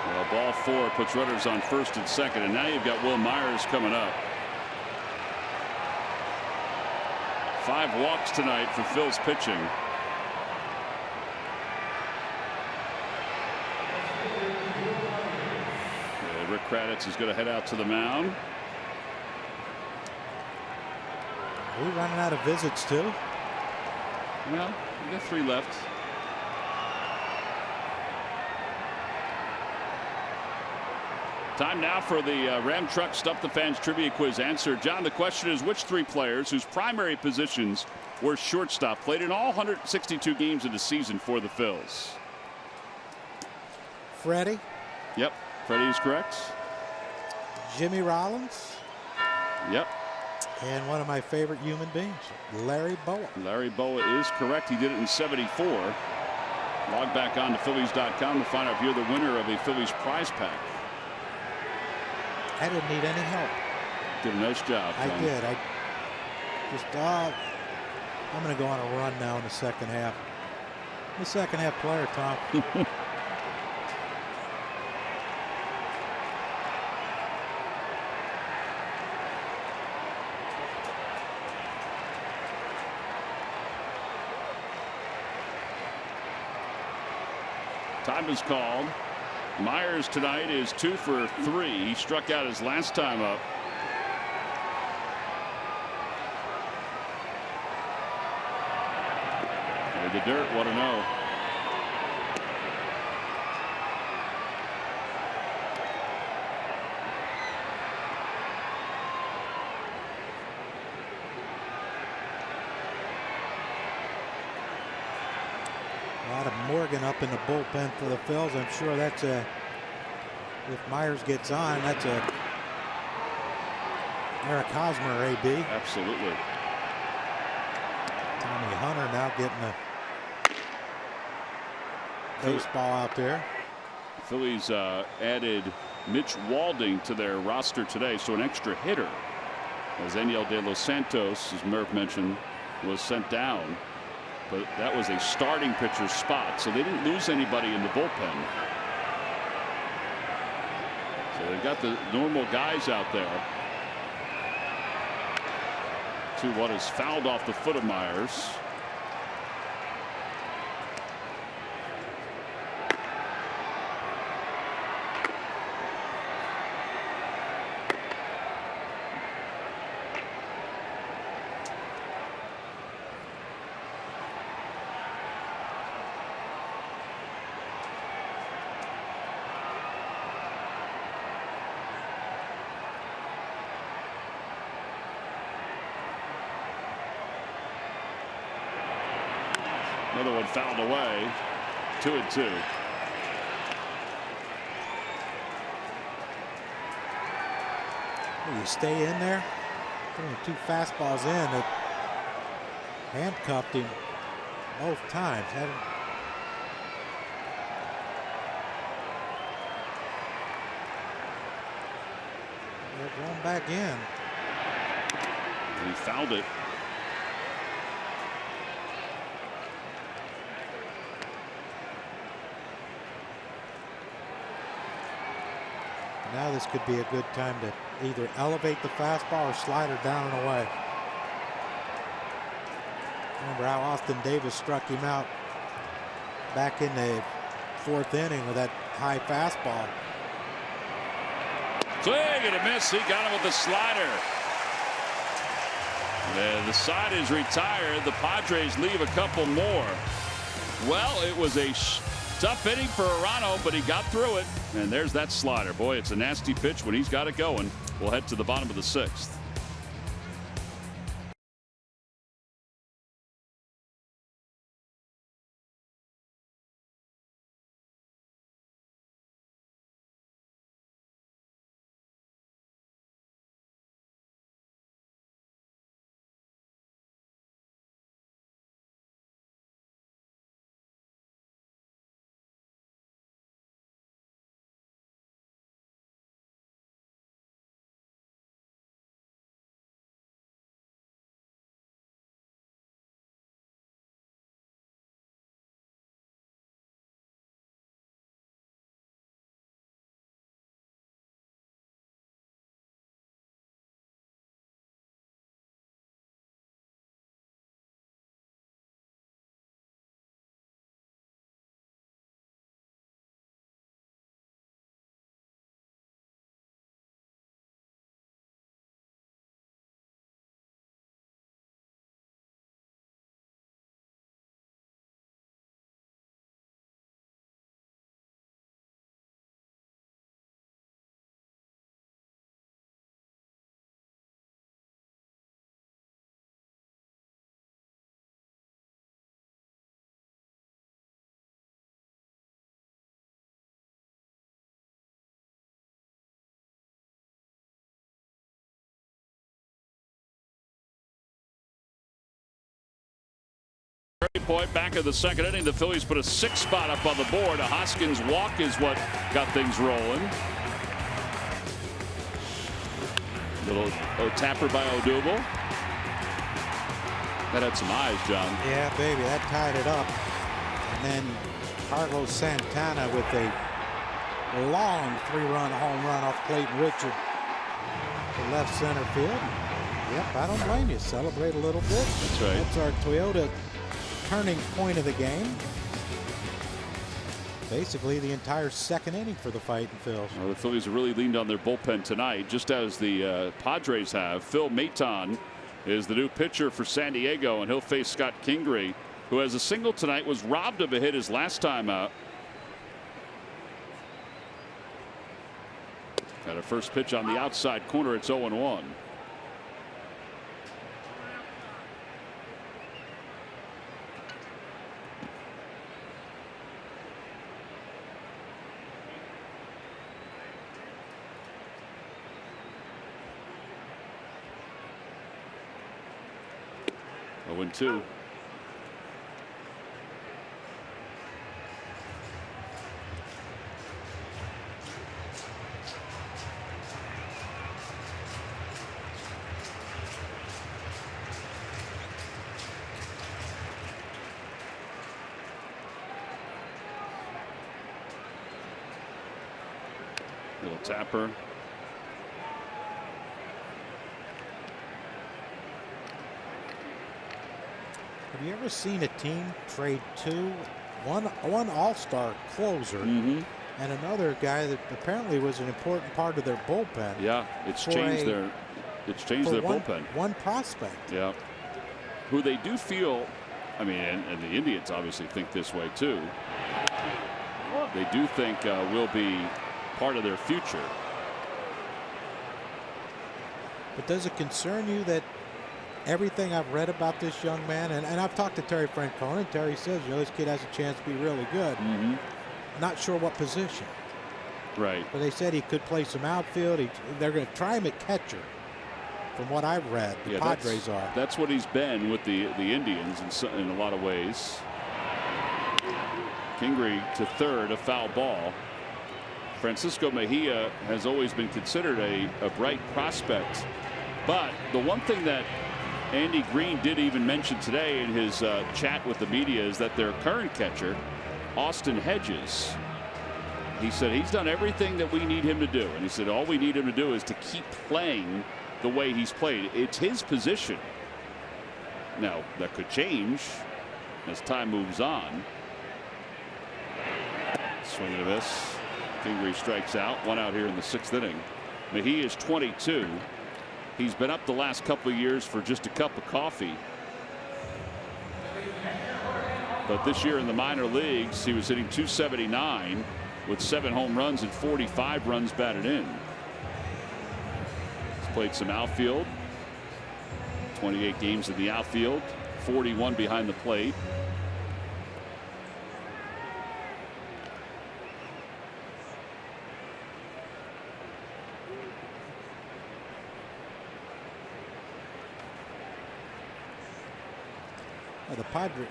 Well, ball 4 puts runners on first and second, and now you've got Will Myers coming up. 5 walks tonight for Phil's pitching. Rick Kraditz is going to head out to the mound. Are we running out of visits too? Well, we got 3 left. Time now for the Ram Truck Stuff the Fans Trivia Quiz answer. John, the question is, which three players whose primary positions were shortstop played in all 162 games of the season for the Phils? Freddie. Yep, Freddie is correct. Jimmy Rollins. Yep. And one of my favorite human beings, Larry Bowa. Larry Bowa is correct. He did it in '74. Log back on to Phillies.com to find out if you're the winner of a Phillies prize pack. I didn't need any help. Did a nice job, Tom. I did. I just, I'm going to go on a run now in the second half. I'm the second half player, Tom. Time is called. Myers tonight is 2 for 3. He struck out his last time up. And the dirt, 1-0. A lot of Morgan up in the bullpen for the Phils. I'm sure that's a, if Myers gets on, that's a Eric Hosmer AB. Absolutely. Tommy Hunter now getting a baseball out there. Phillies added Mitch Walding to their roster today, so an extra hitter. As Daniel De Los Santos, as Murph mentioned, was sent down. But that was a starting pitcher's spot, so they didn't lose anybody in the bullpen. So they've got the normal guys out there. 2-1 is fouled off the foot of Myers. Another one fouled away. 2-2. You stay in there. Throwing 2 fastballs in that handcuffed him both times. They're going back in. He fouled it. Now this could be a good time to either elevate the fastball or slide her down and away. Remember how Austin Davis struck him out back in the 4th inning with that high fastball. Swing and a miss. He got him with the slider. The side is retired. The Padres leave a couple more. Well, it was a tough inning for Arano, but he got through it. And there's that slider. Boy, it's a nasty pitch when he's got it going. We'll head to the bottom of the 6th. point back of the second inning. The Phillies put a 6 spot up on the board. A Hoskins walk is what got things rolling. Little tapper by Odubel. That had some eyes, John. Yeah, baby, that tied it up. And then Carlos Santana with a long 3-run home run off Clayton Richard to left center field. Yep, I don't blame you. Celebrate a little bit. That's right. That's our Toyota turning point of the game. Basically the entire second inning for the Fighting Phils. Well, the Phillies have really leaned on their bullpen tonight, just as the Padres have. Phil Maton is the new pitcher for San Diego, and he'll face Scott Kingery, who has a single tonight, was robbed of a hit his last time out. Got a first pitch on the outside corner. It's 0-1. Oh, 2. Little tapper. Have you ever seen a team trade one all-star closer and another guy that apparently was an important part of their bullpen? Yeah, it's changed their bullpen. One prospect. Yeah, who they do feel. I mean, and the Indians obviously think this way too. They do think will be part of their future. But does it concern you that everything I've read about this young man, and I've talked to Terry Francona, and Terry says, you know, this kid has a chance to be really good. Not sure what position. Right. But they said he could play some outfield. They're going to try him at catcher. From what I've read, the Padres are. That's what he's been with the Indians in a lot of ways. Kingery to third, a foul ball. Francisco Mejia has always been considered a bright prospect. But the one thing that Andy Green did even mention today in his chat with the media is that their current catcher, Austin Hedges, he said he's done everything that we need him to do. And he said all we need him to do is to keep playing the way he's played. It's his position. Now, that could change as time moves on. Swing and a miss. Kingery strikes out. One out here in the 6th inning. Mejia is 22. He's been up the last couple of years for just a cup of coffee. But this year in the minor leagues, he was hitting .279 with 7 home runs and 45 runs batted in. He's played some outfield. 28 games in the outfield. 41 behind the plate. The Padres.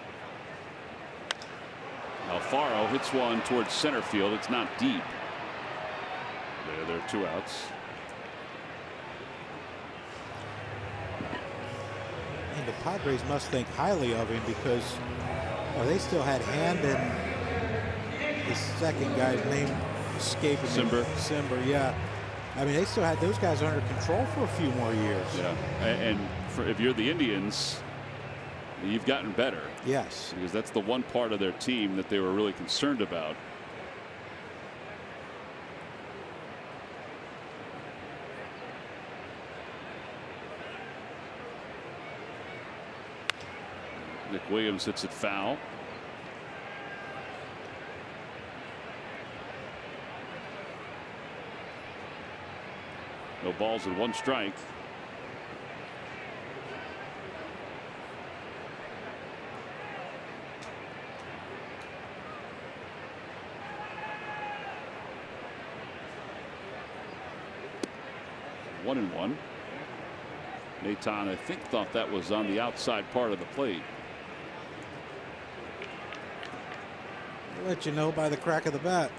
Alfaro hits one towards center field. It's not deep. There are 2 outs. And the Padres must think highly of him because they still had Hand and the second guy's name escaping. Simber, yeah. I mean, they still had those guys under control for a few more years. Yeah, and if you're the Indians, you've gotten better. Yes. Because that's the one part of their team that they were really concerned about. Nick Williams hits it foul. No balls and 1 strike. One and 1. Maton, I think, thought that was on the outside part of the plate. I'll let you know by the crack of the bat.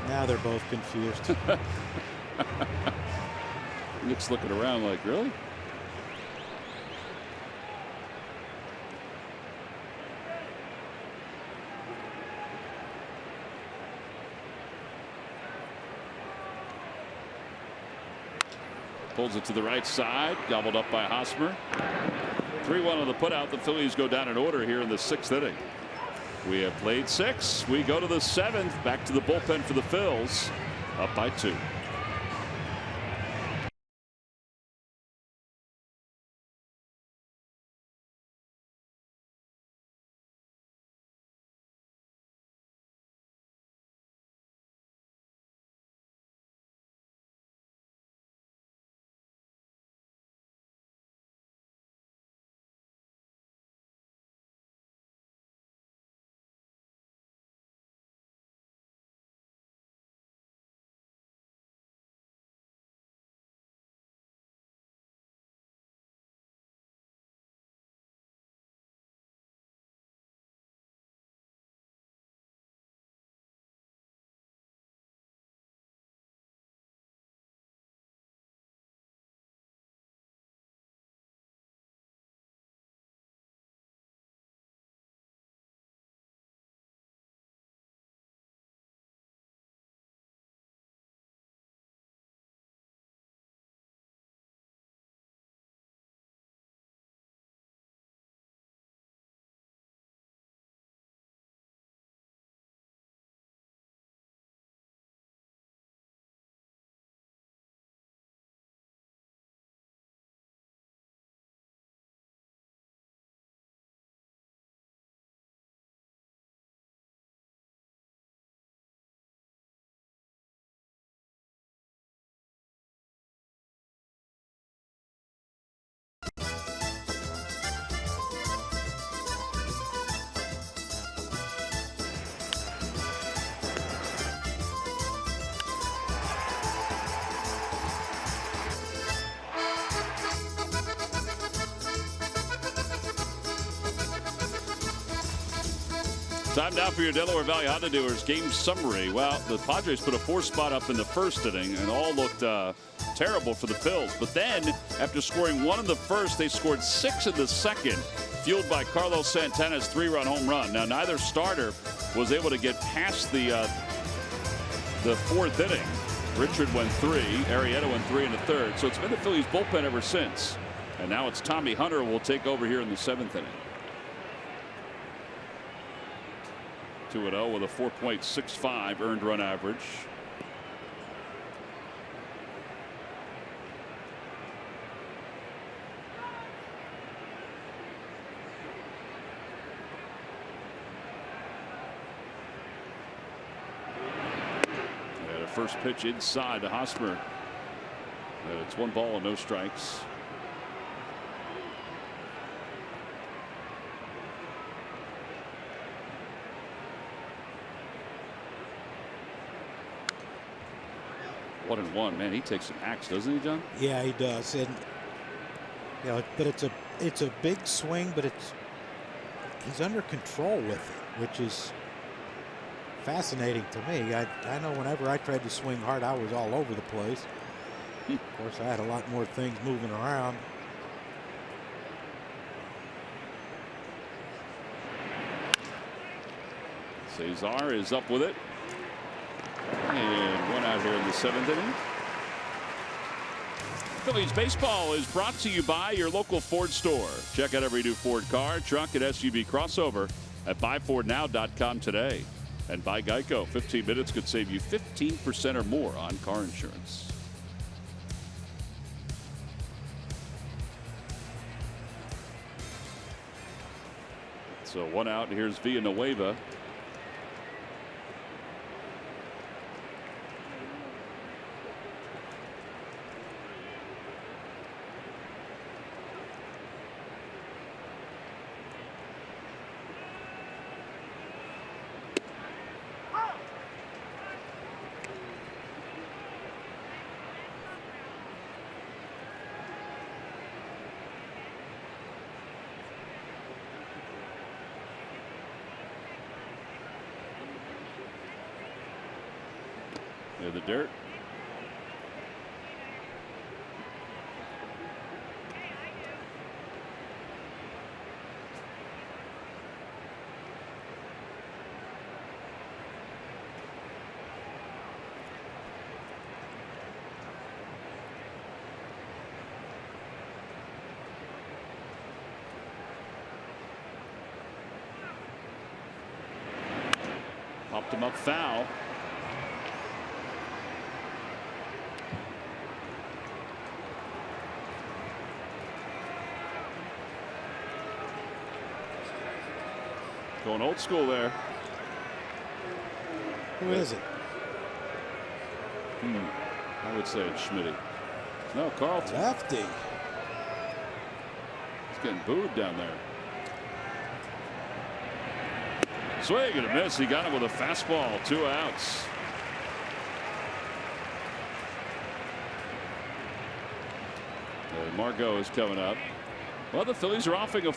Now they're both confused. Nick's looking around like, really? Pulls it to the right side, gobbled up by Hosmer. 3-1 on the putout. The Phillies go down in order here in the 6th inning. We have played 6. We go to the 7th. Back to the bullpen for the Phils. Up by 2. Time now for your Delaware Valley Honda Dealers game summary. Well, the Padres put a 4 spot up in the 1st inning and all looked terrible for the Phils. But then, after scoring 1 in the 1st, they scored 6 in the 2nd, fueled by Carlos Santana's 3-run home run. Now, neither starter was able to get past the 4th inning. Richard went 3, Arrieta went 3 in the 3rd. So it's been the Phillies bullpen ever since. And now it's Tommy Hunter who will take over here in the 7th inning. 2-0 with a 4.65 earned run average. And a first pitch inside to Hosmer. And it's 1 ball and no strikes. One and one, man. He takes some hacks, doesn't he, John? Yeah, he does. And you know, but it's a big swing, but he's under control with it, which is fascinating to me. I know whenever I tried to swing hard, I was all over the place. Of course, I had a lot more things moving around. Cesar is up with it. And 1 out here in the 7th inning. Phillies baseball is brought to you by your local Ford store. Check out every new Ford car, truck, and SUV crossover at buyfordnow.com today. And by Geico, 15 minutes could save you 15% or more on car insurance. So 1 out. Here's Villanueva. the dirt. Popped him up foul. Going old school there. Who is it? I would say it's Schmitty. No, Carlton. Lefty. He's getting booed down there. Swing and a miss. He got him with a fastball. 2 outs. And Margot is coming up. Well, the Phillies are offering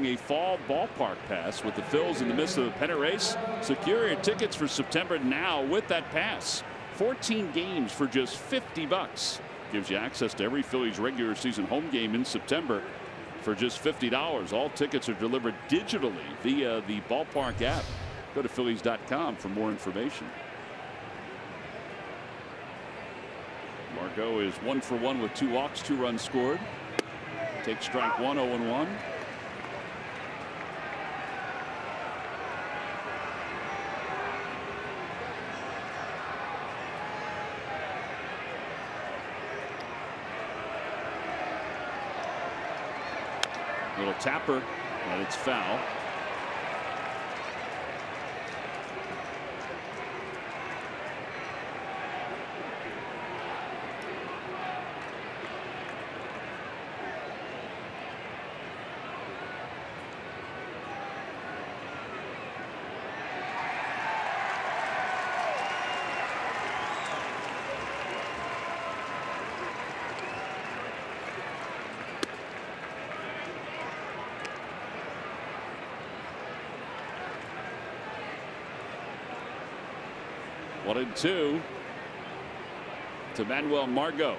a fall ballpark pass with the Phils in the midst of the pennant race. Secure your tickets for September now with that pass. 14 games for just $50. Gives you access to every Phillies regular season home game in September for just $50. All tickets are delivered digitally via the ballpark app. Go to Phillies.com for more information. Margot is 1 for 1 with 2 walks, 2 runs scored. Take strike 1, 0-1. Little tapper, and it's foul. One and 2 to Manuel Margot.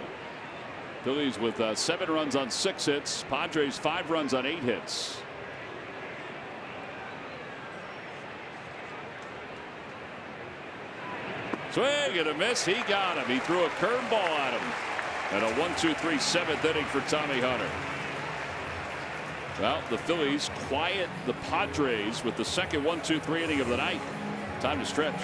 Phillies with 7 runs on 6 hits. Padres 5 runs on 8 hits. Swing and a miss. He got him. He threw a curveball at him. And a 1-2-3 7th inning for Tommy Hunter. Well, the Phillies quiet the Padres with the second 1-2-3 inning of the night. Time to stretch.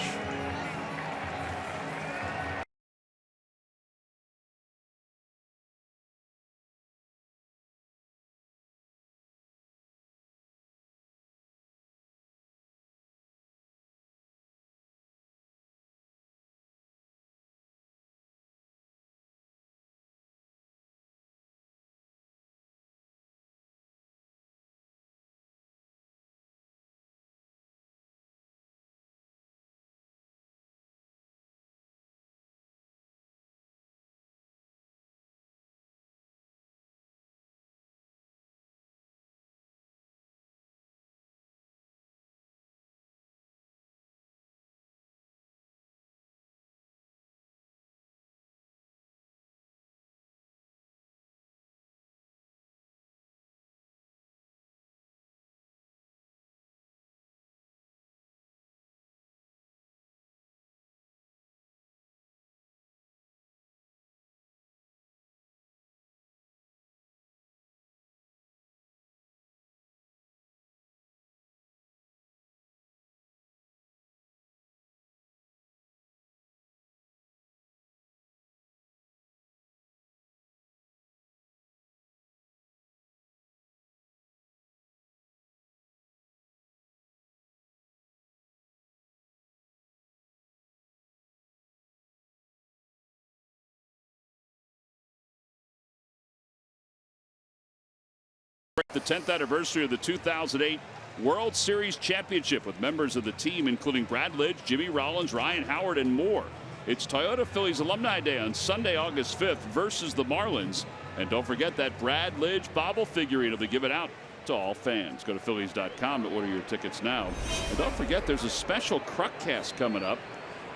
The 10th anniversary of the 2008 World Series Championship with members of the team including Brad Lidge, Jimmy Rollins, Ryan Howard, and more. It's Toyota Phillies Alumni Day on Sunday, August 5th versus the Marlins. And don't forget that Brad Lidge bobble figurine will be given out to all fans. Go to Phillies.com to order your tickets now. And don't forget there's a special Cruckcast coming up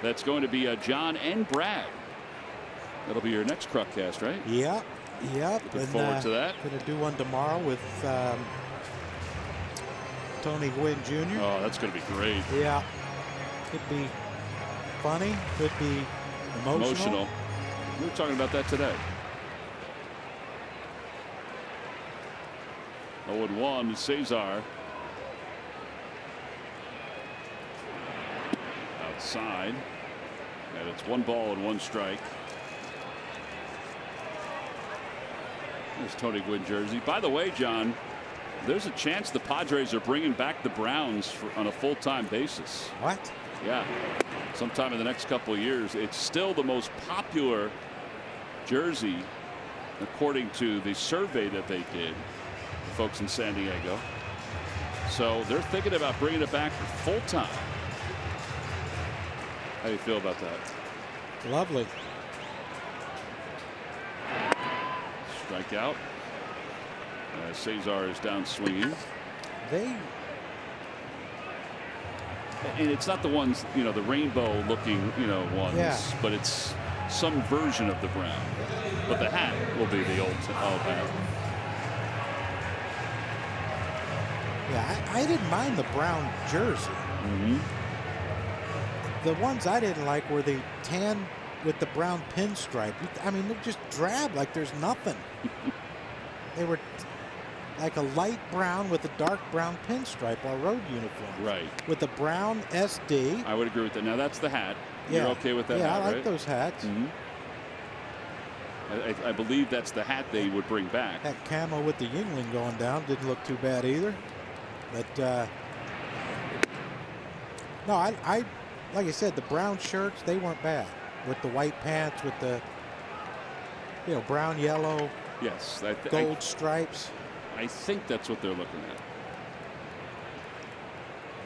That's going to be John and Brad. That'll be your next Krupcast, right? Yep. Looking forward to that. Going to do one tomorrow with Tony Gwynn Jr. Oh, that's going to be great. Yeah. Could be funny. Could be emotional. We were talking about that today. 0-1 Cesar. Outside. And it's 1 ball and 1 strike. There's Tony Gwynn jersey. By the way, John, there's a chance the Padres are bringing back the Browns on a full-time basis. What? Yeah. Sometime in the next couple of years. It's still the most popular jersey, according to the survey that they did, folks in San Diego. So they're thinking about bringing it back for full-time. How do you feel about that? Lovely. Strikeout. Cesar is down swinging. And it's not the ones, you know, the rainbow looking, you know, ones, but it's some version of the brown. But the hat will be the old hat. Yeah, I didn't mind the brown jersey. The ones I didn't like were the tan with the brown pinstripe. I mean, they're just drab, like there's nothing. They were like a light brown with a dark brown pinstripe, our road uniform. Right. With the brown SD. I would agree with that. Now that's the hat. Yeah. You're okay with that hat, I like right? those hats. I believe that's the hat they would bring back. That camo with the Yingling going down didn't look too bad either. But no, I like I said, the brown shirts, they weren't bad. With the white pants, with the, you know, brown, yellow, yes, gold stripes. I think that's what they're looking at.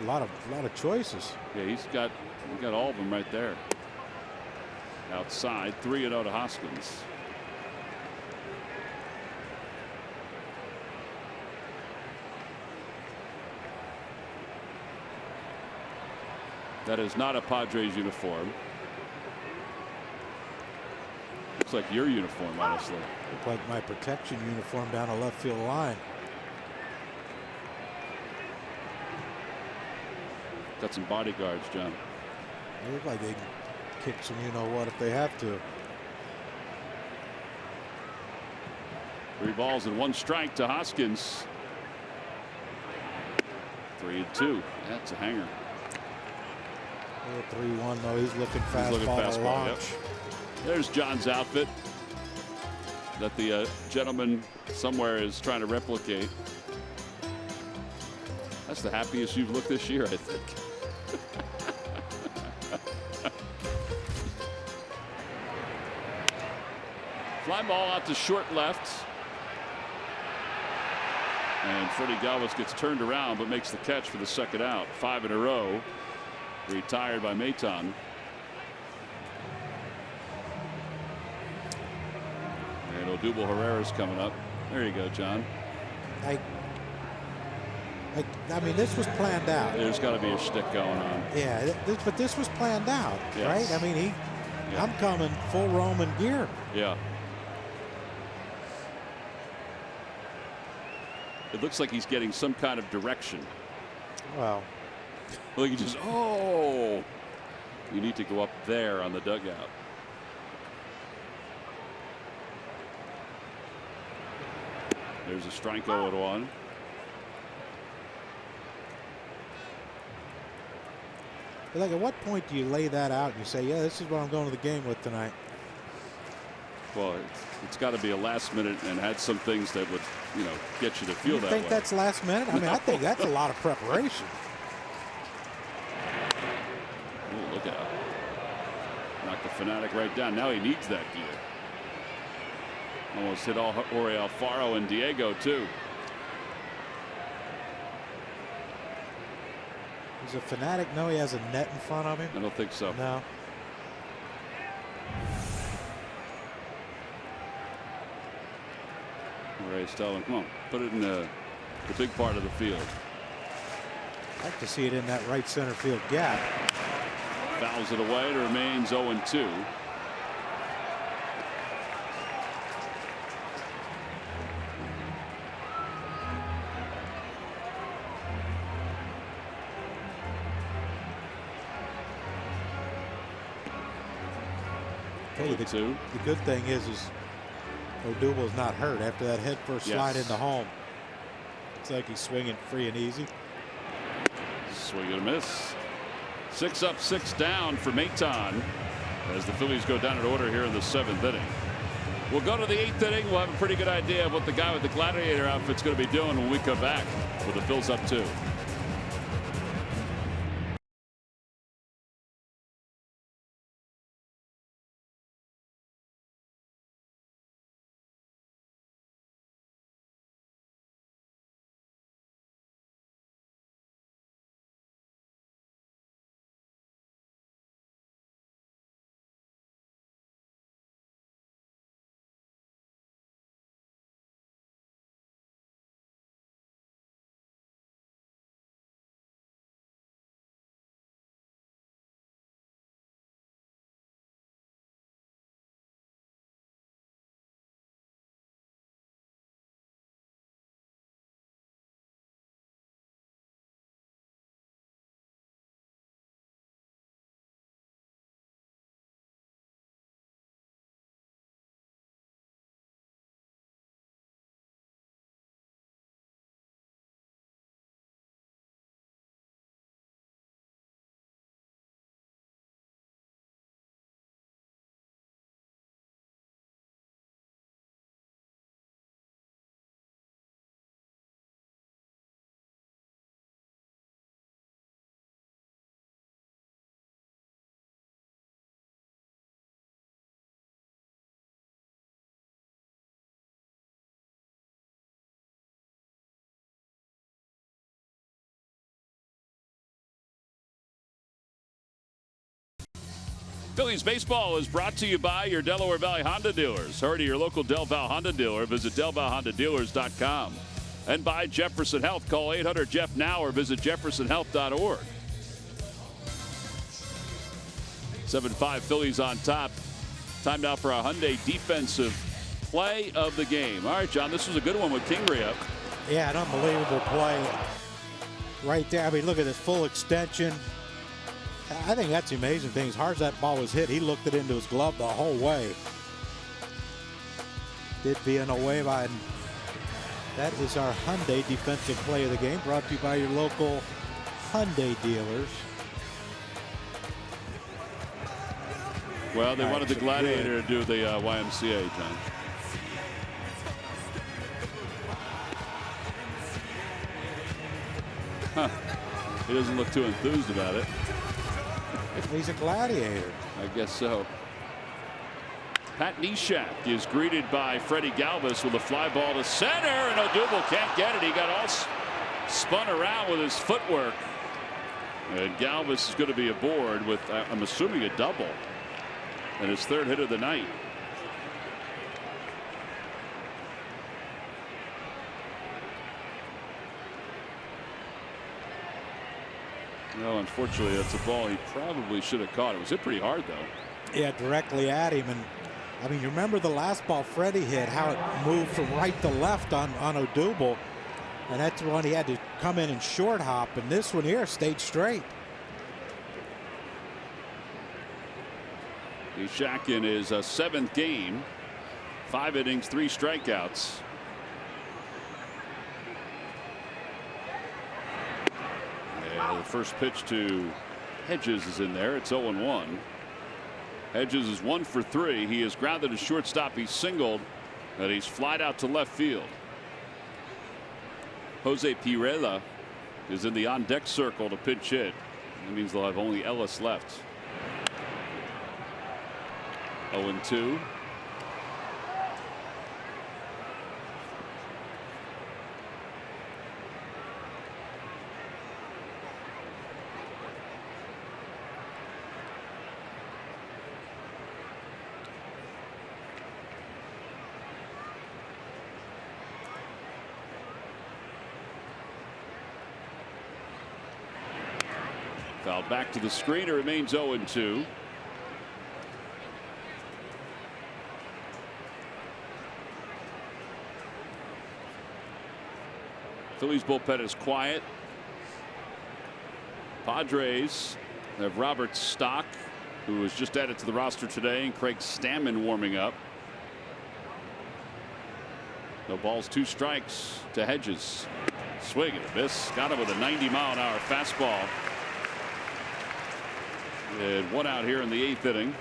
A lot of choices. Yeah, he got all of them right there. Outside, 3-0 to Hoskins. That is not a Padres uniform. Looks like your uniform, honestly. Look like my protection uniform down the left field line. Got some bodyguards, John. They look like they can kick some you know what if they have to. 3 balls and 1 strike to Hoskins. 3-2. That's a hanger. 3-1 though. He's looking fastball to launch. Yep. There's John's outfit that the gentleman somewhere is trying to replicate. That's the happiest you've looked this year, I think. Fly ball out to short left. And Freddie Galvis gets turned around but makes the catch for the 2nd out. 5 in a row. Retired by Maton. And Odubel Herrera's coming up. There you go, John. I mean, this was planned out. There's got to be a shtick going on. Yeah, but this was planned out, yes. right? I mean, I'm coming full Roman gear. Yeah. It looks like he's getting some kind of direction. Well, look, he just, you need to go up there on the dugout. There's a strike 0-1. Like, at what point do you lay that out and you say, yeah, this is what I'm going to the game with tonight? Well, it's got to be a last minute and had some things that would, you know, get you to feel that way. You think that's last minute? I mean, I think that's a lot of preparation. Ooh, look out. Knocked the Fanatic right down. Now he needs that gear. Almost hit Jorge Alfaro and Diego, too. He's a Fanatic. No, he has a net in front of him. I don't think so. No. Ray's telling him, come on, put it in the big part of the field. I'd like to see it in that right center field gap. Fouls it away. It remains 0-2. Hey, the good thing is Odubel's not hurt after that head first slide into home. It's like he's swinging free and easy. Swing and a miss. 6 up, 6 down for Maton as the Phillies go down in order here in the 7th inning. We'll go to the 8th inning. We'll have a pretty good idea of what the guy with the gladiator outfit's going to be doing when we come back with the Phils up 2. Phillies baseball is brought to you by your Delaware Valley Honda dealers. Hurry to your local Del Val Honda dealer. Visit DelValHondaDealers.com. And by Jefferson Health. Call 800-JEFF now or visit jeffersonhealth.org. 7-5 Phillies on top. Time now for a Hyundai defensive play of the game. All right, John, this was a good one with Kingery up. Yeah, an unbelievable play right there. I mean, look at this full extension. I think that's the amazing thing. As hard as that ball was hit, he looked it into his glove the whole way. Did Villanueva, and that is our Hyundai defensive play of the game, brought to you by your local Hyundai dealers. Well, they wanted the Gladiator to do the YMCA, John. Huh. He doesn't look too enthused about it. He's a gladiator. I guess so. Pat Neshek is greeted by Freddie Galvis with a fly ball to center, and Odubel can't get it. He got all spun around with his footwork. And Galvis is going to be aboard with, I'm assuming, a double. And his 3rd hit of the night. No, unfortunately, that's a ball he probably should have caught. It was hit pretty hard, though. Yeah, directly at him. And I mean, you remember the last ball Freddie hit, how it moved from right to left on Odubel. And that's when he had to come in and short hop. And this one here stayed straight. Neshek in his 7th game, 5 innings, 3 strikeouts. The first pitch to Hedges is in there. It's 0-1. Hedges is 1 for 3. He has grounded a shortstop. He's singled, and he's flied out to left field. Jose Pirela is in the on-deck circle to pinch hit. That means they'll have only Ellis left. 0-2. fouled back to the screen. It remains 0-2. Phillies bullpen is quiet. Padres have Robert Stock, who was just added to the roster today, and Craig Stammen warming up. No balls, 2 strikes to Hedges. Swing and a miss. Got him with a 90-mile-an-hour fastball. And 1 out here in the 8th inning.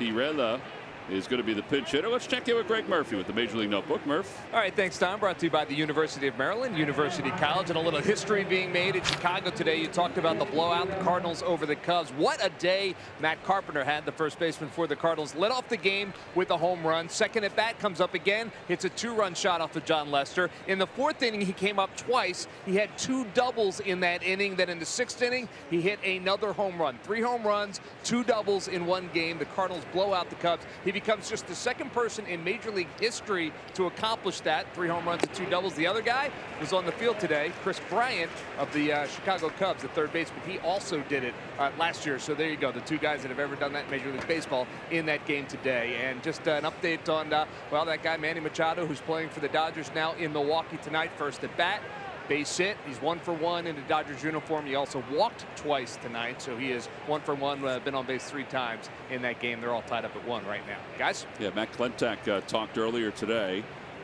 Pirela is going to be the pinch hitter. Let's check in with Greg Murphy with the Major League Notebook. Murph. All right, thanks, Tom. Brought to you by the University of Maryland, University College, and a little history being made in Chicago today. You talked about the blowout, the Cardinals over the Cubs. What a day Matt Carpenter had, the first baseman for the Cardinals. Led off the game with a home run. Second at bat, comes up again, hits a 2-run shot off of John Lester. In the 4th inning, he came up twice. He had 2 doubles in that inning. Then in the 6th inning, he hit another home run. 3 home runs, 2 doubles in one game. The Cardinals blow out the Cubs. He becomes just the second person in Major League history to accomplish that. 3 home runs and 2 doubles. The other guy was on the field today, Chris Bryant of the Chicago Cubs, the third baseman. He also did it last year. So there you go, the 2 guys that have ever done that in Major League Baseball in that game today. And just an update on well, that guy Manny Machado, who's playing for the Dodgers now in Milwaukee tonight. First at bat, base hit. He's 1 for 1 in the Dodgers uniform. He also walked twice tonight, so he is 1 for 1. Been on base 3 times in that game. They're all tied up at 1 right now. Guys? Yeah, Matt Klentak talked earlier today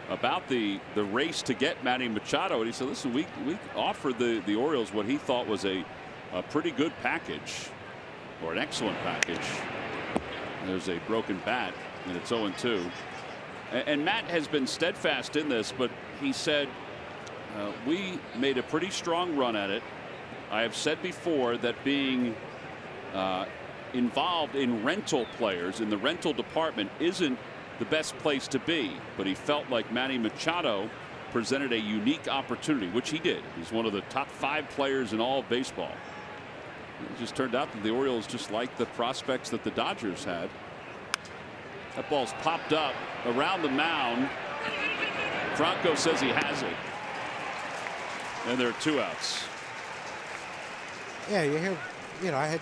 about the race to get Manny Machado, and he said, listen, we offered the Orioles what he thought was a pretty good package, or an excellent package. There's a broken bat, and it's 0-2. And Matt has been steadfast in this, but he said, we made a pretty strong run at it. I have said before that being involved in rental players in the rental department isn't the best place to be, but he felt like Manny Machado presented a unique opportunity, which he did. He's one of the top 5 players in all of baseball. It just turned out that the Orioles just liked the prospects that the Dodgers had. That ball's popped up around the mound. Franco says he has it. And there are 2 outs. Yeah, you hear, I had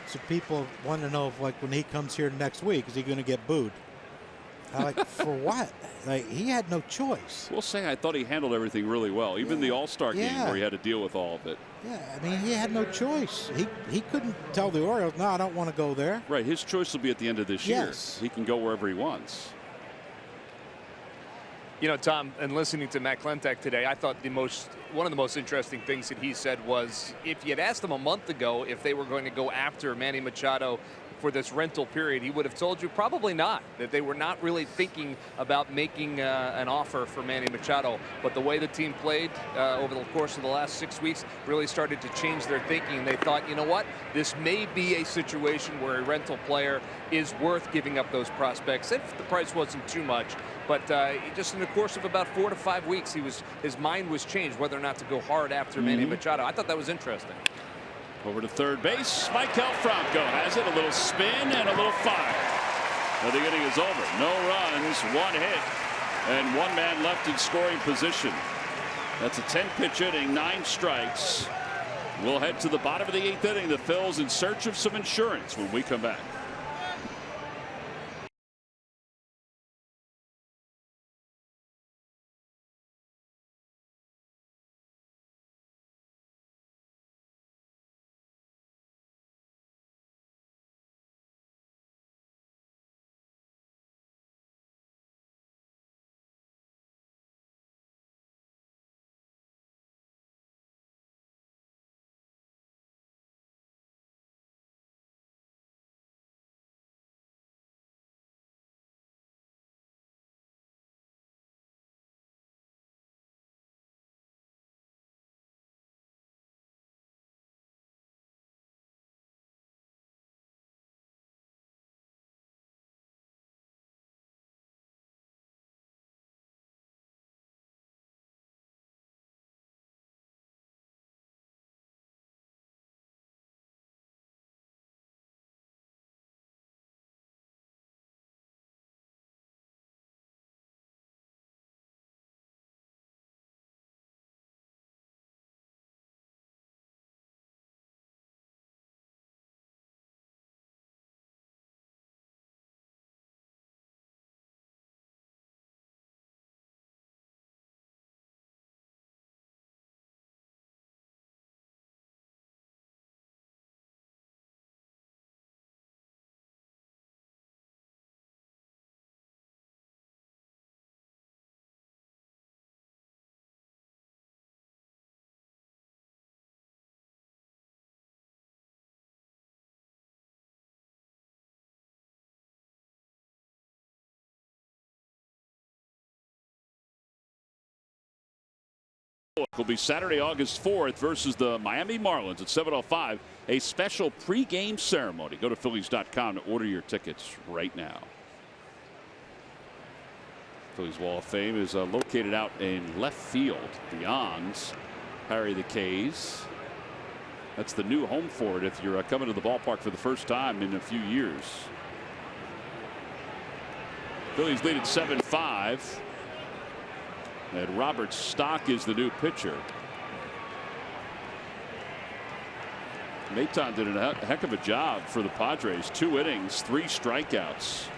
some people want to know if, like, when he comes here next week, is he going to get booed? I'm like, for what? Like, he had no choice. We'll say I thought he handled everything really well, even the All-Star game where he had to deal with all of it. Yeah, I mean, he had no choice. He couldn't tell the Orioles, no, I don't want to go there. Right, his choice will be at the end of this year. He can go wherever he wants. You know, Tom, and listening to Matt Klentak today, I thought one of the most interesting things that he said was, if you had asked him a month ago if they were going to go after Manny Machado for this rental period, he would have told you probably not, that they were not really thinking about making an offer for Manny Machado. But the way the team played over the course of the last 6 weeks really started to change their thinking. And they thought, you know what, this may be a situation where a rental player is worth giving up those prospects if the price wasn't too much. But just in the course of about 4 to 5 weeks, his mind was changed whether or not to go hard after Manny Machado. I thought that was interesting. Over to third base, Michael Franco has it. A little spin and a little fire. Now the inning is over. No runs, 1 hit, and 1 man left in scoring position. That's a 10-pitch inning, 9 strikes. We'll head to the bottom of the 8th inning. The Phils in search of some insurance when we come back. will be Saturday, August 4th versus the Miami Marlins at 7:05. A special pregame ceremony. Go to Phillies.com to order your tickets right now. Phillies Wall of Fame is located out in left field beyond Harry the K's. That's the new home for it if you're coming to the ballpark for the first time in a few years. Phillies lead at 7-5. And Robert Stock is the new pitcher. Maton did a heck of a job for the Padres. 2 innings, 3 strikeouts.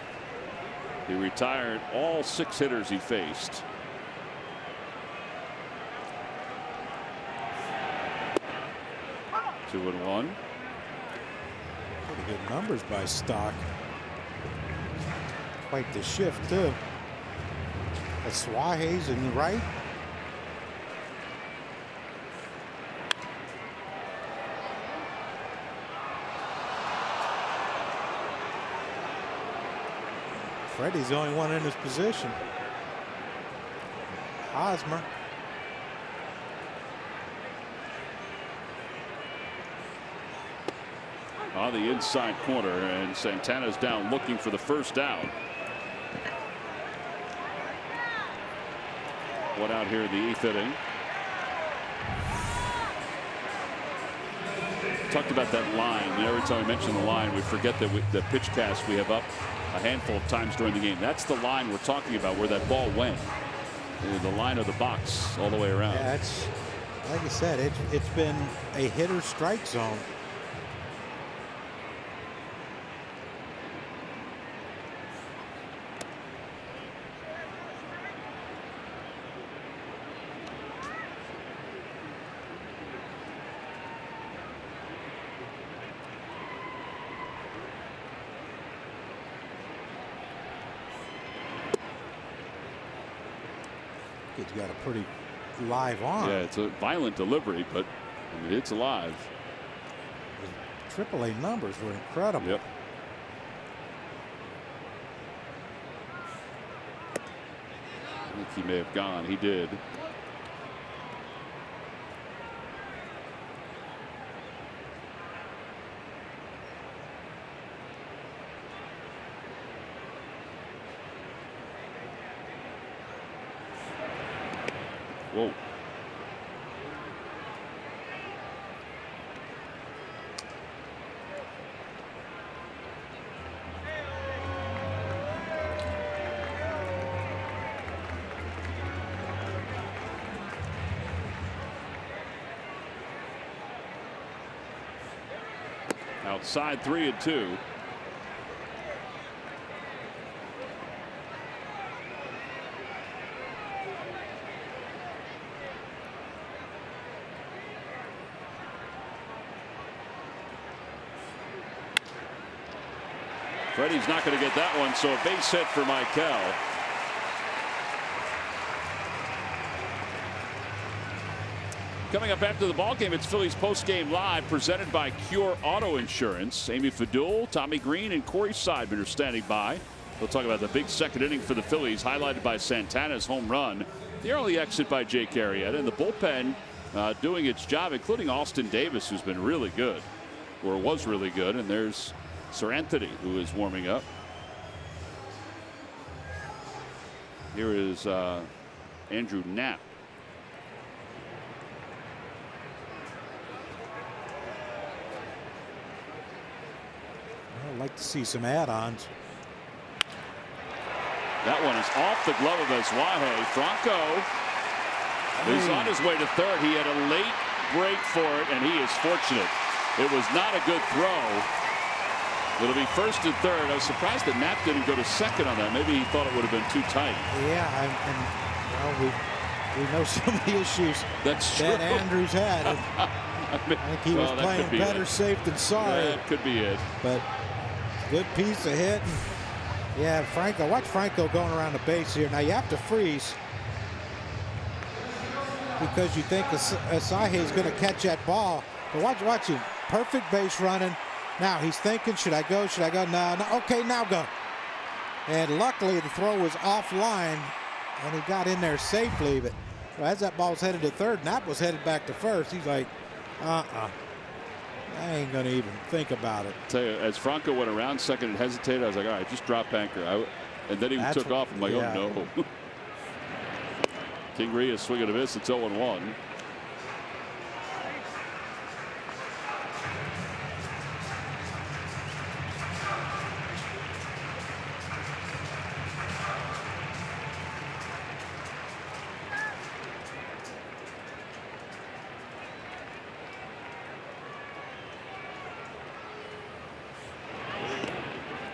He retired all 6 hitters he faced. Two and one. Pretty good numbers by Stock. Quite the shift too. That's Suarez in the right. Freddie's the only one in his position. Hosmer. On the inside corner, and Santana's down looking for the first down. One out here in the 8th inning. Talked about that line, and every time we mention the line, we forget that the pitch cast we have up a handful of times during the game. That's the line we're talking about, where that ball went. The line of the box all the way around. Yeah, it's like I said, it's been a hitter strike zone. Kid's got a pretty live arm. Yeah, it's a violent delivery, but I mean, it's alive. The AAA numbers were incredible. Yep. I think he may have gone. He did. Whoa. Outside 3-2. Freddie's not going to get that one, so a base hit for Michael. Coming up after the ball game, it's Phillies postgame live, presented by Cure Auto Insurance. Amy Fadul, Tommy Green, and Corey Seidman are standing by. We'll talk about the big second inning for the Phillies, highlighted by Santana's home run, the early exit by Jake Arrieta, and the bullpen doing its job, including Austin Davis, who's been really good, or was really good. And there's Sir Anthony, who is warming up. Here is Andrew Knapp. I'd like to see some add-ons. That one is off the glove of Asuaje. Franco is on his way to third. He had a late break for it, and he is fortunate. It was not a good throw. It'll be first and third. I was surprised that Knapp didn't go to second on that. Maybe he thought it would have been too tight. Yeah, and well, we know some of the issues that Andrews had. I think he was playing better safe than sorry. That could be it. But good piece of hit. Yeah, Franco. Watch Franco going around the base here. Now you have to freeze because you think Asuaje is going to catch that ball. But watch him. Perfect base running. Now he's thinking, should I go? Should I go? No. Okay, now go. And luckily the throw was offline, and he got in there safely. But Well, as that ball's headed to third, Knapp was headed back to first. He's like, I ain't going to even think about it. Tell you, as Franco went around second and hesitated, I was like, all right, just drop anchor. And then he took off. I'm like, oh no. Kingery is swinging a miss. It's 0-1.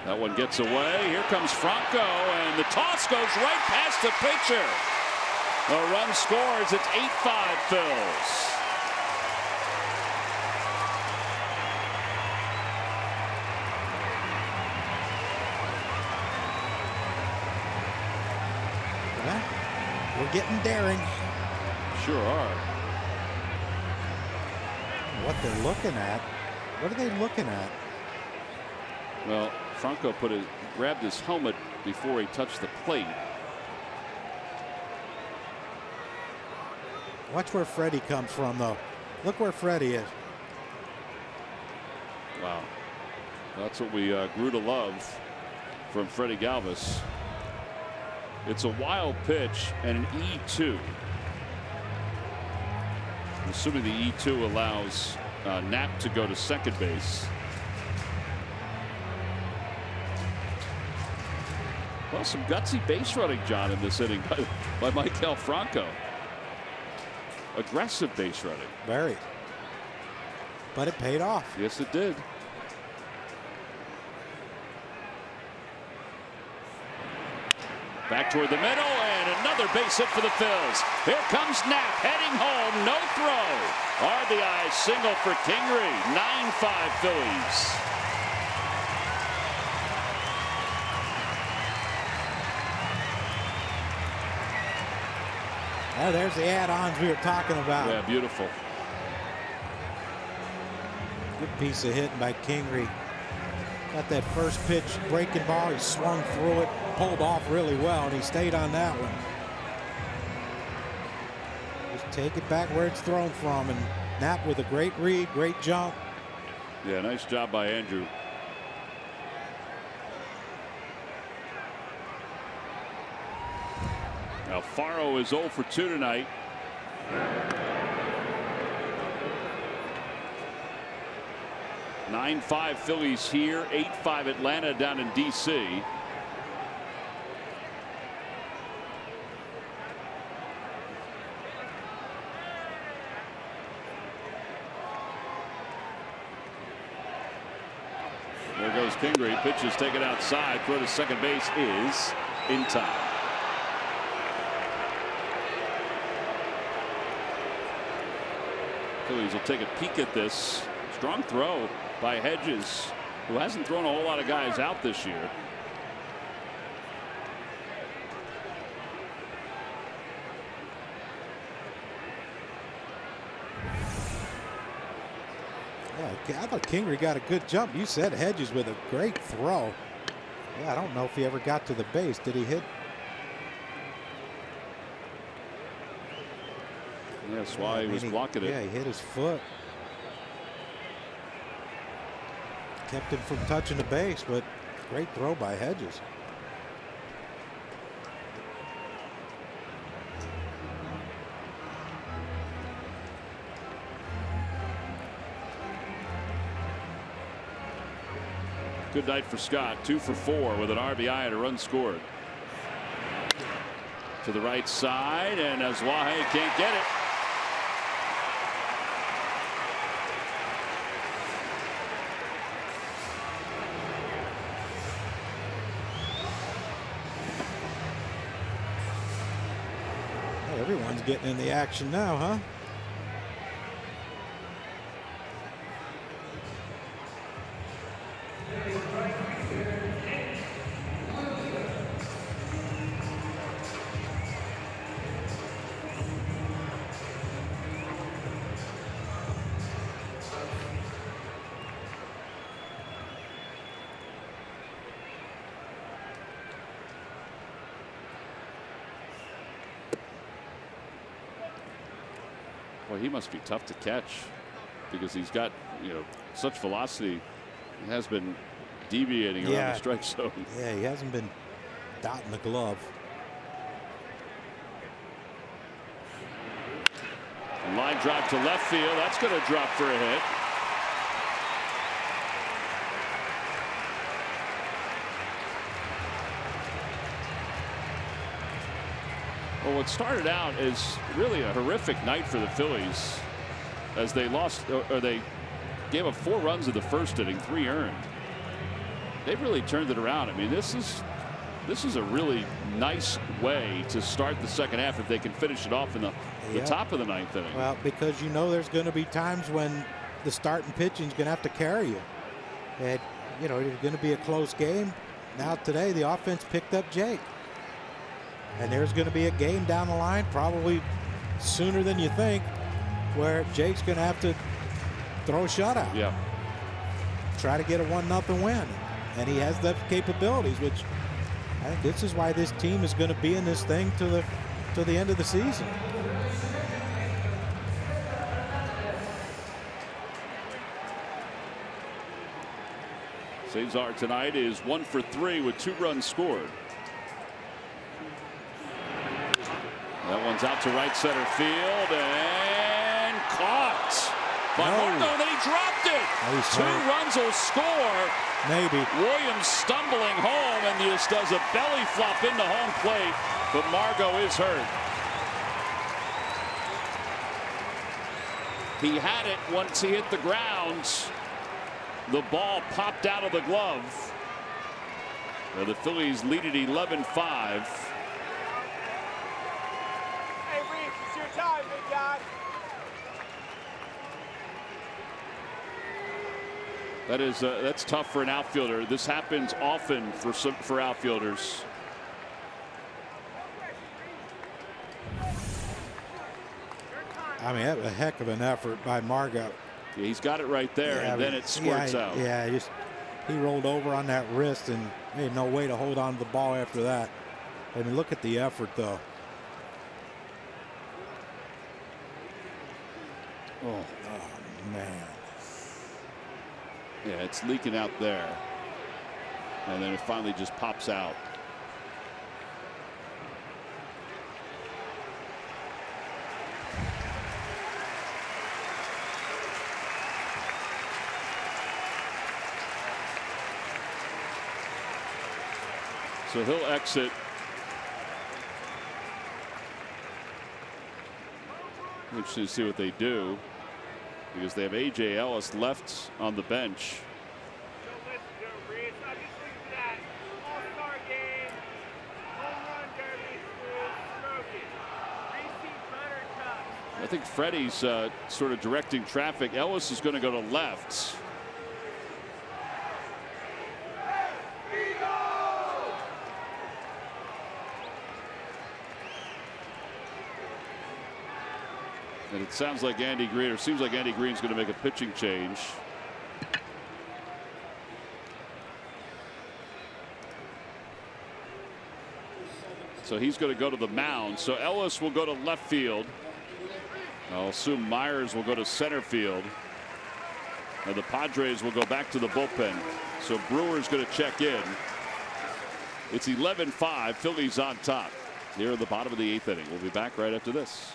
That one gets away. Here comes Franco, and the toss goes right past the pitcher. A run scores. It's 8-5 Phils. Well, we're getting daring. Sure are. What they're looking at? What are they looking at? Well, Franco grabbed his helmet before he touched the plate. Watch where Freddie comes from, though. Look where Freddie is. Wow. That's what we grew to love from Freddie Galvis. It's a wild pitch and an E2. Assuming the E2 allows Knapp to go to second base. Well, some gutsy base running, John, in this inning by Maikel Franco. Aggressive base running. Very. But it paid off. Yes, it did. Back toward the middle, and another base hit for the Phils. Here comes Knapp heading home. No throw. RBI single for Kingery. 9-5 Phillies. Oh, there's the add-ons we were talking about. Yeah, beautiful. Good piece of hitting by Kingery. Got that first pitch breaking ball. He swung through it, pulled off really well, and he stayed on that one. Just take it back where it's thrown from, and Knapp with a great read, great jump. Yeah, nice job by Andrew. Alfaro is 0 for 2 tonight. (9-5) Phillies here, 8-5 Atlanta down in D.C. There goes Kingery. Pitch is taken outside. Throw to second base is in time. Phillies will take a peek at this. Strong throw by Hedges, who hasn't thrown a whole lot of guys out this year. Yeah, I thought Kingery got a good jump. You said Hedges with a great throw. Yeah, I don't know if he ever got to the base. Did he hit? That's why he was blocking it. Yeah, he hit his foot. Kept him from touching the base, but great throw by Hedges. Good night for Scott. 2 for 4 with an RBI and a run scored. To the right side, and Azwahe can't get it. Everyone's getting in the action now, huh? Well, he must be tough to catch because he's got, you know, such velocity. He has been deviating around the strike zone. Yeah, he hasn't been dotting the glove. Line drive to left field. That's going to drop for a hit. Well, what started out as really a horrific night for the Phillies as they lost, or they gave up 4 runs in the first inning, 3 earned. They've really turned it around. I mean, this is a really nice way to start the second half if they can finish it off in the top of the 9th inning. Well, because you know there's going to be times when the starting pitching is going to have to carry you. And, you know, it's going to be a close game. Now today the offense picked up Jake. And there's going to be a game down the line, probably sooner than you think, where Jake's going to have to throw a shutout. Yeah. Try to get a 1-0 win. And he has the capabilities, which I think this is why this team is going to be in this thing to the end of the season. Cesar tonight is 1 for 3 with 2 runs scored. That one's out to right center field and caught by Margo. Then he dropped it. 2 runs will score. Maybe. Williams stumbling home and just does a belly flop into home plate, but Margo is hurt. He had it once he hit the ground. The ball popped out of the glove. Now the Phillies lead at 11-5. Hey, Reese, it's your time, big guy. That's tough for an outfielder. This happens often for outfielders. I mean, that was a heck of an effort by Margo. Yeah, he's got it right there, and then it squirts out. Yeah, he rolled over on that wrist, and he had no way to hold on to the ball after that. I mean, look at the effort, though. Oh man. Yeah, it's leaking out there. And then it finally just pops out. So he'll exit. Interesting to see what they do, because they have A.J. Ellis left on the bench. I think Freddie's sort of directing traffic. Ellis is going to go to left. And it sounds like Andy Green, or seems like Andy Green's going to make a pitching change. So he's going to go to the mound. So Ellis will go to left field. I'll assume Myers will go to center field. And the Padres will go back to the bullpen. So Brewer's going to check in. It's 11-5. Phillies on top here at the bottom of the 8th inning. We'll be back right after this.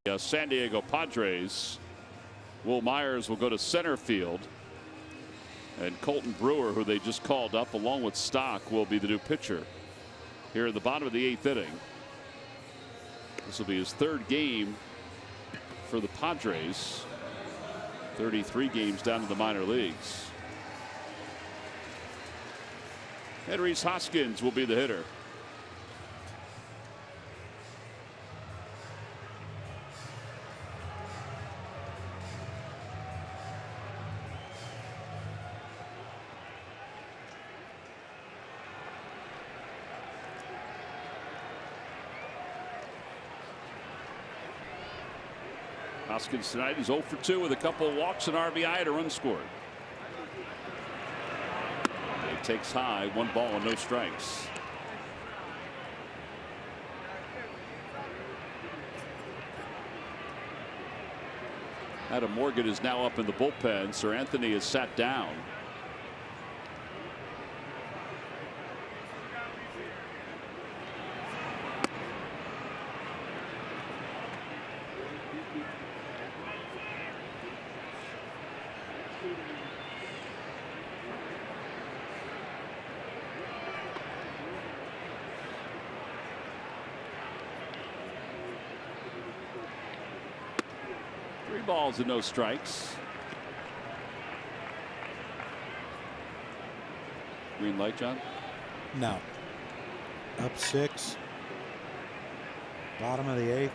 the San Diego Padres. Will Myers will go to center field. And Colton Brewer, who they just called up along with Stock, will be the new pitcher here in the bottom of the 8th inning. This will be his 3rd game for the Padres. 33 games down to the minor leagues. And Rhys Hoskins will be the hitter. Hoskins tonight, he's 0 for 2 with a couple of walks, and RBI, and a run scored. He takes high, 1 ball and no strikes. Adam Morgan is now up in the bullpen. Sir Anthony is sat down. Balls and no strikes. Green light, John? No. Up 6. Bottom of the 8th.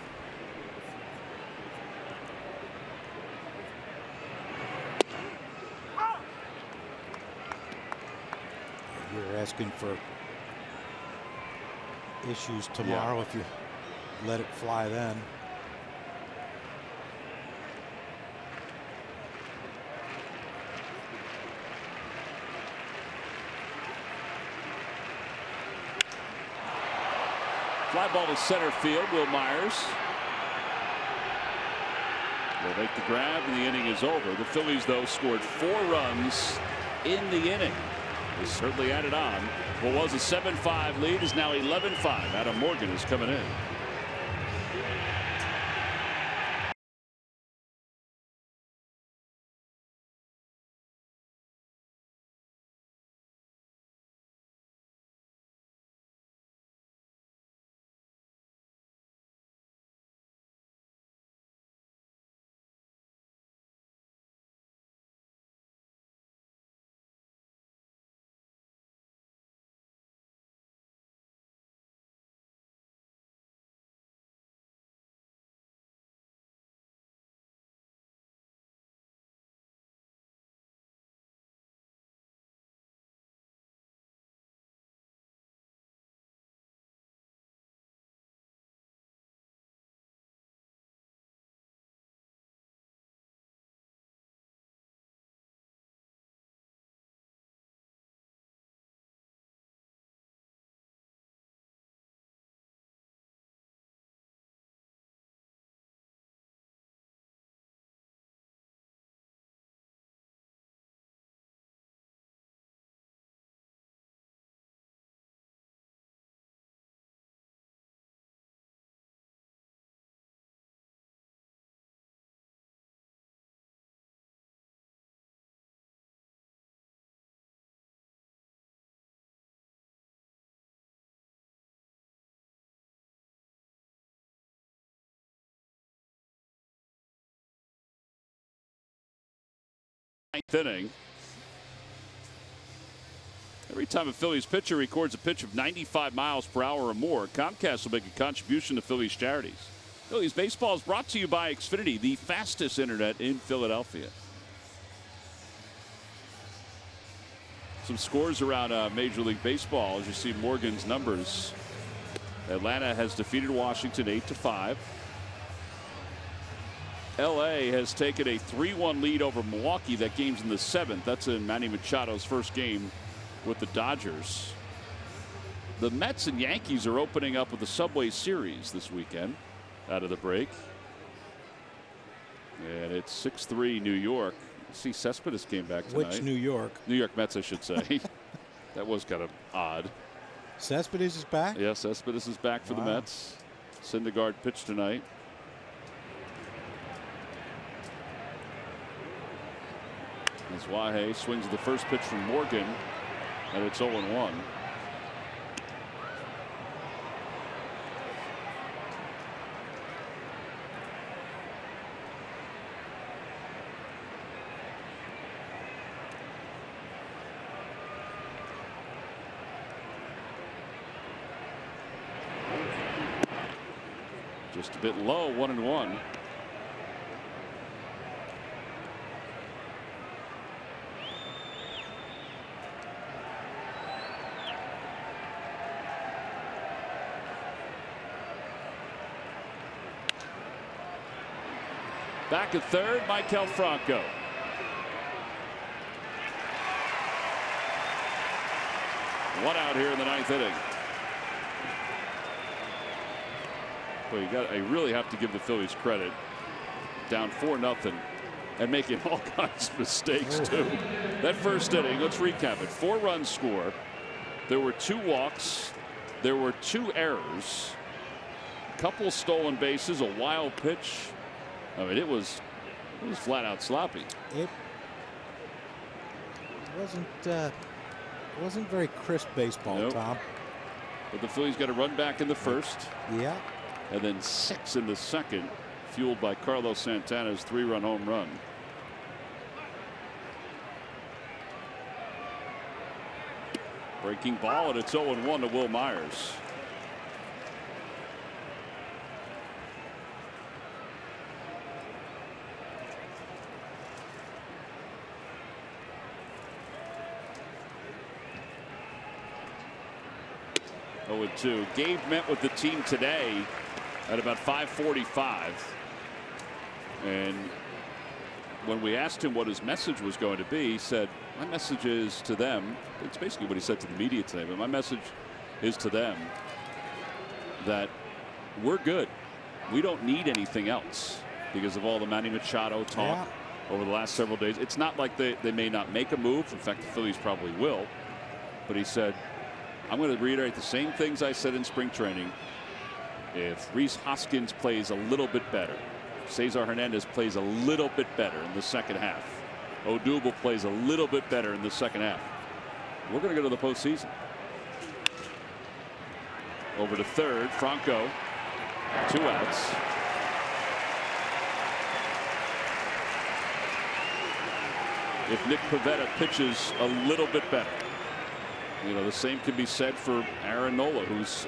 You're asking for issues tomorrow if you let it fly then. Fly ball to center field. Will Myers will make the grab, and the inning is over. The Phillies, though, scored 4 runs in the inning. They certainly added on. What was a 7-5 lead is now 11-5. Adam Morgan is coming in. Inning. Every time a Phillies pitcher records a pitch of 95 miles per hour or more, Comcast will make a contribution to Phillies charities. Phillies baseball is brought to you by Xfinity, the fastest internet in Philadelphia. Some scores around Major League Baseball as you see Morgan's numbers. Atlanta has defeated Washington 8-5. LA has taken a 3-1 lead over Milwaukee. That game's in the 7th. That's in Manny Machado's first game with the Dodgers. The Mets and Yankees are opening up with the Subway Series this weekend out of the break. And it's 6-3 New York. See, Cespedes came back tonight. Which New York? New York Mets, I should say. That was kind of odd. Cespedes is back? Yes, Cespedes is back for the Mets. Syndergaard pitched tonight. As Wahe swings the first pitch from Morgan, and it's 0-1. Just a bit low, 1-1. Back at third, Maikel Franco. One out here in the ninth inning. Well, I really have to give the Phillies credit. Down 4-0 and making all kinds of mistakes too. That first inning, let's recap it. 4-run score. There were 2 walks. There were 2 errors. A couple stolen bases, a wild pitch. I mean, it was flat out sloppy. It wasn't very crisp baseball, nope. Tom. But the Phillies got a run back in the first. Yeah. And then 6 in the second, fueled by Carlos Santana's 3-run home run. Breaking ball, and it's 0-1 to Will Myers. Oh, 2. Gabe met with the team today at about 5:45, and when we asked him what his message was going to be, he said, my message is to them. It's basically what he said to the media today, but my message is to them that we're good. We don't need anything else because of all the Manny Machado talk over the last several days. It's not like they may not make a move. In fact, the Phillies probably will. But he said, I'm going to reiterate the same things I said in spring training. If Rhys Hoskins plays a little bit better, Cesar Hernandez plays a little bit better in the second half, Odubel plays a little bit better in the second half, we're going to go to the postseason. Over to third, Franco, 2 outs. If Nick Pivetta pitches a little bit better, you know, the same can be said for Aaron Nola, who's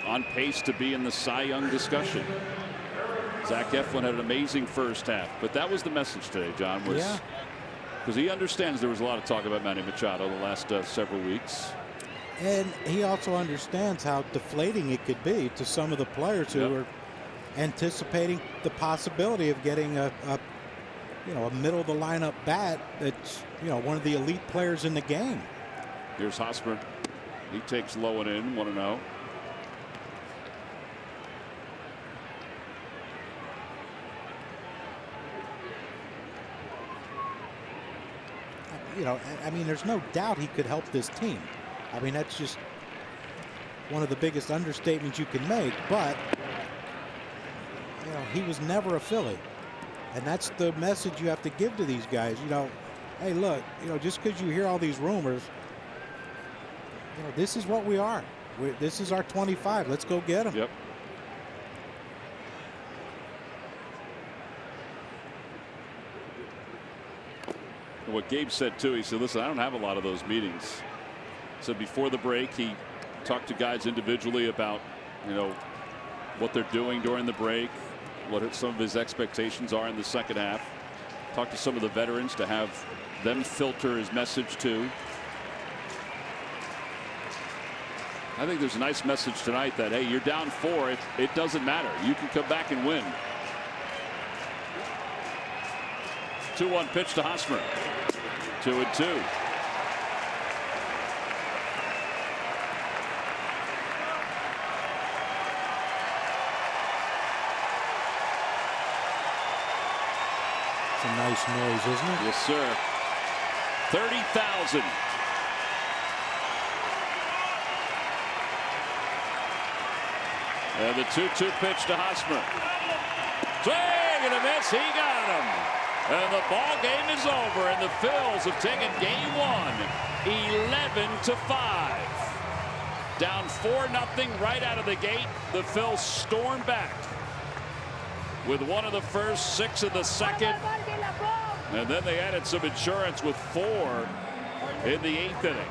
on pace to be in the Cy Young discussion. Zach Eflin had an amazing first half, but that was the message today, John, was because he understands there was a lot of talk about Manny Machado the last several weeks. And he also understands how deflating it could be to some of the players who are anticipating the possibility of getting a middle of the lineup bat that's, you know, one of the elite players in the game. Here's Hosmer. He takes low and in, 1-0. You know, I mean, there's no doubt he could help this team. I mean, that's just one of the biggest understatements you can make. But, you know, he was never a Philly. And that's the message you have to give to these guys. You know, hey, look, you know, just because you hear all these rumors, you know, this is what we are. This is our 25. Let's go get them. Yep. What Gabe said too, he said, listen, I don't have a lot of those meetings. So before the break, he talked to guys individually about, you know, what they're doing during the break, what some of his expectations are in the second half. Talked to some of the veterans to have them filter his message too. I think there's a nice message tonight that, hey, you're down 4. It doesn't matter. You can come back and win. 2-1 pitch to Hosmer. 2-2. It's a nice noise, isn't it? Yes, sir. 30,000. And the 2-2 pitch to Hosmer. Swing and a miss. He got him. And the ball game is over, and the Phils have taken game one, 11-5. Down 4-0 right out of the gate. The Phils storm back with one of the first, 6 of the second. And then they added some insurance with 4 in the 8th inning.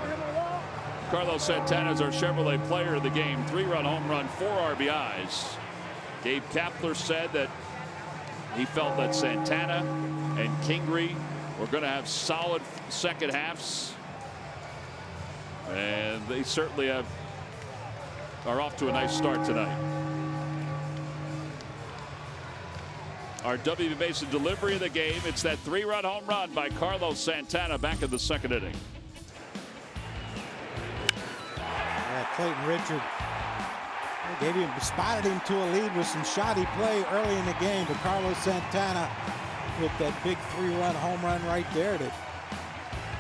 Carlos Santana is our Chevrolet player of the game. 3-run home run, 4 RBIs. Gabe Kapler said that he felt that Santana and Kingery were going to have solid second halves. And they certainly are off to a nice start tonight. Our W.B. Mason delivery of the game. It's that 3-run home run by Carlos Santana back in the 2nd inning. Clayton Richard spotted him to a lead with some shoddy play early in the game, but Carlos Santana with that big 3-run home run right there that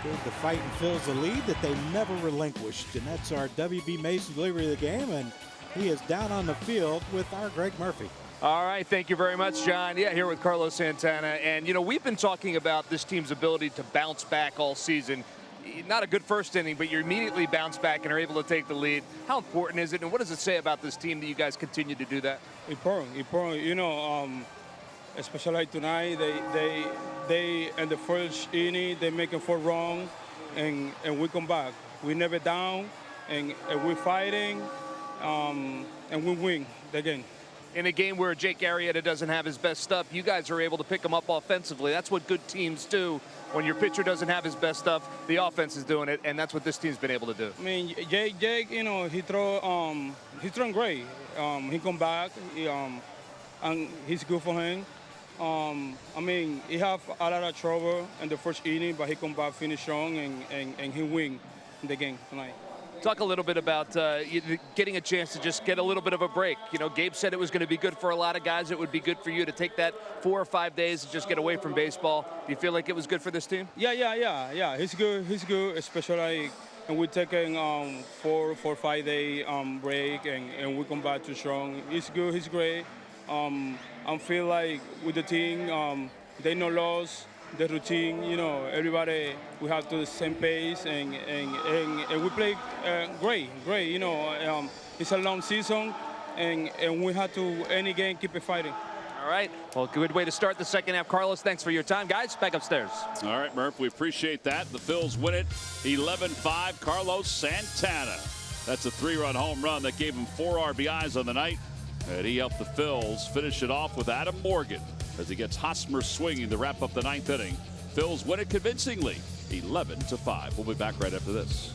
gave the Fighting Phils a lead that they never relinquished. And that's our W.B. Mason delivery of the game, and he is down on the field with our Greg Murphy. All right, thank you very much, John. Yeah, here with Carlos Santana. And, you know, we've been talking about this team's ability to bounce back all season. Not a good first inning, but you immediately bounce back and are able to take the lead. How important is it, and what does it say about this team that you guys continue to do that? Important. You know, especially like tonight, they in the first inning, they making 4 wrong, and we come back. We never down, and we're fighting, and we win the game. In a game where Jake Arrieta doesn't have his best stuff, you guys are able to pick him up offensively. That's what good teams do. When your pitcher doesn't have his best stuff, the offense is doing it, and that's what this team's been able to do. I mean, Jake, you know, he's throwing great. He come back, and he's good for him. I mean, he have a lot of trouble in the first inning, but he come back, finish strong, and he win the game tonight. Talk a little bit about getting a chance to just get a little bit of a break. You know, Gabe said it was going to be good for a lot of guys. It would be good for you to take that 4 or 5 days to just get away from baseball. Do you feel like it was good for this team? Yeah. He's good, especially and we're taking 4 or 5 day break, and we come back too strong. He's good. He's great. I feel like with the team, they no loss. The routine, you know, everybody, we have to the same pace, and we play great, you know. It's a long season, and we have to, any game, keep it fighting. All right, well, good way to start the second half. Carlos, thanks for your time. Guys, back upstairs. All right, Murph, we appreciate that. The Phils win it 11-5. Carlos Santana. That's a 3-run home run that gave him 4 RBIs on the night, and he helped the Phils finish it off with Adam Morgan as he gets Hosmer swinging to wrap up the 9th inning. Phils win it convincingly, 11-5. We'll be back right after this.